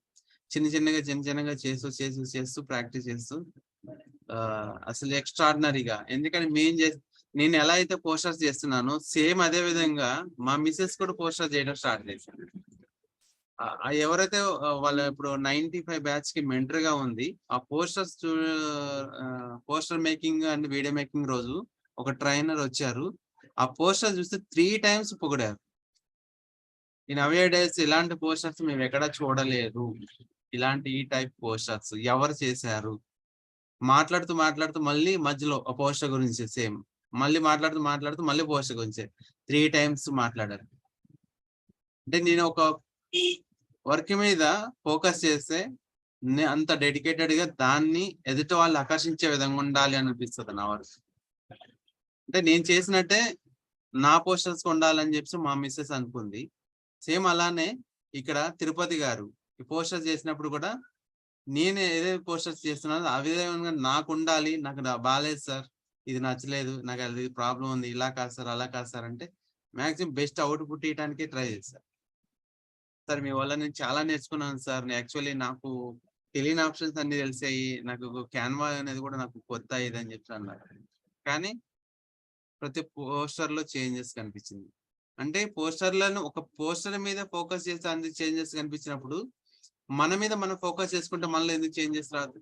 Speaker 2: చిన్నగా చేస్తూ ప్రాక్టీస్ చేస్తూ అసలు ఎక్స్ట్రాడినరీగా. ఎందుకంటే నేను ఎలా అయితే పోస్టర్స్ చేస్తున్నానో సేమ్ అదే విధంగా మా మిసెస్ కూడా పోస్టర్ చేయడం స్టార్ట్ చేశాను. ఎవరైతే వాళ్ళ ఇప్పుడు 95 బ్యాచ్ కి మెంటర్ గా ఉంది, ఆ poster making and video making రోజు ఒక ట్రైనర్ వచ్చారు. ఆ పోస్టర్ చూస్తే 3 times పొగిడారు. ఇన్ అవే డేస్ ఇలాంటి పోస్టర్స్ మేము ఎక్కడా చూడలేదు. ఇలాంటి ఈ టైప్ పోస్టర్స్ ఎవరు చేశారు? మాట్లాడుతూ మళ్ళీ మధ్యలో ఆ పోస్టర్ గురించి సేమ్ మళ్ళీ మాట్లాడుతూ మళ్ళీ పోస్టర్ గురించి 3 times మాట్లాడారు. అంటే నేను ఒక వర్క్ మీద ఫోకస్ చేస్తే అంత డెడికేటెడ్ గా దాన్ని ఎదుటి వాళ్ళు ఆకర్షించే విధంగా ఉండాలి అనిపిస్తుంది నా వర్క్. అంటే నేను చేసినట్టే నా పోస్టర్స్ ఉండాలని చెప్పి మా మిస్సెస్ అనుకుంది. సేమ్ అలానే ఇక్కడ తిరుపతి గారు ఈ పోస్టర్స్ చేసినప్పుడు కూడా నేను ఏదైతే పోస్టర్స్ చేస్తున్నానో ఆ విధంగా నాకు ఉండాలి, నాకు బాగాలేదు సార్, ఇది నచ్చలేదు, నాకు అది ప్రాబ్లం ఉంది, ఇలా కాదు సార్ అలా కాదు సార్ అంటే మాక్సిమం బెస్ట్ అవుట్పుట్ ఇవ్వడానికి ట్రై చేస్తారు. సార్ మీ వల్ల నేను చాలా నేర్చుకున్నాను సార్, యాక్చువల్లీ నాకు తెలియని ఆప్షన్స్ అన్ని తెలిసాయి, నాకు క్యాన్వా అనేది కూడా నాకు కొత్త ఇది అని చెప్పి అన్నారు. కానీ ప్రతి పోస్టర్ లో చేంజెస్ కనిపించింది. అంటే పోస్టర్లను ఒక పోస్టర్ మీద ఫోకస్ చేస్తే అన్ని చేంజెస్ కనిపించినప్పుడు మన మీద మనం ఫోకస్ చేసుకుంటే మనలో ఎందుకు చేంజెస్ రాదు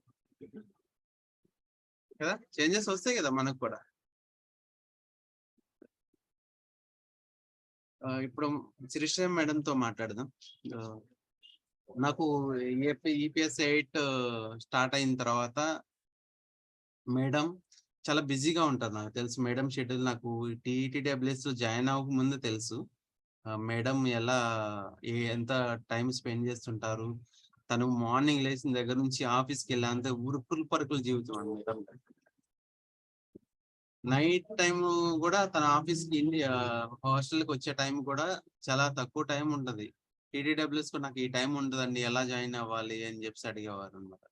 Speaker 2: కదా? చేంజెస్ వస్తాయి కదా మనకు కూడా. ఇప్పుడు శ్రీశ్రీ మేడం తో మాట్లాడదాం. నాకు ఈపీఎస్ 8 స్టార్ట్ అయిన తర్వాత మేడం చాలా బిజీగా ఉంటారు, నాకు తెలుసు మేడం షెడ్యూల్. నాకు టీఈటీడబ్ల్యూఎస్ జాయిన్ అవ్వక ముందు తెలుసు మేడం ఎలా ఎంత టైం స్పెండ్ చేస్తుంటారు. తను మార్నింగ్ లేచిన దగ్గర నుంచి ఆఫీస్కి వెళ్ళే అంత ఉరుకులు పరుకుల జీవితం అండి మేడం. నైట్ టైం కూడా తన ఆఫీస్కి హాస్టల్కి వచ్చే టైం కూడా చాలా తక్కువ టైం ఉంటది. టీటీడబ్ల్యూఎస్ నాకు ఈ టైం ఉండదండి, ఎలా జాయిన్ అవ్వాలి అని చెప్పి అడిగేవారు అనమాట.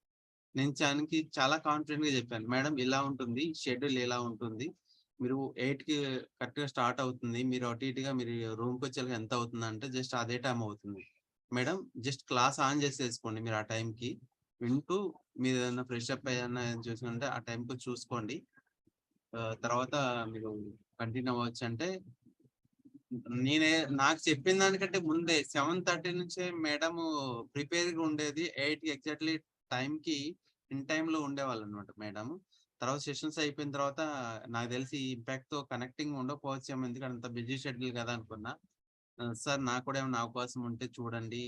Speaker 2: నేను తనకి చాలా కాన్ఫిడెంట్ గా చెప్పాను, మేడం ఇలా ఉంటుంది షెడ్యూల్, ఇలా ఉంటుంది, మీరు 8కి కరెక్ట్ గా స్టార్ట్ అవుతుంది, మీరు అటు ఇటుగా మీరు రూమ్కి వచ్చేకి ఎంత అవుతుంది అంటే జస్ట్ అదే టైం అవుతుంది మేడం, జస్ట్ క్లాస్ ఆన్ చేసి వేసుకోండి, మీరు ఆ టైంకి వింటూ మీరు ఏదైనా ఫ్రెష్ అప్ ఏదైనా చూసుకుంటే ఆ టైంకి చూసుకోండి, తర్వాత మీరు కంటిన్యూ అవ్వచ్చు అంటే నేనే నాకు చెప్పిన దానికంటే ముందే 7:30 నుంచే మేడం ప్రిపేర్ గా ఉండేది. 8కి ఎగ్జాక్ట్లీ టైంకి ఇన్ టైంలో ఉండేవాళ్ళు అనమాట మేడం. తర్వాత సెషన్స్ అయిపోయిన తర్వాత నాకు తెలిసి ఇంపాక్ట్ తో కనెక్టింగ్ ఉండకపోవచ్చేమో, ఎందుకంటే అంత బిజీ షెడ్యూల్ కదా అనుకున్నా. సార్ నాకు కూడా ఏమైనా అవకాశం ఉంటే చూడండి,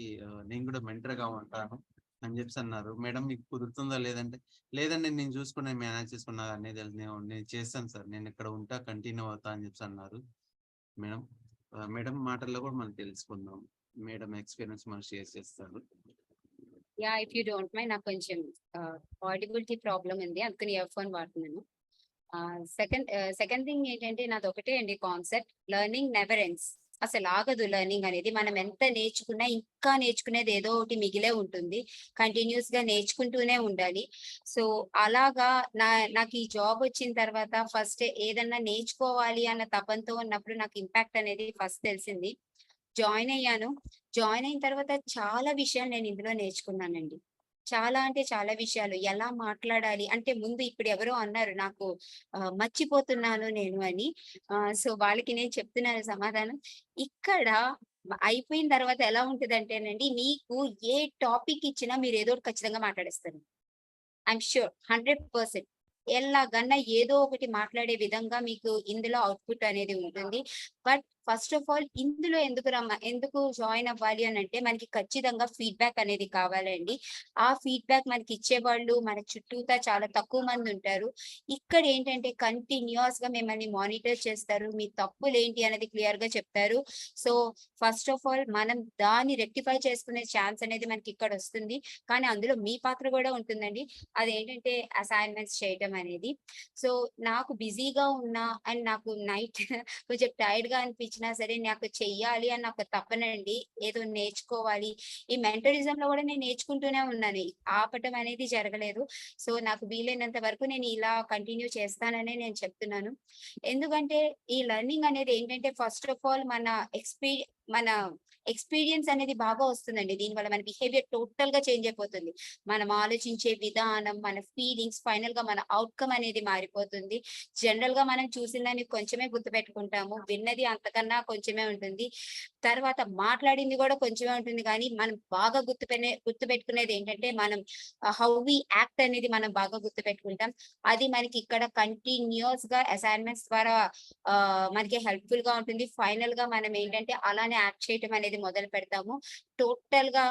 Speaker 2: నేను కూడా మెంటర్ గా ఉంటాను అని చెప్పి అన్నారు. మేడం మీకు కుదురుతుందా లేదంటే, లేదండి నేను చూసుకున్నా మేనేజ్ చేసుకున్నా అనేది నేను చేస్తాను సార్, నేను ఇక్కడ ఉంటా కంటిన్యూ అవుతా అని చెప్పి అన్నారు మేడం. మేడం మాటల్లో కూడా మనం తెలుసుకుందాం, మేడం ఎక్స్పీరియన్స్ మనం షేర్ చేస్తారు.
Speaker 18: Yeah if you don't mind, నాకు కొంచెం ఆడిబిలిటీ ప్రాబ్లం ఉంది, అందుకని ఇయర్ ఫోన్ వాడుతున్నాను. సెకండ్ థింగ్ ఏంటంటే నాది ఒకటే అండి కాన్సెప్ట్, లెర్నింగ్ నెవర్ ఎండ్స్. అసలు ఆగదు లెర్నింగ్ అనేది. మనం ఎంత నేర్చుకున్నా ఇంకా నేర్చుకునేది ఏదో ఒకటి మిగిలే ఉంటుంది, కంటిన్యూస్ గా నేర్చుకుంటూనే ఉండాలి. సో అలాగా నాకు ఈ జాబ్ వచ్చిన తర్వాత ఫస్ట్ ఏదన్నా నేర్చుకోవాలి అన్న తపంతో ఉన్నప్పుడు నాకు ఇంపాక్ట్ అనేది ఫస్ట్ తెలిసింది. జాయిన్ అయ్యాను. జాయిన్ అయిన తర్వాత చాలా విషయాలు నేను ఇందులో నేర్చుకున్నానండి. చాలా అంటే చాలా విషయాలు, ఎలా మాట్లాడాలి అంటే ముందు ఇప్పుడు ఎవరో అన్నారు నాకు మర్చిపోతున్నాను నేను అని. సో వాళ్ళకి నేను చెప్తున్నాను సమాధానం. ఇక్కడ అయిపోయిన తర్వాత ఎలా ఉంటదంటేనండి, మీకు ఏ టాపిక్ ఇచ్చినా మీరు ఏదో ఒకటి ఖచ్చితంగా మాట్లాడేస్తారు. I'm sure 100%. ఎలాగన్నా ఏదో ఒకటి మాట్లాడే విధంగా మీకు ఇందులో అవుట్పుట్ అనేది ఉంటుంది. బట్ ఫస్ట్ ఆఫ్ ఆల్ ఇందులో ఎందుకు జాయిన్ అవ్వాలి అని అంటే, మనకి ఖచ్చితంగా ఫీడ్బ్యాక్ అనేది కావాలండి. ఆ ఫీడ్బ్యాక్ మనకి ఇచ్చేవాళ్ళు మన చుట్టూతా చాలా తక్కువ మంది ఉంటారు. ఇక్కడ ఏంటంటే కంటిన్యూస్ గా మిమ్మల్ని మానిటర్ చేస్తారు, మీ తప్పులు ఏంటి అనేది క్లియర్ గా చెప్తారు. సో ఫస్ట్ ఆఫ్ ఆల్ మనం దాన్ని రెక్టిఫై చేసుకునే ఛాన్స్ అనేది మనకి ఇక్కడ వస్తుంది. కానీ అందులో మీ పాత్ర కూడా ఉంటుందండి, అదేంటంటే అసైన్మెంట్స్ చేయటం అనేది. సో నాకు బిజీగా ఉన్నా అండ్ నాకు నైట్ కొంచెం టైర్డ్ గా అనిపించినా సరే నాకు చెయ్యాలి అని నాకు తప్పనండి, ఏదో నేర్చుకోవాలి. ఈ మెంటరిజం లో కూడా నేను నేర్చుకుంటూనే ఉన్నాను, ఆపటం అనేది జరగలేదు. సో నాకు వీలైనంత వరకు నేను ఇలా కంటిన్యూ చేస్తానని నేను చెప్తున్నాను. ఎందుకంటే ఈ లెర్నింగ్ అనేది ఏంటంటే ఫస్ట్ ఆఫ్ ఆల్ మన ఎక్స్పీరియన్స్ అనేది బాగా వస్తుందండి. దీనివల్ల మన బిహేవియర్ టోటల్ గా చేంజ్ అయిపోతుంది. మనం ఆలోచించే విధానం, మన ఫీలింగ్స్, ఫైనల్ గా మన అవుట్కమ్ అనేది మారిపోతుంది. జనరల్ గా మనం చూసిందని కొంచెమే గుర్తుపెట్టుకుంటాము, విన్నది అంతకన్నా కొంచెమే ఉంటుంది, తర్వాత మాట్లాడింది కూడా కొంచెమే ఉంటుంది. కానీ మనం బాగా గుర్తుపెట్టుకునేది ఏంటంటే మనం హౌ వి యాక్ట్ అనేది మనం బాగా గుర్తుపెట్టుకుంటాం. అది మనకి ఇక్కడ కంటిన్యూస్ గా అసైన్మెంట్స్ ద్వారా మనకి హెల్ప్ఫుల్ గా ఉంటుంది. ఫైనల్ గా మనం ఏంటంటే అలానే యాక్ట్ చేయటం అనేది మొదలు పెడతాము. టోటల్ గా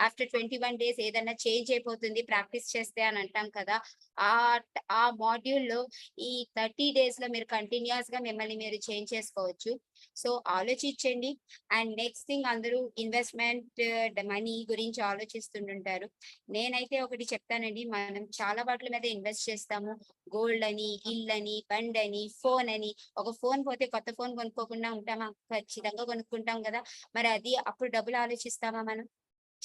Speaker 18: ఆఫ్టర్ 21 days ఏదైనా చేంజ్ అయిపోతుంది ప్రాక్టీస్ చేస్తే అని అంటాం కదా. ఆ మాడ్యూల్ లో ఈ 30 days లో మీరు కంటిన్యూస్ గా మిమ్మల్ని మీరు చేంజ్ చేసుకోవచ్చు. సో ఆలోచించండి. అండ్ నెక్స్ట్ థింగ్, అందరూ ఇన్వెస్ట్మెంట్ మనీ గురించి ఆలోచిస్తుంటారు. నేనైతే ఒకటి చెప్తానండి, మనం చాలా వాటి మీద ఇన్వెస్ట్ చేస్తాము. గోల్డ్ అని, ఇల్లు అని, బండ్ అని, ఫోన్ అని. ఒక ఫోన్ పోతే కొత్త ఫోన్ కొనుక్కోకుండా ఉంటామా? ఖచ్చితంగా కొనుక్కుంటాం కదా. మరి అది అప్పుడు డబ్బులు ఆలోచిస్తామా మనం?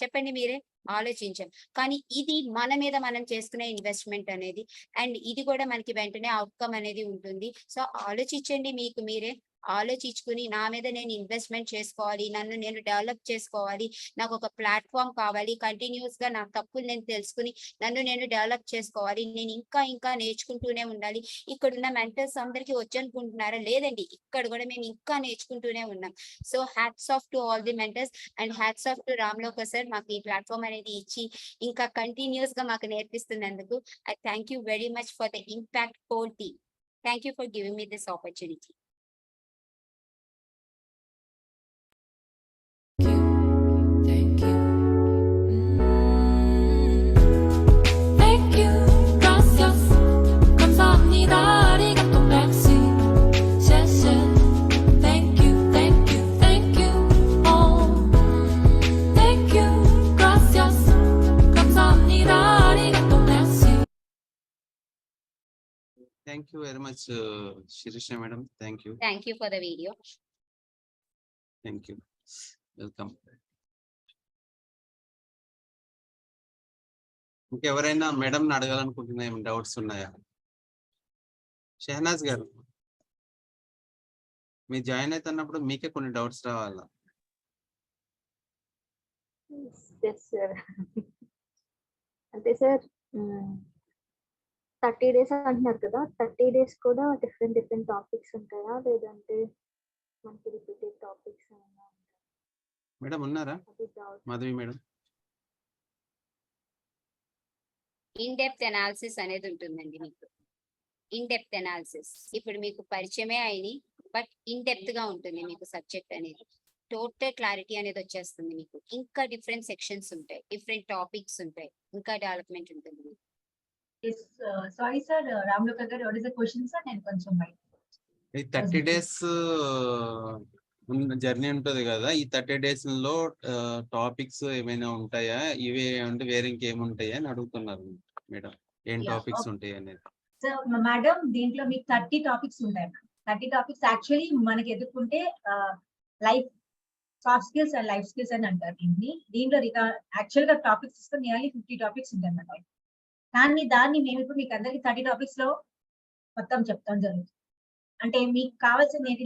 Speaker 18: చెప్పండి మీరే, ఆలోచించాం. కానీ ఇది మన మీద మనం చేసుకునే ఇన్వెస్ట్మెంట్ అనేది, అండ్ ఇది కూడా మనకి వెంటనే అవుట్కమ్ అనేది ఉంటుంది. సో ఆలోచించండి, మీకు మీరే ఆలోచించుకుని నా మీద నేను ఇన్వెస్ట్మెంట్ చేసుకోవాలి, నన్ను నేను డెవలప్ చేసుకోవాలి, నాకు ఒక ప్లాట్ఫామ్ కావాలి, కంటిన్యూస్ గా నా తప్పులు నేను తెలుసుకుని నన్ను నేను డెవలప్ చేసుకోవాలి, నేను ఇంకా ఇంకా నేర్చుకుంటూనే ఉండాలి. ఇక్కడ ఉన్న మెంటర్స్ అందరికీ వచ్చి అనుకుంటున్నారా? లేదండి, ఇక్కడ కూడా మేము ఇంకా నేర్చుకుంటూనే ఉన్నాం. So hats off to all the mentors and hats off to Ramloka sir, మాకు ఈ ప్లాట్ఫామ్ అనేది ఇచ్చి ఇంకా కంటిన్యూస్ గా మాకు నేర్పిస్తున్నందుకు. I thank you very much for the Impact whole team. Thank you for giving me this opportunity.
Speaker 6: Thank you. Thank you. Gracias. 감사합니다. arigato, merci. 谢谢. Thank you. Thank you. Thank you. Oh. Thank you. Gracias. 감사합니다. arigato, merci.
Speaker 2: Thank you very much, Shirisha madam. Thank you.
Speaker 18: Thank you for the video.
Speaker 2: Thank you. Welcome. ఇంకెవరైనా madam అడగాలనుకుంటున్నా, ఏమైనా doubts ఉన్నాయా? షెహనాజ్ గారు, మీరు join అవుతున్నప్పుడు మీకే కొన్ని doubts రావాలా?
Speaker 1: Sir అంటే సార్ 30 days అంటున్నారు కదా, 30 days కూడా డిఫరెంట్ టాపిక్స్ ఉంటాయా, లేదంటే మనకి రిపీటెడ్ టాపిక్స్ ఏమైనా ఉంటాయా?
Speaker 2: మేడం ఉన్నారా?
Speaker 1: అది doubt.
Speaker 2: Madhavi madam.
Speaker 18: In depth analysis అనేది ఉంటుందండి మీకు. ఇన్ డెప్త్ అనాలిసిస్ ఇప్పుడు మీకు పరిచయమే అయింది, బట్ ఇన్ డెప్త్ గా ఉంటుంది మీకు సబ్జెక్ట్ అనేది. టోటల్ క్లారిటీ అనేది వచ్చేస్తుంది మీకు. ఇంకా డిఫరెంట్ సెక్షన్స్ ఉంటాయి, డిఫరెంట్ టాపిక్స్ ఉంటాయి, ఇంకా డెవలప్మెంట్ ఉంటుంది మీకు.
Speaker 9: సారీ సార్, రామ్లోక గారు, what is the question sir? నేను కొంచెం
Speaker 2: ఈ 30 days జర్నీ ఉంటది కదా, ఈ 30 days లో టాపిక్స్ ఏమైనా ఉంటాయా, ఇవే అంటే వేరే ఇంకేముంటాయా అని అడుగుతున్నారు మేడం. ఏం టాపిక్స్ ఉంటాయి అనేది.
Speaker 9: సో మేడం, దీంట్లో మీకు 30 టాపిక్స్ ఉంటాయి. 30 టాపిక్స్ యాక్చువల్లీ మనకి ఎదుర్కొంటే life soft skills and life skills అని అంటారు దీంట్లో యాక్చువల్ గా టాపిక్స్ ఇస్తే నియర్లీ 50 టాపిక్స్ ఉంటాయి అన్నమాట. కానీ దాన్ని మేము ఇప్పుడు మీకు అందరికి 30 టాపిక్స్ లో మొత్తం చెప్తాం జరుగుతుంది. అంటే మీకు కావాల్సిన ఏంటి,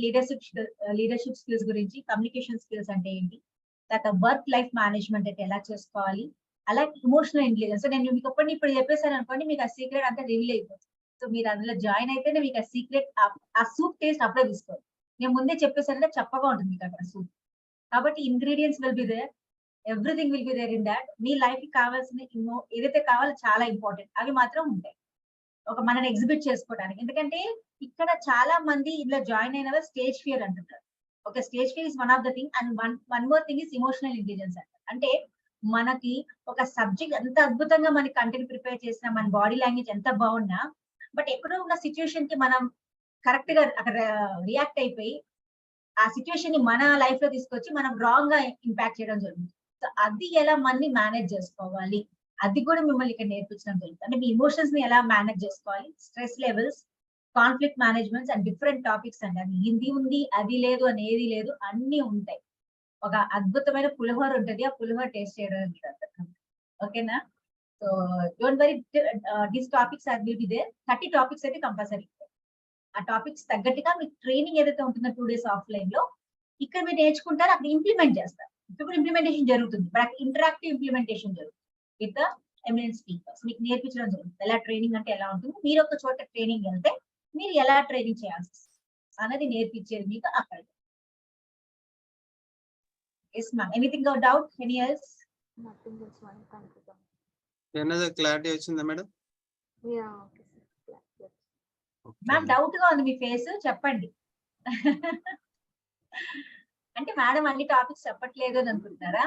Speaker 9: లీడర్షిప్ స్కిల్స్ గురించి, కమ్యూనికేషన్ స్కిల్స్ అంటే ఏంటి, తర్వాత వర్క్ లైఫ్ మేనేజ్మెంట్ అంటే ఎలా చేసుకోవాలి, అలాగే ఇమోషనల్ ఇంటెలిజెన్స్. నేను మీకు ఇప్పుడు చెప్పేసాను అనుకోండి, మీకు ఆ సీక్రెట్ అంతా రివీల్ అయిపోతుంది. సో మీరు అందులో జాయిన్ అయితేనే మీకు ఆ సీక్రెట్, ఆ సూప్ టేస్ట్ అప్పుడే తీసుకోవాలి. నేను ముందే చెప్పేసానంటే చప్పగా ఉంటుంది మీకు అక్కడ సూప్. కాబట్టి ingredients will be there, everything will be there in that. మీ లైఫ్ కి కావాల్సిన ఏదైతే కావాలో చాలా ఇంపార్టెంట్, అవి మాత్రం ఉంటాయి ఒక మనని ఎగ్జిబిట్ చేసుకోవడానికి. ఎందుకంటే ఇక్కడ చాలా మంది ఇందులో జాయిన్ అయిన వాళ్ళు స్టేజ్ ఫియర్ అంటున్నారు. Okay, stage fear is one of the thing. And one more thing is emotional intelligence అంటారు. అంటే మనకి ఒక సబ్జెక్ట్ ఎంత అద్భుతంగా మనకి కంటెంట్ ప్రిపేర్ చేసినా, మన బాడీ లాంగ్వేజ్ ఎంత బాగున్నా, బట్ ఎక్కడో ఉన్న సిచ్యువేషన్ కి మనం కరెక్ట్ గా అక్కడ రియాక్ట్ అయిపోయి ఆ సిచ్యువేషన్ ని మన లైఫ్ లో తీసుకొచ్చి మనం రాంగ్ గా ఇంపాక్ట్ చేయడం జరుగుతుంది. సో అది ఎలా మనని మేనేజ్ చేసుకోవాలి, అది కూడా మిమ్మల్ని ఇక్కడ నేర్పించడం జరుగుతుంది. అంటే మీ ఇమోషన్స్ ని ఎలా మేనేజ్ చేసుకోవాలి, stress levels, conflict managements and different topics అండి. అది హిందీ ఉంది, అది లేదు అని ఏది లేదు, అన్ని ఉంటాయి. ఒక అద్భుతమైన పులిహోర ఉంటుంది, ఆ పులిహోర టేస్ట్ చేయడం. ఓకేనా? So don't worry, these topics are will be there. 30 topics అయితే కంపల్సరీ. ఆ టాపిక్స్ తగ్గట్టుగా మీకు ట్రైనింగ్ ఏదైతే ఉంటుందో 2 days ఆఫ్లైన్ లో ఇక్కడ మీరు నేర్చుకుంటారు, అక్కడ ఇంప్లిమెంట్ చేస్తారు. ఇప్పుడు ఇంప్లిమెంటేషన్ జరుగుతుంది, బట్ ఇంటరాక్టివ్ ఇంప్లిమెంటేషన్ జరుగుతుంది విత్ ద ఎమినెంట్ స్పీకర్స్. మీకు నేర్పించడం జరుగుతుంది ఎలా ట్రైనింగ్ అంటే ఎలా ఉంటుంది, మీరు ఒక చోట ట్రైనింగ్ వెళ్తే మీరు ఎలా ట్రైనింగ్ చేయాల్సి అన్నది నేర్పించేది మీకు అక్కడ. Yes ma'am, anything doubt, any else?
Speaker 1: Nothing else madam, thank you.
Speaker 2: ఏమైనా క్లారిటీ వచ్చిందా madam?
Speaker 1: Yeah, okay sir.
Speaker 9: Ma'am doubt గా ఉంది మీ ఫేస్, చెప్పండి. అంటే మేడం అన్ని టాపిక్స్ చెప్పట్లేదు అని అనుకుంటున్నారా?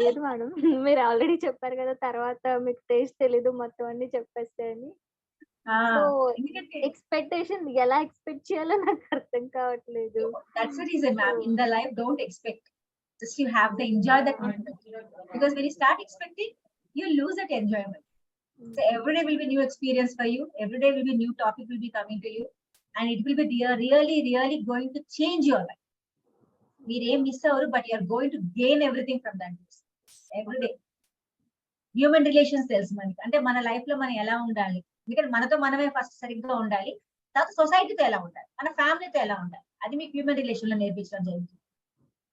Speaker 1: లేదు మేడం, మీరు ఆల్రెడీ చెప్పారు కదా, తర్వాత మీకు టేస్ట్ తెలీదు మొత్తం అన్ని చెప్పేస్తే అని. సో ఎక్స్పెక్టేషన్ ఎలా ఎక్స్పెక్ట్ చేయాలో నాకు అర్థం కావట్లేదు.
Speaker 9: That's the reason, ma'am. In the life, don't expect. Just you have to enjoy that moment. Because when you start expecting, you lose that enjoyment. So every day will be new experience for you. Every day will be new topic will be coming to you, and it will be really, really going to change your life. మీరేం miss అవ్వరు, but you're going to gain everything from that everyday. Human relations తెలుసు మనకి, అంటే మన life లో మనం ఎలా ఉండాలి, ఎందుకంటే మనతో మనమే ఫస్ట్ సరిగ్గా ఉండాలి, తర్వాత సొసైటీతో ఎలా ఉండాలి, మన ఫ్యామిలీతో ఎలా ఉండాలి, అది మీకు హ్యూమన్ రిలేషన్ లో నేర్పించడం జరుగుతుంది.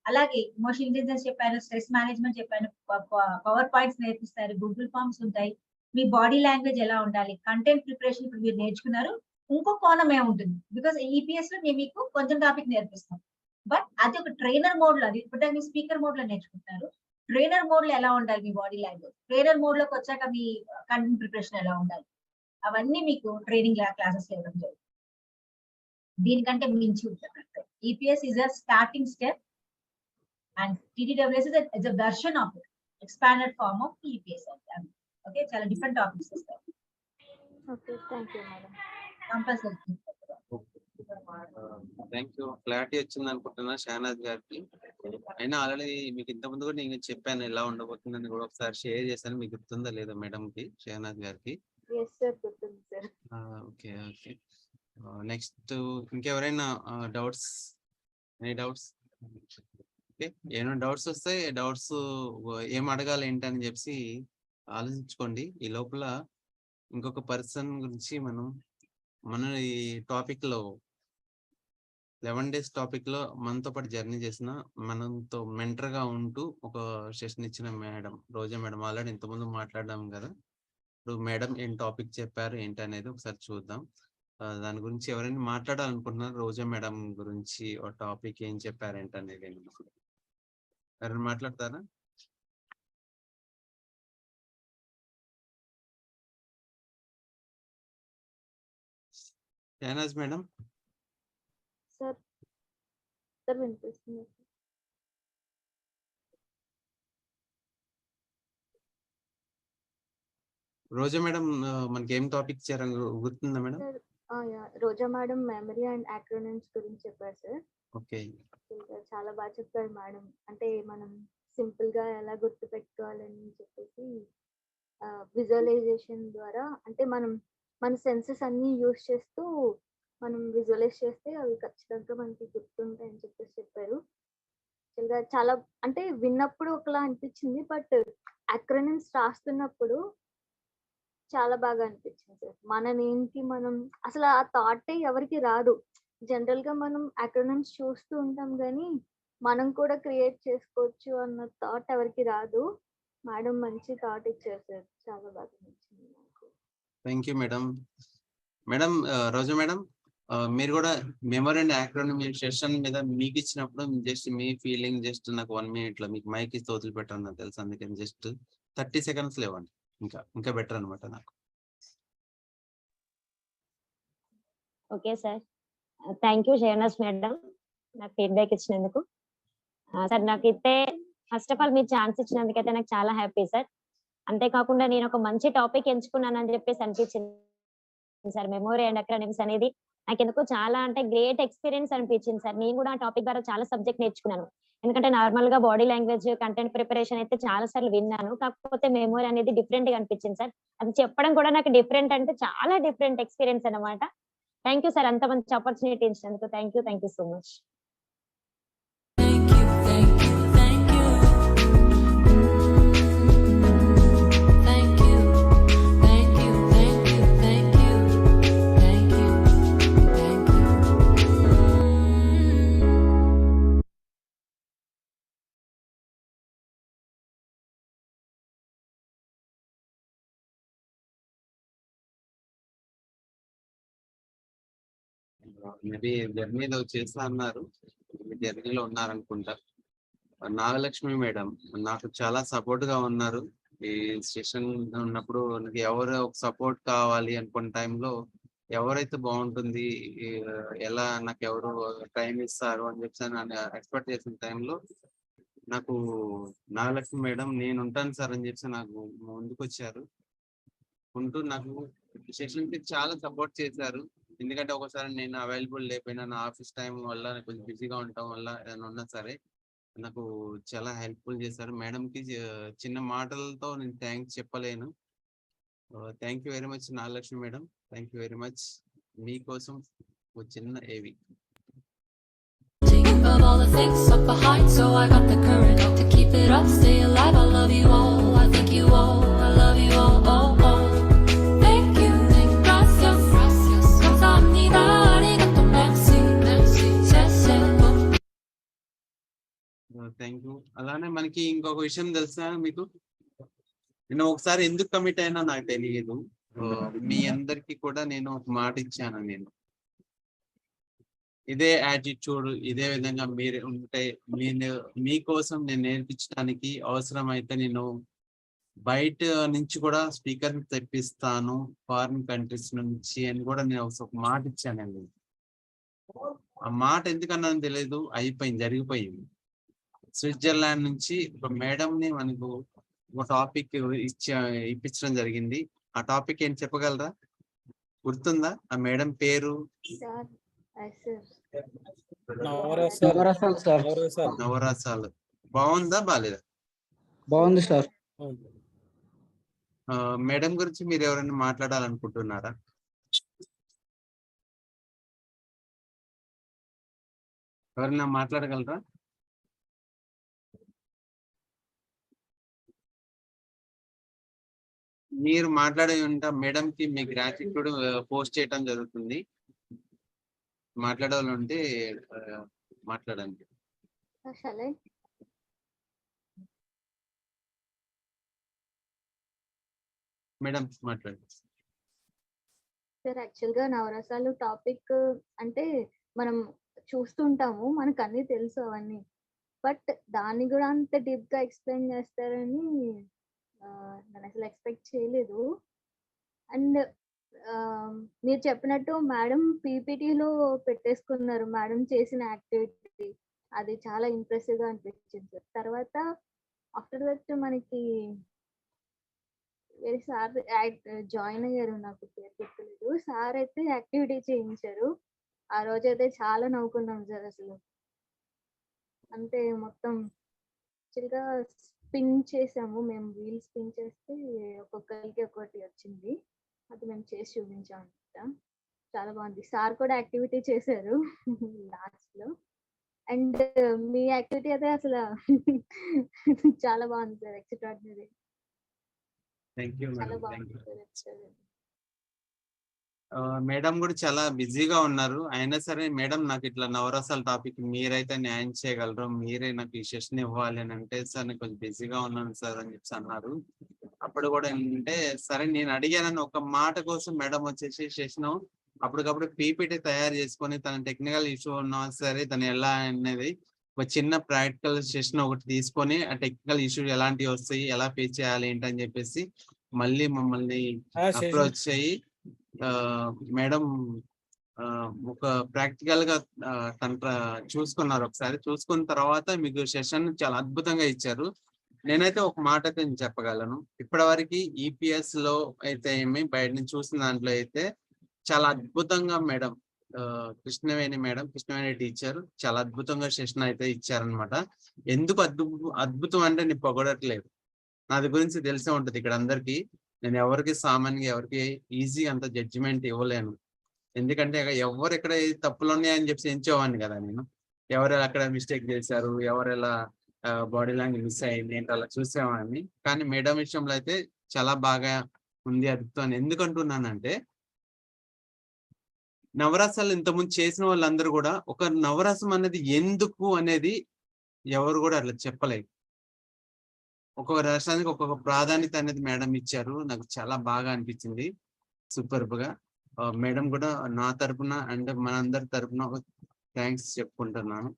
Speaker 9: అలాగే ఎమోషనల్ ఇంటెలిజెన్స్ చెప్పాను, స్ట్రెస్ మేనేజ్మెంట్ చెప్పాను, పవర్ పాయింట్స్ నేర్పిస్తారు, గూగుల్ ఫార్మ్స్ ఉంటాయి, మీ బాడీ లాంగ్వేజ్ ఎలా ఉండాలి, కంటెంట్ ప్రిపరేషన్ ఇప్పుడు మీరు నేర్చుకున్నారు. ఇంకో కోణం ఏముంటుంది, బికాస్ ఈపీఎస్ లో మేము మీకు కొంచెం టాపిక్ నేర్పిస్తాం, బట్ అది ఒక ట్రైనర్ మోడ్ లో, అది ఇప్పుడు మీ స్పీకర్ మోడ్ లో నేర్చుకుంటున్నారు. ట్రైనర్ మోడ్ లో ఎలా ఉండాలి మీ బాడీ లాంగ్వేజ్, ట్రైనర్ మోడ్ లోకి వచ్చాక మీ కంటెంట్ ప్రిపరేషన్ ఎలా ఉండాలి, అవన్నీ మీకు ట్రైనింగ్ క్లాసెస్ ఇవ్వడం జరుగుతుంది. దీనికంటే మించి ఉంటుంది. EPS is a starting step and TTWS is a version of it, expanded form of EPS. Okay, చాలా డిఫరెంట్ టాపిక్స్ వస్తాయి.
Speaker 1: Okay, thank you madam.
Speaker 9: Compulsory.
Speaker 2: Thank you. Clarity వచ్చింది అనుకుంటున్నా షహనాజ్ గారికి. అయినా ఆల్రెడీ మీకు ఇంత ముందు కూడా నేను చెప్పాను ఎలా ఉండబోతుందని కూడా, ఒకసారి షేర్ చేశాను. మీకు గుర్తుందా లేదా మేడం కి, షహనాజ్ గారికి?
Speaker 1: ఎస్ సార్, గుర్తుంది సార్.
Speaker 2: Okay okay. నెక్స్ట్ ఇంకెవరైనా డౌట్స్? Any doubts? ఓకే, ఏమైనా డౌట్స్ వస్తే డౌట్స్ ఏం అడగాలి ఏంటని చెప్పి ఆలోచించుకోండి. ఈ లోపల ఇంకొక పర్సన్ గురించి మన ఈ టాపిక్ లో 11 days టాపిక్ లో మనతో పాటు జర్నీ చేసిన, మనతో మెంటర్ గా ఉంటూ ఒక సెషన్ ఇచ్చిన మేడం రోజా మేడం, ఆల్రెడీ ఇంతకుముందు మాట్లాడడం కదా. ఇప్పుడు మేడం ఏం టాపిక్ చెప్పారు ఏంటి అనేది ఒకసారి చూద్దాం. దాని గురించి ఎవరైనా మాట్లాడాలనుకుంటున్నారు, రోజా మేడం గురించి ఒక టాపిక్ ఏం చెప్పారు ఏంటి అనేది ఎవరైనా మాట్లాడతారా? షహనాజ్ మేడం.
Speaker 1: సార్ సార్ వినిపిస్తుంది.
Speaker 2: రోజా మేడం మనకి ఏం టాపిక్ ఇచ్చారని గుర్తుందా madam?
Speaker 1: Sir Roja madam memory and acronyms గురించి చెప్పారు సార్.
Speaker 2: ఓకే,
Speaker 1: చాలా బాగా చెప్పారు మేడం. అంటే మనం సింపుల్ గా ఎలా గుర్తు పెట్టుకోవాలని చెప్పేసి విజువలైజేషన్ ద్వారా, అంటే మన సెన్సెస్ అన్ని యూస్ చేస్తూ మనం విజువలైజ్ చేస్తే అవి ఖచ్చితంగా మనకి గుర్తుంటాయని చెప్పేసి చెప్పారు. చాలా అంటే విన్నప్పుడు ఒకలా అనిపించింది, బట్ యాక్రోనిమ్స్ రాస్తున్నప్పుడు చాలా బాగా అనిపించింది సార్. మననేంటి మనం అసలు ఆ థాటే ఎవరికి రాదు. జనరల్ గా మనం యాక్రోనిమ్స్ చూస్తూ ఉంటాం కానీ మనం కూడా క్రియేట్ చేసుకోవచ్చు అన్న థాట్ ఎవరికి రాదు. మేడం మంచి థాట్ ఇచ్చారు సార్, చాలా బాగా నచ్చింది నాకు.
Speaker 2: Thank you madam. Madam Roja madam, మీరు కూడా మెమరీ అండ్ యాక్రోనిమ్ సెషన్ మీద మీకు ఇచ్చినప్పుడు జస్ట్ మీ ఫీలింగ్ జస్ట్ నాకు 1 minute లో మీకు మైక్ ఇస్తే వదిలి పెట్టాను నాకు తెలుసు, అందుకని జస్ట్ 30 seconds లేవండి, ఇంకా బెటర్ అనమాట నాకు.
Speaker 19: Okay sir, thank you Shahnaz madam నాకు ఫీడ్బ్యాక్ ఇచ్చినందుకు. సార్ నాకైతే ఫస్ట్ ఆఫ్ ఆల్ మీరు ఛాన్స్ ఇచ్చినందుకైతే నాకు చాలా హ్యాపీ సార్. అంతేకాకుండా నేను ఒక మంచి టాపిక్ ఎంచుకున్నానని చెప్పేసి అనిపించింది సార్. మెమోరీ అండ్ అక్రోనిమ్స్ అనేది నాకు ఎందుకు చాలా అంటే గ్రేట్ ఎక్స్పీరియన్స్ అనిపించింది సార్. నేను కూడా ఆ టాపిక్ ద్వారా చాలా సబ్జెక్ట్ నేర్చుకున్నాను. ఎందుకంటే నార్మల్ గా బాడీ లాంగ్వేజ్, కంటెంట్ ప్రిపరేషన్ అయితే చాలా సార్లు విన్నాను, కాకపోతే మెమోరీ అనేది డిఫరెంట్ గా అనిపించింది సార్. అది చెప్పడం కూడా నాకు డిఫరెంట్ అంటే చాలా డిఫరెంట్ ఎక్స్పీరియన్స్ అన్నమాట. థ్యాంక్ యూ సార్, అంత మంచి ఆపర్చునిటీ ఇచ్చినందుకు. Thank you so much.
Speaker 2: Maybe జర్నీలో చేస్తా అన్నారు, జర్నీలో ఉన్నారనుకుంటా. నాగలక్ష్మి మేడం నాకు చాలా సపోర్ట్ గా ఉన్నారు. ఈ సెషన్ ఉన్నప్పుడు నాకు ఎవరు ఒక సపోర్ట్ కావాలి అనుకున్న టైంలో ఎవరైతే బాగుంటుంది, ఎలా నాకు ఎవరు టైం ఇస్తారు అని చెప్పి నన్ను ఎక్స్పెక్ట్ చేసిన టైంలో నాకు నాగలక్ష్మి మేడం నేను ఉంటాను సార్ అని చెప్పి నాకు ముందుకు వచ్చారు. ఉంటూ నాకు సెషన్ కి చాలా సపోర్ట్ చేశారు. ఎందుకంటే ఒకసారి నేను అవైలబుల్ లేకపోయినా నా ఆఫీస్ టైం వల్ల కొంచెం బిజీగా ఉండటం వల్ల ఏదైనా ఉన్నా సరే నాకు చాలా హెల్ప్ఫుల్ చేశారు. మేడం కి చిన్న మాటలతో నేను థ్యాంక్స్ చెప్పలేను. Thank you very much Nagalakshmi madam, thank you very much. మీకోసం ఒక చిన్న ఏవి.
Speaker 6: of all the things left behind. So I got the courage to keep it up, stay alive. I love you all, I thank you all, I love you all, oh, oh. Thank you, gracias, 감사합니다, arigato, merci,
Speaker 2: thank you. అలానే మనకి ఇంకొక విషయం తెలుసా మీకు, నేను ఒకసారి ఎందుకు commit అయినా నాకు తెలియదు. మీ అందరికి కూడా నేను ఒక మాట ఇచ్చాను. నేను ఇదే యాటిట్యూడ్, ఇదే విధంగా మీరు ఉంటే మీకోసం నేను నేర్పించడానికి అవసరమైతే నేను బయట నుంచి కూడా స్పీకర్ తెప్పిస్తాను, ఫారిన్ కంట్రీస్ నుంచి అని కూడా నేను ఒక మాట ఇచ్చానండి. ఆ మాట ఎందుకన్నా తెలియదు, అయిపోయింది, జరిగిపోయింది. స్విట్జర్లాండ్ నుంచి ఒక మేడం ని మనకు ఒక టాపిక్ ఇప్పించడం జరిగింది. ఆ టాపిక్ ఏంటి చెప్పగలరా? గుర్తుందా ఆ మేడం పేరు? నవరసాలు. బాగుందా బాలేదా?
Speaker 3: బాగుంది సార్.
Speaker 2: మేడం గురించి మీరు ఎవరైనా మాట్లాడాలనుకుంటున్నారా? ఎవరైనా మాట్లాడగలరా? మీరు మాట్లాడే ఉంటా మేడం కి మీ గ్రాటిట్యూడ్ పోస్ట్ చేయడం జరుగుతుంది. మాట్లాడాలి ఉంటే మాట్లాడండి. మేడం మాట్లాడండి.
Speaker 1: సార్ యాక్చువల్ గా నవరసాలు టాపిక్ అంటే మనం చూస్తుంటాము, మనకు అన్ని తెలుసు అవన్నీ, బట్ దాన్ని కూడా అంత డీప్ గా ఎక్స్ప్లెయిన్ చేస్తారని నేను అసలు ఎక్స్పెక్ట్ చేయలేదు. అండ్ మీరు చెప్పినట్టు మేడం పీపీటీలో పెట్టేసుకున్నారు మేడం చేసిన యాక్టివిటీ, అది చాలా ఇంప్రెసివ్ గా అనిపించింది సార్. తర్వాత ఆఫ్టర్ దట్ మనకి వేరే సార్ జాయిన్ అయ్యారు, నాకు పేరు గుర్తులేదు. సార్ అయితే యాక్టివిటీ చేయించారు. ఆ రోజు అయితే చాలా నవ్వుకున్నాం సార్. అసలు అంటే మొత్తం యాక్చువల్గా స్పిన్ చేసాము మేము, వీల్ స్పిన్ చేస్తే ఒక్కొక్కరికి ఒక్కటి వచ్చింది, అది మేము చేసి చూపించాం అనమాట. చాలా బాగుంది. సార్ కూడా యాక్టివిటీ చేశారు లాస్ట్ లో. అండ్ మీ యాక్టివిటీ అయితే అసలు చాలా బాగుంది సార్, ఎక్స్ట్రాడినరీ. చాలా బాగుంది సార్.
Speaker 2: మేడం కూడా చాలా బిజీగా ఉన్నారు. అయినా సరే మేడం నాకు ఇట్లా నవరసాల టాపిక్ మీరైతే న్యాయం చేయగలరు, మీరే నాకు ఈ సెషన్ ఇవ్వాలి అని అంటే, సార్ నేను కొంచెం బిజీగా ఉన్నాను సార్ అని చెప్పి అన్నారు. అప్పుడు కూడా ఏంటంటే సరే నేను అడిగానని ఒక మాట కోసం మేడం వచ్చేసి సెషన్ అప్పటికప్పుడు పీపీటీ తయారు చేసుకొని తన టెక్నికల్ ఇష్యూ ఉన్నా సరే తను ఎలా అనేది ఒక చిన్న ప్రాక్టికల్ సెషన్ ఒకటి తీసుకొని ఆ టెక్నికల్ ఇష్యూ ఎలాంటివి వస్తాయి, ఎలా ఫేస్ చేయాలి ఏంటని చెప్పేసి మళ్ళీ మమ్మల్ని అప్రోచ్ అయ్యి మేడం ఒక ప్రాక్టికల్ గా తన చూసుకున్నారు. ఒకసారి చూసుకున్న తర్వాత మీకు సెషన్ చాలా అద్భుతంగా ఇచ్చారు. నేనైతే ఒక మాట అయితే నేను చెప్పగలను, ఇప్పటి వరకు ఈపీఎస్ లో అయితే ఏమి బయట నుంచి చూసిన దాంట్లో అయితే చాలా అద్భుతంగా మేడం కృష్ణవేణి టీచర్ చాలా అద్భుతంగా సెషన్ అయితే ఇచ్చారనమాట. ఎందుకు అద్భుతం అంటే నేను పొగడట్లేదు, నాది గురించి తెలిసే ఉంటది ఇక్కడ అందరికి. నేను ఎవరికి సామాన్యంగా ఎవరికి ఈజీ అంత జడ్జిమెంట్ ఇవ్వలేను, ఎందుకంటే ఎవరు ఎక్కడ తప్పులు ఉన్నాయని చెప్పి ఎంచేవాడిని కదా నేను. ఎవరు అక్కడ మిస్టేక్ చేశారు, ఎవరు ఎలా బాడీ లాంగ్వేజ్ మిస్ అయింది ఏంటి అలా చూసేవాడిని. కానీ మేడం విషయంలో అయితే చాలా బాగా ఉంది, అద్భుతం. ఎందుకంటున్నానంటే నవరసాలు ఇంతకుముందు చేసిన వాళ్ళందరూ కూడా ఒక నవరసం అనేది ఎందుకు అనేది ఎవరు కూడా అట్లా చెప్పలేదు. ఒక్కొక్క రసానికి ఒక్కొక్క ప్రాధాన్యత అనేది మేడం ఇచ్చారు, నాకు చాలా బాగా అనిపించింది, సూపర్బ్ గా. మేడం కూడా నా తరపున అండ్ మనందరి తరపున థ్యాంక్స్ చెప్పుకుంటున్నాను.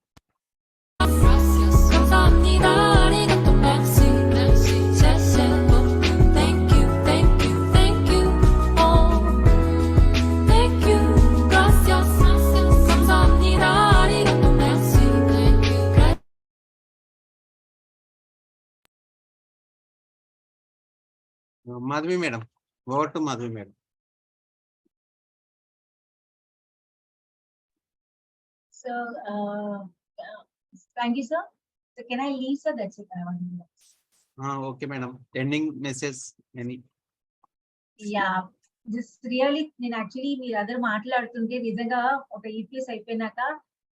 Speaker 2: Madhavi madam, over to Madhavi madam.
Speaker 9: So, thank you, sir. So, can I leave, sir? That's it. I want to know.
Speaker 2: Okay, madam. Ending message, any?
Speaker 9: Yeah, just really, నేను actually మీరు అందరూ మాట్లాడుతుంటే నిజంగా ఒక ఈపీఎస్ అయిపోయినాక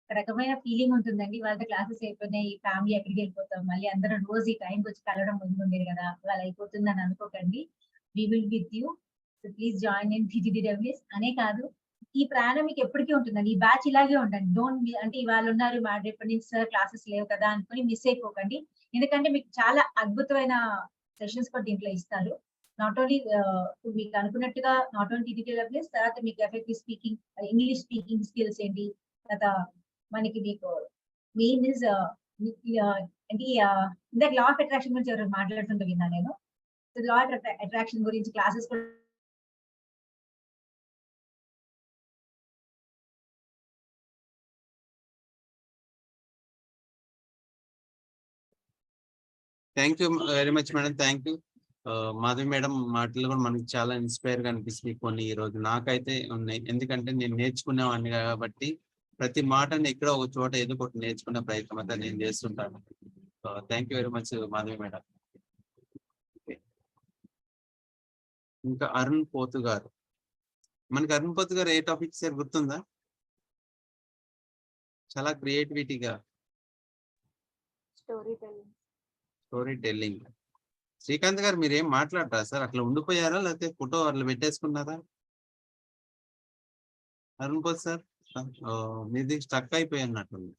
Speaker 9: రకమైన ఫీలింగ్ ఉంటుందండి. వాళ్ళ క్లాసెస్ అయిపోయినాయి, ఫ్యామిలీ ఎక్కడికి వెళ్ళిపోతాం, మళ్ళీ అందరం రోజు ఈ టైంకి వచ్చి కలవడం ముందు ఉండేది కదా, వాళ్ళు అయిపోతుందని అనుకోకండి. We will with you. So please join in TTDWS. అనే కాదు, ఈ ప్రయాణం మీకు ఎప్పటికీ ఉంటుందండి. ఈ బ్యాచ్ ఇలాగే ఉండండి. డోంట్ అంటే ఇవాళ ఉన్నారు మా రేపటి నుంచి సార్ క్లాసెస్ లేవు కదా అనుకుని మిస్ అయిపోకండి. ఎందుకంటే మీకు చాలా అద్భుతమైన సెషన్స్ కూడా దీంట్లో ఇస్తారు. నాట్ ఓన్లీ మీకు అనుకున్నట్టుగా నాట్ ఓన్లీ టీటీడబ్ల్యూఎస్, తర్వాత మీకు effective speaking, English speaking skills ఏంటి, తర్వాత మనకి మీకు మెయిన్ ఇస్ అంటే ఇందాక లా ఆఫ్ అట్రాక్షన్ గురించి ఎవరు మాట్లాడుతుంటే విన్నా నేను. సో లా ఆఫ్ అట్రాక్షన్ గురించి క్లాసెస్ కూడా
Speaker 2: thank you very much madam. Thank you. Madhavi madam మాటలు కూడా మనకి చాలా ఇన్స్పైర్ గా అనిపిస్తుంది కొన్ని ఈ రోజు నాకైతే ఉన్నాయి. ఎందుకంటే నేను నేర్చుకునేవాడిని కాబట్టి ప్రతి మాటని ఎక్కడ ఒక చోట ఏదో ఒకటి నేర్చుకునే ప్రయత్నం అయితే నేను చేస్తుంటాను. Thank you very much Madhavi madam. ఇంకా అరుణ్ పోతు గారు, మనకి అరుణ్ పోతు గారు ఏ టాపిక్ సార్ గుర్తుందా? చాలా క్రియేటివిటీగా స్టోరీ టెల్లింగ్. శ్రీకాంత్ గారు మీరు ఏం మాట్లాడరా సార్? అట్లా ఉండిపోయారా లేకపోతే ఫోటో అట్లా పెట్టేసుకున్నారా? అరుణ్ పోతు సార్ మీది స్టక్ అయిపోయి అన్నట్టుంది.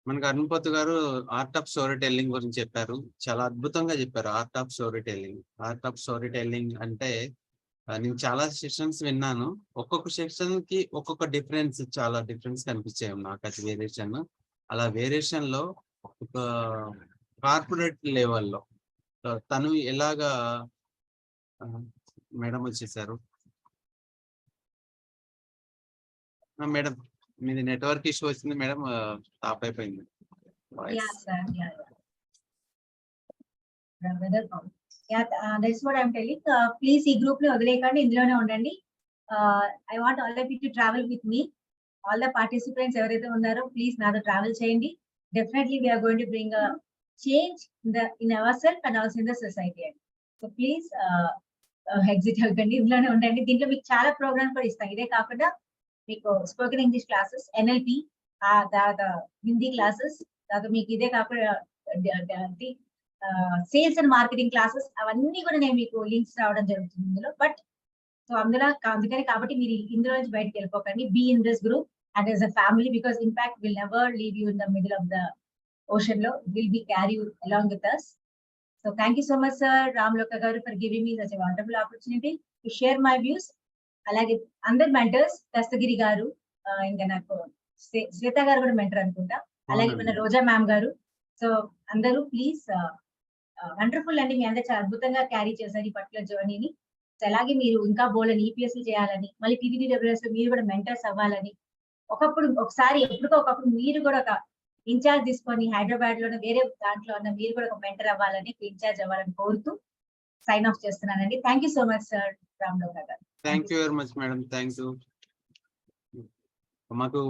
Speaker 2: మనకి అరుణ్ పోతు గారు ఆర్ట్ ఆఫ్ స్టోరీ టెల్లింగ్ గురించి చెప్పారు. చాలా అద్భుతంగా చెప్పారు. Art of story telling. Art of story telling అంటే నేను చాలా సెషన్స్ విన్నాను. ఒక్కొక్క సెక్షన్ కి ఒక్కొక్క డిఫరెన్స్, చాలా డిఫరెన్స్ కనిపించాయి నాకు. అది వేరియేషన్. అలా వేరియేషన్ లో ఒక కార్పొరేట్ లెవెల్లో తను ఎలాగా మేడం వచ్చేసారు. మేడం మీది నెట్వర్క్ ఇష్యూ వచ్చింది మేడం, స్టాప్ అయిపోయింది.
Speaker 9: ప్లీజ్ ఈ గ్రూప్ ని వదిలేకండి, ఇందులోనే ఉండండి. I want all of you to travel with me. All the participants ఎవరైతే ఉన్నారో ప్లీజ్ నాతో ట్రావెల్ చేయండి. Definitely we're going to bring change in our self and also in the society అండి. సో ప్లీజ్ ఎగ్జిట్ అవ్వకండి, ఇందులోనే ఉండండి. దీంట్లో మీకు చాలా ప్రోగ్రామ్స్ కూడా ఇస్తాం. ఇదే కాకుండా మీకు స్పోకెన్ ఇంగ్లీష్ క్లాసెస్, NLP, తర్వాత హిందీ క్లాసెస్, తర్వాత మీకు ఇదే కాకుండా సేల్స్ అండ్ మార్కెటింగ్ క్లాసెస్, అవన్నీ కూడా నేను మీకు లింక్స్ రావడం జరుగుతుంది ఇందులో. బట్ సో అందుకని కాబట్టి మీరు ఇందులో నుంచి బయటకు వెళ్ళిపోకండి. Be in this group and as a family, because Impact will never leave you in the middle of the ocean లో, will be carry along with us. So thank you so much sir Ramloka garu for giving me such a wonderful opportunity to share my views. అలాగే అందరు mentors, Dastagiri గారు, ఇంకా నాకు శ్వేత గారు కూడా mentor అనుకుంటా, అలాగే మన రోజా మ్యామ్ గారు. సో అందరూ ప్లీజ్ వండర్ఫుల్ అండి. మీ అందరూ చాలా అద్భుతంగా క్యారీ చేశారు ఈ పర్టికులర్ జర్నీని. అలాగే మీరు ఇంకా బోల్డని ఈపీఎస్లు చేయాలని, మళ్ళీ టీటీడబ్ల్యూఎస్ మీరు కూడా మెంటర్స్ అవ్వాలని, ఒకసారి ఎప్పటికో ఒకప్పుడు మీరు కూడా ఒక ఇన్ఛార్జ్ తీసుకొని హైదరాబాద్ లోనే వేరే దాంట్లో ఉన్న మీరు కూడా ఒక మెంటర్ అవ్వాలని, ఇన్ఛార్జ్ అవ్వాలని కోరుతూ సైన్ ఆఫ్ చేస్తున్నానండి. Thank you so much sir Ramloka garu.
Speaker 2: Thank you very much madam. Thank you. మాకు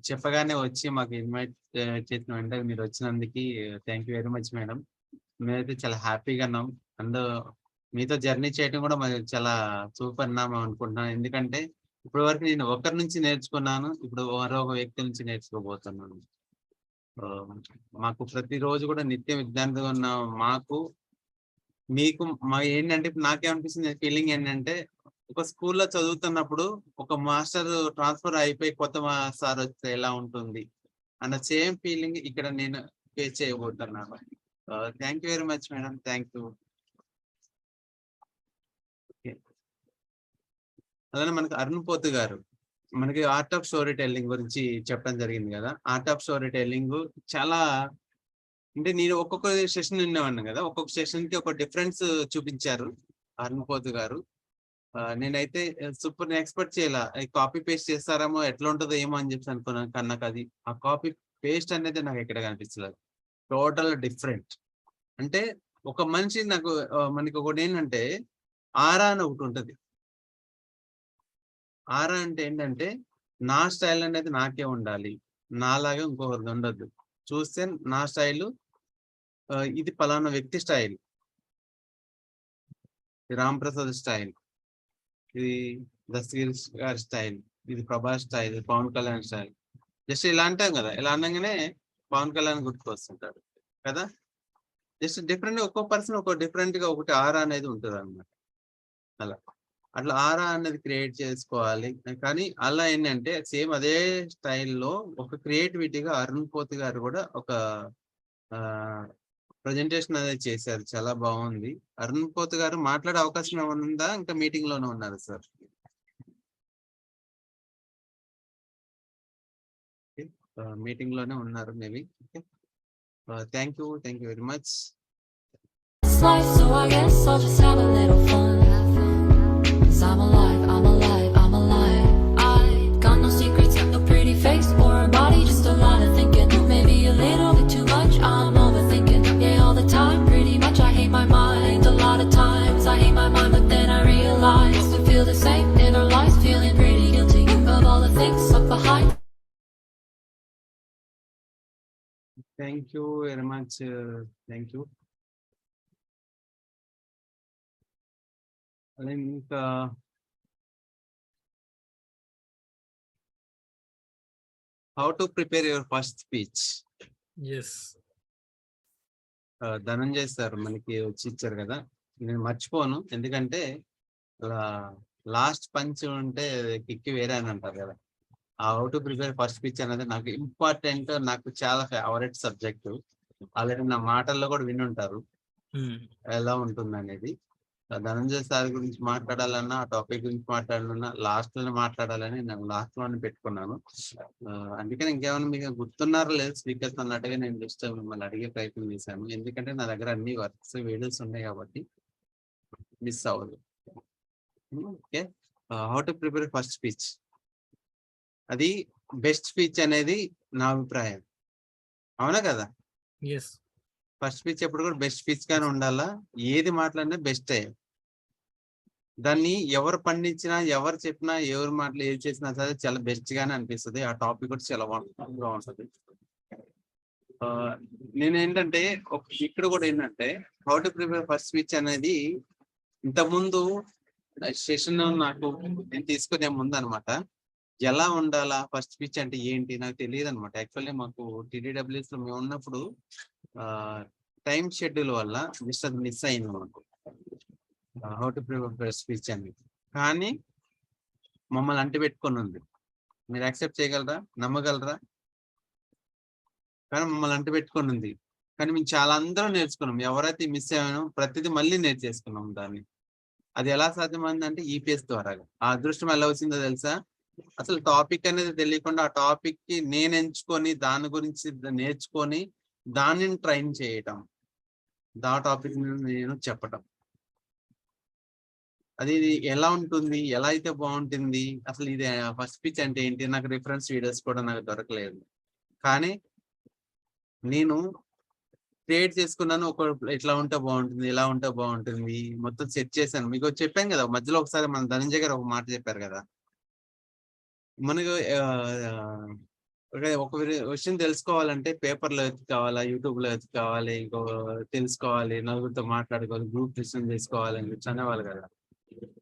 Speaker 2: చెప్పగానే వచ్చి మాకు ఇన్వైట్ చేసిన వెంటనే మీరు వచ్చినందుకు thank you very much madam. మేమైతే చాలా హ్యాపీగా ఉన్నాం. అండ్ మీతో జర్నీ చేయడం కూడా మాకు చాలా సూపర్ నామం అనుకుంటున్నాను. ఎందుకంటే ఇప్పటి వరకు నేను ఒకరి నుంచి నేర్చుకున్నాను, ఇప్పుడు మరో ఒక వ్యక్తి నుంచి నేర్చుకోబోతున్నాను. మాకు ప్రతిరోజు కూడా నిత్య విద్యార్థిగా ఉన్న మాకు మీకు ఏంటంటే నాకేమనిపిస్తుంది ఫీలింగ్ ఏంటంటే, ఒక స్కూల్లో చదువుతున్నప్పుడు ఒక మాస్టర్ ట్రాన్స్ఫర్ అయిపోయి కొత్త సార్ వస్తే ఎలా ఉంటుంది అన్న సేమ్ ఫీలింగ్ ఇక్కడ నేను ఫేస్ చేయబోతున్నాను. Thank you very much madam. Thank you. అలానే మనకి అరుణ్ పోతు గారు మనకి ఆర్ట్ ఆఫ్ స్టోరీ టెల్లింగ్ గురించి చెప్పడం జరిగింది కదా. ఆర్ట్ ఆఫ్ స్టోరీ టెల్లింగ్ చాలా అంటే నేను ఒక్కొక్క సెషన్ వినేవాడిని కదా, ఒక్కొక్క సెషన్ కి ఒక డిఫరెన్స్ చూపించారు అరుణ్ పోతు గారు. నేనైతే సూపర్ ఎక్స్పెక్ట్ చేయాల, కాపీ పేస్ట్ చేస్తారేమో, ఎట్లా ఉంటుందో ఏమో అని చెప్పి అనుకున్నాను. కానీ నాకు అది ఆ పేస్ట్ అనేది నాకు ఎక్కడ కనిపించలేదు. Total different. అంటే ఒక మనిషి నాకు మనకి ఒకటి ఏంటంటే ఆరా అని ఒకటి ఉంటుంది. ఆరా అంటే ఏంటంటే నా స్టైల్ అనేది నాకే ఉండాలి, నాలాగా ఇంకొకరిది ఉండదు. చూస్తే నా స్టైల్ ఇది పలానా వ్యక్తి స్టైల్, రామ్ ప్రసాద్ స్టైల్, ఇది దస్తగిరి గారి స్టైల్, ఇది ప్రభాస్ స్టైల్, ఇది పవన్ కళ్యాణ్ స్టైల్. జస్ట్ ఇలా అంటాం కదా, ఇలా అనగానే పవన్ కళ్యాణ్ గుర్తుకొస్తుంటాడు కదా. జస్ట్ డిఫరెంట్, ఒక్కో పర్సన్ ఒక్కో డిఫరెంట్ గా ఒకటి ఆరా అనేది ఉంటుంది అనమాట. అట్లా ఆరా అనేది క్రియేట్ చేసుకోవాలి. కానీ అలా ఏంటంటే సేమ్ అదే స్టైల్లో ఒక క్రియేటివిటీగా అరుణ్ పోత్ గారు కూడా ఒక ప్రజెంటేషన్ అనేది చేశారు, చాలా బాగుంది. అరుణ్ పోత్ గారు మాట్లాడే అవకాశం ఏమైనా ఉందా, ఇంకా మీటింగ్ లోనే ఉన్నారు సార్? మీటింగ్ లోనే ఉన్నారు maybe. Thank you very much.
Speaker 6: Life, so I guess I'll just have a little fun. 'Cause I'm alive, I'm alive, I'm alive. I got no secrets, got no pretty face or a body, just a lot of thinking. Maybe a little bit too much, I'm overthinking. Yeah, all the time, pretty much I hate my mind. A lot of times I hate my mind, but then I realize we feel the same in our lives, feeling pretty guilty of all the things up behind.
Speaker 2: Thank you very much. Thank you. ఇంకా how to prepare your first speech? Dhananjay sir మనకి వచ్చి ఇచ్చారు కదా, నేను మర్చిపోను. ఎందుకంటే last punch ఉంటే కిక్కి వేరే అని అంటారు కదా. ఆ how to prepare first speech అనేది నాకు ఇంపార్టెంట్, నాకు చాలా ఫేవరెట్ సబ్జెక్టు. ఆల్రెడీ నా మాటల్లో కూడా వినుంటారు ఎలా ఉంటుంది అనేది. ధనంజయ్ సార్ గురించి మాట్లాడాలన్నా, ఆ టాపిక్ గురించి మాట్లాడాలన్నా లాస్ట్ లోనే మాట్లాడాలని నేను లాస్ట్ లోనే పెట్టుకున్నాను. అందుకని ఇంకేమైనా మీకు గుర్తున్నారో లేదు స్పీకర్స్ అన్నట్టుగా నేను జస్ట్ మిమ్మల్ని అడిగే ప్రయత్నం చేశాను. ఎందుకంటే నా దగ్గర అన్ని వర్క్స్ వీడియోస్ ఉన్నాయి కాబట్టి మిస్ అవ్వదు. Okay, how to prepare first speech, అది బెస్ట్ స్పీచ్ అనేది నా అభిప్రాయం. అవునా కదా? ఫస్ట్ స్పీచ్ ఎప్పుడు కూడా బెస్ట్ స్పీచ్ గానే ఉండాలా. ఏది మాట్లాడినా బెస్టే. దాన్ని ఎవరు పండించినా, ఎవరు చెప్పినా, ఎవరు మాటలు ఏది చేసినా సరే చాలా బెస్ట్ గానే అనిపిస్తుంది. ఆ టాపిక్ కూడా చాలా బాగుంటుంది. నేనేంటంటే ఇక్కడ కూడా ఏంటంటే how to prepare first speech అనేది ఇంతకుముందు సెషన్ నాకు నేను తీసుకునే ముందు అనమాట, ఎలా ఉండాలా ఫస్ట్ స్పీచ్ అంటే ఏంటి నాకు తెలియదు అనమాట. యాక్చువల్లీ మాకు TDWS లో మేము ఉన్నప్పుడు టైం షెడ్యూల్ వల్ల మిస్ అయింది మాకు హౌ టు ప్రిపేర్ స్పీచ్ అని. కానీ మమ్మల్ని అంటి పెట్టుకొని ఉంది. మీరు యాక్సెప్ట్ చేయగలరా, నమ్మగలరా? కానీ మమ్మల్ని అంటి పెట్టుకొని ఉంది. కానీ మేము చాలా అందరం నేర్చుకున్నాం. ఎవరైతే మిస్ అయ్యానో ప్రతిదీ మళ్ళీ నేర్చేసుకున్నాం దాన్ని. అది ఎలా సాధ్యమైందంటే EPS ద్వారా. ఆ అదృష్టం ఎలా వచ్చిందో తెలుసా? అసలు టాపిక్ అనేది తెలియకుండా ఆ టాపిక్ కి నేను ఎంచుకొని దాని గురించి నేర్చుకొని దానిని ట్రైన్ చేయటం, దా టాపిక్ నేను చెప్పటం. అది ఎలా ఉంటుంది, ఎలా అయితే బాగుంటుంది, అసలు ఇది ఫస్ట్ స్పీచ్ అంటే ఏంటి, నాకు రిఫరెన్స్ వీడియోస్ కూడా నాకు దొరకలేదు. కానీ నేను క్రియేట్ చేసుకున్నాను, ఒక ఇట్లా ఉంటే బాగుంటుంది, ఇలా ఉంటే బాగుంటుంది, మొత్తం సెట్ చేశాను. మీకు చెప్పాను కదా మధ్యలో ఒకసారి మన ధనంజయ్ గారు ఒక మాట చెప్పారు కదా, మనకు ఒక విషయం తెలుసుకోవాలంటే పేపర్లో ఎత్తుకోవాలా, యూట్యూబ్ లో ఎత్తుకోవాలి, ఇంకో తెలుసుకోవాలి, నలుగురితో మాట్లాడుకోవాలి, గ్రూప్ డిస్కషన్ చేసుకోవాలి అని అనేవాళ్ళు కదా.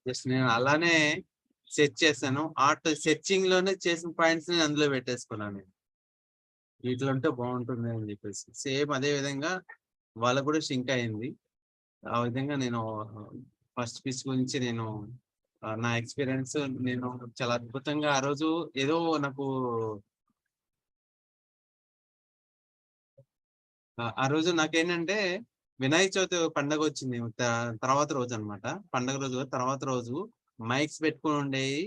Speaker 2: జస్ట్ నేను అలానే సెర్చ్ చేశాను. సెర్చింగ్ లోనే చేసిన పాయింట్స్ నేను అందులో పెట్టేసుకున్నాను. వీటిలో ఉంటే బాగుంటుంది అని చెప్పేసి సేమ్ అదే విధంగా వాళ్ళకు కూడా సింక్ అయింది. ఆ విధంగా నేను ఫస్ట్ స్పీచ్ గురించి నేను నా ఎక్స్పీరియన్స్ నేను చాలా అద్భుతంగా ఆ రోజు ఏదో నాకు ఆ రోజు నాకేంటంటే వినాయక చవితి పండగ వచ్చింది తర్వాత రోజు అనమాట. పండగ రోజు తర్వాత రోజు మైక్స్ పెట్టుకుని ఉండేవి,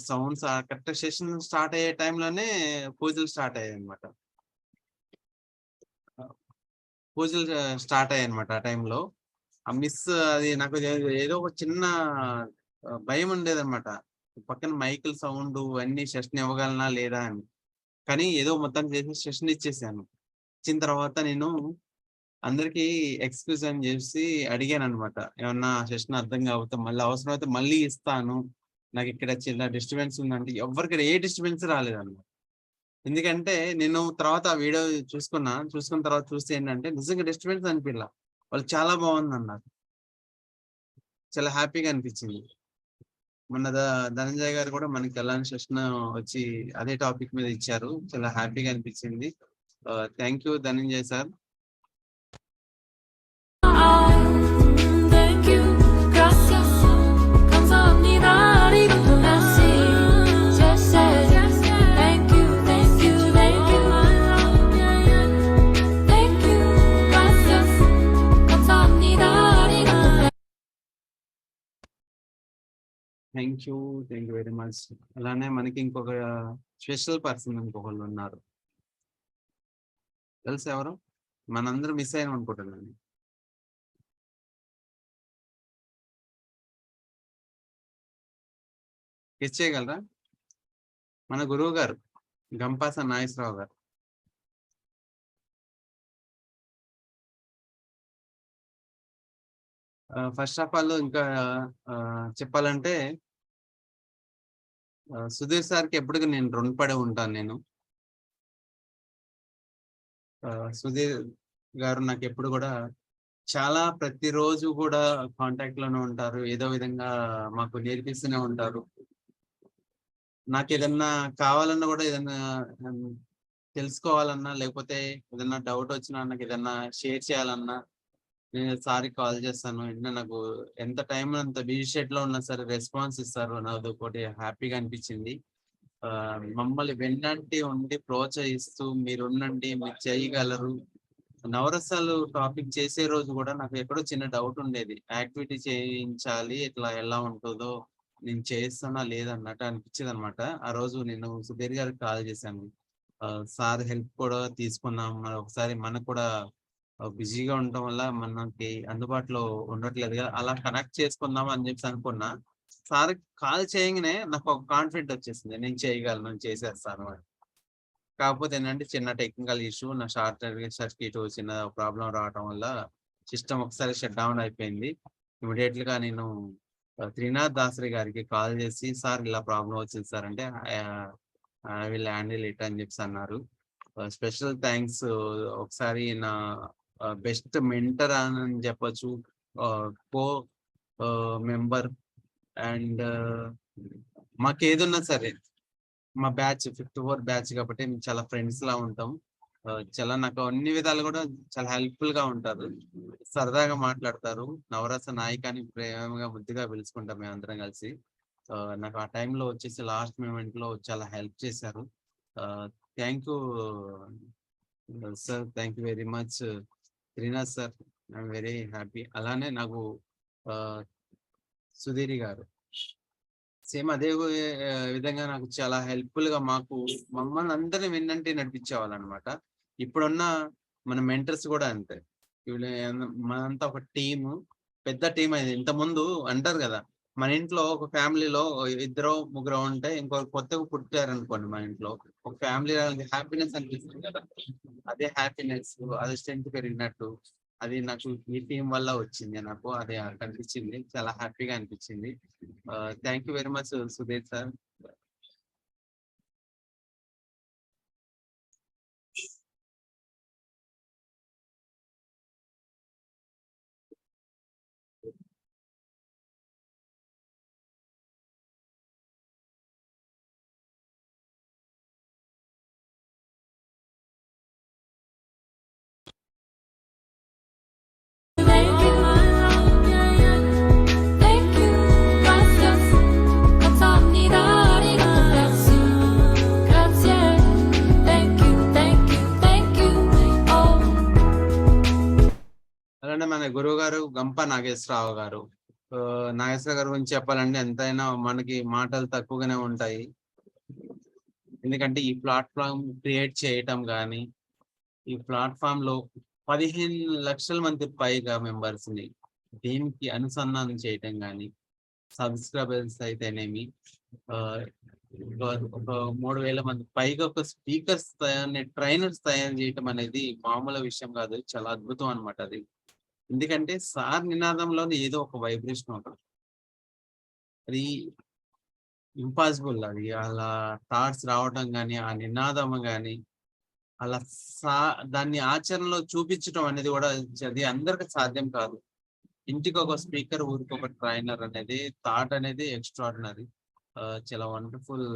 Speaker 2: సౌండ్స్ కరెక్ట్ సెషన్ స్టార్ట్ అయ్యే టైంలోనే పూజలు స్టార్ట్ అయ్యాయి అనమాట. పూజలు స్టార్ట్ అయ్యాయి అనమాట. ఆ టైంలో ఆ మిస్ అది నాకు ఏదో ఒక చిన్న భయం ఉండేదన్నమాట. పక్కన మైకిల్ సౌండ్ అన్ని సెషన్ ఇవ్వగలనా లేదా అని. కానీ ఏదో మొత్తం చేసి సెషన్ ఇచ్చేసాను. ఇచ్చిన తర్వాత నేను అందరికి ఎక్స్క్యూజ్ అని చేసి అడిగాను అనమాట. ఏమన్నా సెషన్ అర్థం కాకపోతే మళ్ళీ అవసరం అయితే మళ్ళీ ఇస్తాను, నాకు ఇక్కడ చిన్న డిస్టర్బెన్స్ ఉందంటే ఎవరికి ఏ డిస్టర్బెన్స్ రాలేదన్నమాట. ఎందుకంటే నేను తర్వాత ఆ వీడియో చూసుకున్న తర్వాత చూస్తే ఏంటంటే నిజంగా డిస్టర్బెన్స్ అనిపించలా, వాళ్ళు చాలా బాగుంది అన్నారు. చాలా హ్యాపీగా అనిపించింది. మొన్న ధనంజయ్ గారు కూడా మనకి ఎలాంటి సెషన్ వచ్చి అదే టాపిక్ మీద ఇచ్చారు, చాలా హ్యాపీగా అనిపించింది. Thank you Dhananjay sir.
Speaker 6: Thank you, gracias, 감사합니다, 이것도 merci, yes, yes, thank you, thank you, thank you, thank you, gracias, 감사합니다, 이것도
Speaker 2: thank you very much. అలానే మనకి ఇంకొక స్పెషల్ పర్సన్ ఇంకొకళ్ళు ఉన్నారు, తెలుసు ఎవరు? మనందరం మిస్ అయ్యాం అనుకుంటున్నాను. గెస్ చేయగలరా? మన గురువు గారు గంపాస నాగేశ్వరరావు గారు. ఫస్ట్ ఆఫ్ ఆల్ ఇంకా చెప్పాలంటే సుధీర్ సార్కి ఎప్పటికీ నేను రుణపడి ఉంటాను. నేను సుధీర్ గారు నాకు ఎప్పుడు కూడా చాలా ప్రతిరోజు కూడా కాంటాక్ట్ లోనే ఉంటారు, ఏదో విధంగా మాకు నేర్పిస్తూనే ఉంటారు. నాకు ఏదన్నా కావాలన్నా కూడా, ఏదన్నా తెలుసుకోవాలన్నా, లేకపోతే ఏదన్నా డౌట్ వచ్చినా, నాకు ఏదన్నా షేర్ చేయాలన్నా నేను సార్కి కాల్ చేస్తాను. వెంటనే నాకు ఎంత టైం అంత బిజీ షెడ్ లో ఉన్నా సరే రెస్పాన్స్ ఇస్తారు. నాకు ఒకటి హ్యాపీగా అనిపించింది. మమ్మల్ని వెన్నంటి ఉండి ప్రోత్సహిస్తూ మీరు ఉండండి, మీరు చేయగలరు. నవరసాలు టాపిక్ చేసే రోజు కూడా నాకు ఎక్కడో చిన్న డౌట్ ఉండేది, యాక్టివిటీ చేయించాలి ఇట్లా ఎలా ఉంటుందో, నేను చేస్తానా లేదన్నట్టు అనిపించేది అనమాట. ఆ రోజు నేను సుధీర్ గారికి కాల్ చేశాను. సార్ హెల్ప్ కూడా తీసుకున్నాం. ఒకసారి మనకు కూడా బిజీగా ఉండటం వల్ల మనకి అందుబాటులో ఉండట్లేదుగా, అలా కనెక్ట్ చేసుకుందాం అని చెప్పి అనుకున్నా. సార్ కాల్ చేయగానే నాకు ఒక కాన్ఫిడెంట్ వచ్చేసింది, నేను చేయగలను, నేను చేసేస్తాను అని. కాకపోతే ఏంటంటే చిన్న టెక్నికల్ ఇష్యూ, నా షార్ట్ సర్క్యూట్ చిన్న ప్రాబ్లం రావడం వల్ల సిస్టమ్ ఒకసారి షట్ డౌన్ అయిపోయింది. ఇమీడియట్లీగా నేను త్రినాథ్ దాసరి గారికి కాల్ చేసి, సార్ ఇలా ప్రాబ్లం వచ్చింది సార్ అంటే, ఐ విల్ హ్యాండిల్ ఇట్ అని చెప్పి అన్నారు. Special thanks. ఒకసారి నా బెస్ట్ మెంటర్ అని చెప్పొచ్చు, కో మెంబర్, అండ్ మాకు ఏదున్నా సరే మా బ్యాచ్ 54 బ్యాచ్ కాబట్టి మేము చాలా ఫ్రెండ్స్ లా ఉంటాం. చాలా నాకు అన్ని విధాలు కూడా చాలా హెల్ప్ఫుల్ గా ఉంటారు, సరదాగా మాట్లాడతారు. నవరస నాయికాని ప్రేమగా ముద్దుగా పిలుచుకుంటాం మేము అందరం కలిసి. నాకు ఆ టైంలో వచ్చేసి లాస్ట్ మూమెంట్ లో చాలా హెల్ప్ చేశారు. Thank you sir, thank you very much Srinath sir, I'm very happy. అలానే నాకు సుధీరి గారు సేమ్ అదే విధంగా నాకు చాలా హెల్ప్ఫుల్ గా మమ్మల్ని అందరినీ వెన్నంటి నడిపించేవాళ్ళు అనమాట. ఇప్పుడున్న మన మెంటర్స్ కూడా అంతే, మనంతా ఒక టీము, పెద్ద టీం అయింది. ఇంతకుముందు అంటారు కదా, మన ఇంట్లో ఒక ఫ్యామిలీలో 2-3 ఉంటే ఇంకొక కొత్తగా పుట్టారు అనుకోండి, మన ఇంట్లో ఒక ఫ్యామిలీ హ్యాపీనెస్ అనిపిస్తుంది కదా, అదే హ్యాపీనెస్, అది స్ట్రెంత్ పెరిగినట్టు అది నాకు ఈ టీం వల్ల వచ్చింది. నాకు అది కనిపించింది, చాలా హ్యాపీగా అనిపించింది. Thank you very much Sudheer sir.
Speaker 6: thank you, gracias, 감사합니다, 이것도 merci, grazie, thank you, thank you, oh.
Speaker 2: అలానే మన గురువు గారు గంప నాగేశ్వరరావు గారు. నాగేశ్వరరావు గారి గురించి చెప్పాలంటే ఎంతైనా మనకి మాటలు తక్కువగానే ఉంటాయి. ఎందుకంటే ఈ ప్లాట్ఫామ్ క్రియేట్ చేయటం కానీ, ఈ ప్లాట్ఫామ్ లో 15 లక్షల మంది పైగా మెంబర్స్ ని దీనికి అనుసంధానం చేయటం కానీ, సబ్స్క్రైబర్స్ అయితేనేమి, ఒక 3000 మంది పైగా ఒక స్పీకర్స్ ట్రైనర్స్ తయారు చేయటం అనేది మామూలు విషయం కాదు, చాలా అద్భుతం అన్నమాట అది. ఎందుకంటే సార్ నినాదంలోనే ఏదో ఒక వైబ్రేషన్ ఉంటుంది, అది ఇంపాసిబుల్. అది అలా థాట్స్ రావటం కానీ, ఆ నినాదం కానీ అలా దాన్ని ఆచరణలో చూపించడం అనేది కూడా అది అందరికి సాధ్యం కాదు. ఇంటికి ఒక స్పీకర్, ఊరికి ఒక ట్రైనర్ అనేది థాట్ అనేది ఎక్స్ట్రాడినరీ. చాలా వండర్ఫుల్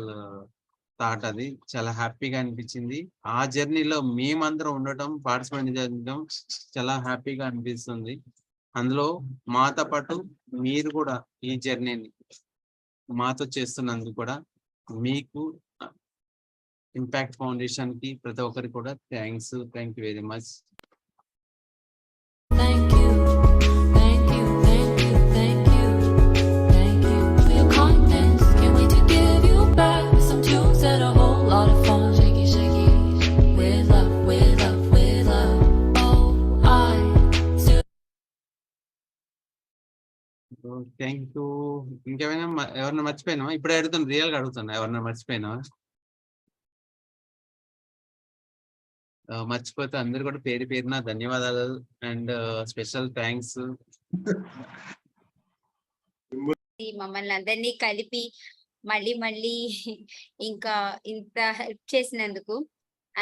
Speaker 2: థాట్ అది. చాలా హ్యాపీగా అనిపించింది. ఆ జర్నీలో మేమందరం ఉండటం, పార్టిసిపేట్ చేయడం చాలా హ్యాపీగా అనిపిస్తుంది. అందులో మాతో పాటు మీరు కూడా ఈ జర్నీని మాతో చేస్తున్నందుకు కూడా మీకు ఇంపాక్ట్ ఫౌండేషన్ కి ప్రతి ఒక్కరికి కూడా thank you very much.
Speaker 6: Thank you, thank you, thank you, thank you, thank you for your kindness. Can't wait to give you back some tunes that are a whole lot of fun. Shake it, shake it, with love, with love, with love. Oh, I still.
Speaker 2: Thank you. ఇంకేమైనా ఎవరన్నా మర్చిపోయినా? ఇప్పుడే అడుగుతాను, real గా అడుగుతున్నా, ఎవరన్నా మర్చిపోయినా? మర్చిపోతే అందరు కూడా పేరు పేరున ధన్యవాదాలు అండ్ స్పెషల్ థ్యాంక్స్.
Speaker 18: మమ్మల్ని అందరినీ కలిపి మళ్ళీ మళ్ళీ ఇంకా ఇంత హెల్ప్ చేసినందుకు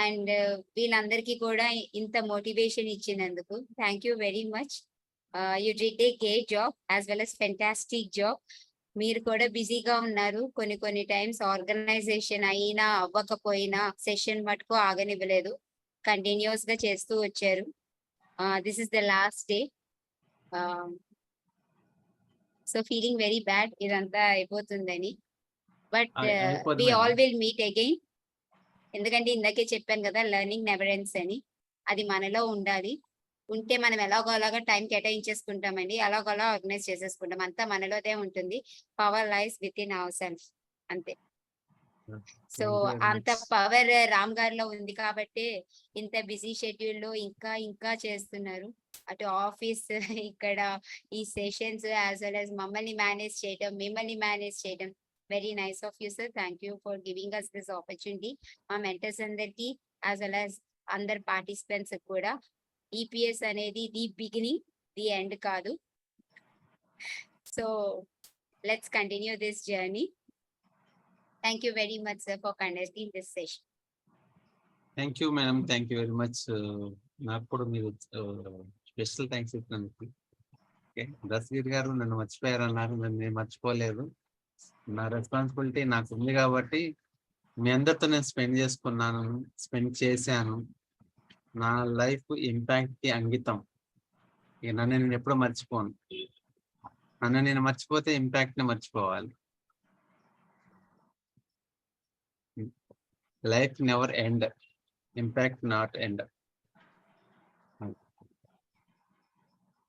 Speaker 18: అండ్ వీళ్ళందరికీ కూడా ఇంత మోటివేషన్ ఇచ్చినందుకు thank you very much. You did a great job as well as fantastic job. మీరు కూడా బిజీగా ఉన్నారు. కొన్ని టైమ్స్ ఆర్గనైజేషన్ అయినా అవ్వకపోయినా సెషన్ మటుకు ఆగనివ్వలేదు, కంటిన్యూస్ గా చేస్తూ వచ్చారు. This is the last day, so feeling very bad ఇదంతా అయిపోతుందని. But we all will meet again. ఎందుకంటే ఇందాకే చెప్పాను కదా, లెర్నింగ్ నెవర్ ఎండ్స్ అని. అది మనలో ఉండాలి. ఉంటే మనం ఎలాగోలాగా టైం కేటాయించేసుకుంటామండి, అలాగోలా ఆర్గనైజ్ చేసేసుకుంటాం. అంతా మనలోదే ఉంటుంది. Power lies with in our self, అంతే. సో అంత పవర్ రామ్ గారిలో ఉంది కాబట్టి ఇంత బిజీ షెడ్యూల్ లో ఇంకా చేస్తున్నారు. అటు ఆఫీస్, ఇక్కడ ఈ సెషన్స్ యాజ్ వెల్ యాజ్ మమ్మల్ని మేనేజ్ చేయడం, మిమ్మల్ని మేనేజ్ చేయడం. Very nice of you sir. Thank you for giving us this opportunity. మా మెంటర్స్ అందరికి యాజ్ వెల్ యాజ్ అందరు పార్టిసిపెంట్స్ కూడా, ఈపీఎస్ అనేది ది బిగినింగ్, ది ఎండ్ కాదు. So let's continue this journey. Thank you very much, sir, for conducting this session.
Speaker 2: Thank you madam, thank you very much. నాకు కూడా మీరు special thanks ఇచ్చినందుకు. Okay, Dasagiri గారు నన్ను మర్చిపోయారన్నారు, నన్ను నేను మర్చిపోలేదు. నా రెస్పాన్సిబిలిటీ నాకు ఉంది కాబట్టి మీ అందరితో నేను స్పెండ్ చేశాను. నా లైఫ్ ఇంపాక్ట్ కి అంకితం. ఇక నన్ను నేను ఎప్పుడూ మర్చిపోను. నన్ను నేను మర్చిపోతే ఇంపాక్ట్ ని మర్చిపోవాలి. Life never end, impact not end.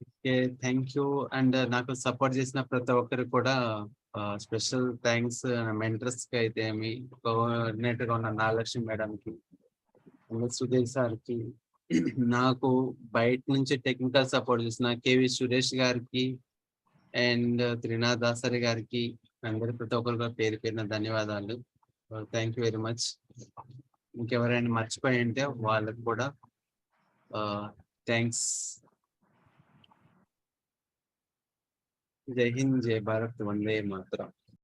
Speaker 2: Okay, thank you. And నాకు సపోర్ట్ చేసిన ప్రతి ఒక్కరికి కూడా స్పెషల్ థ్యాంక్స్. మెంటర్స్ కి అయితే మీ కోఆర్డినేటర్ గా ఉన్న నాగలక్ష్మి మేడంకి, సుధీర్ సార్కి, నాకు బయట నుంచి టెక్నికల్ సపోర్ట్ చేసిన కేవి సురేష్ గారికి అండ్ త్రినాథ్ దాసరి గారికి, అందరి ప్రతి ఒక్కరు పేరు పేరున ధన్యవాదాలు. Thank you very much. ఇంకెవరైనా మర్చిపోయి ఉంటే వాళ్ళకి కూడా థ్యాంక్స్. జై హింద్, జై భారత్, వందే మాతరం.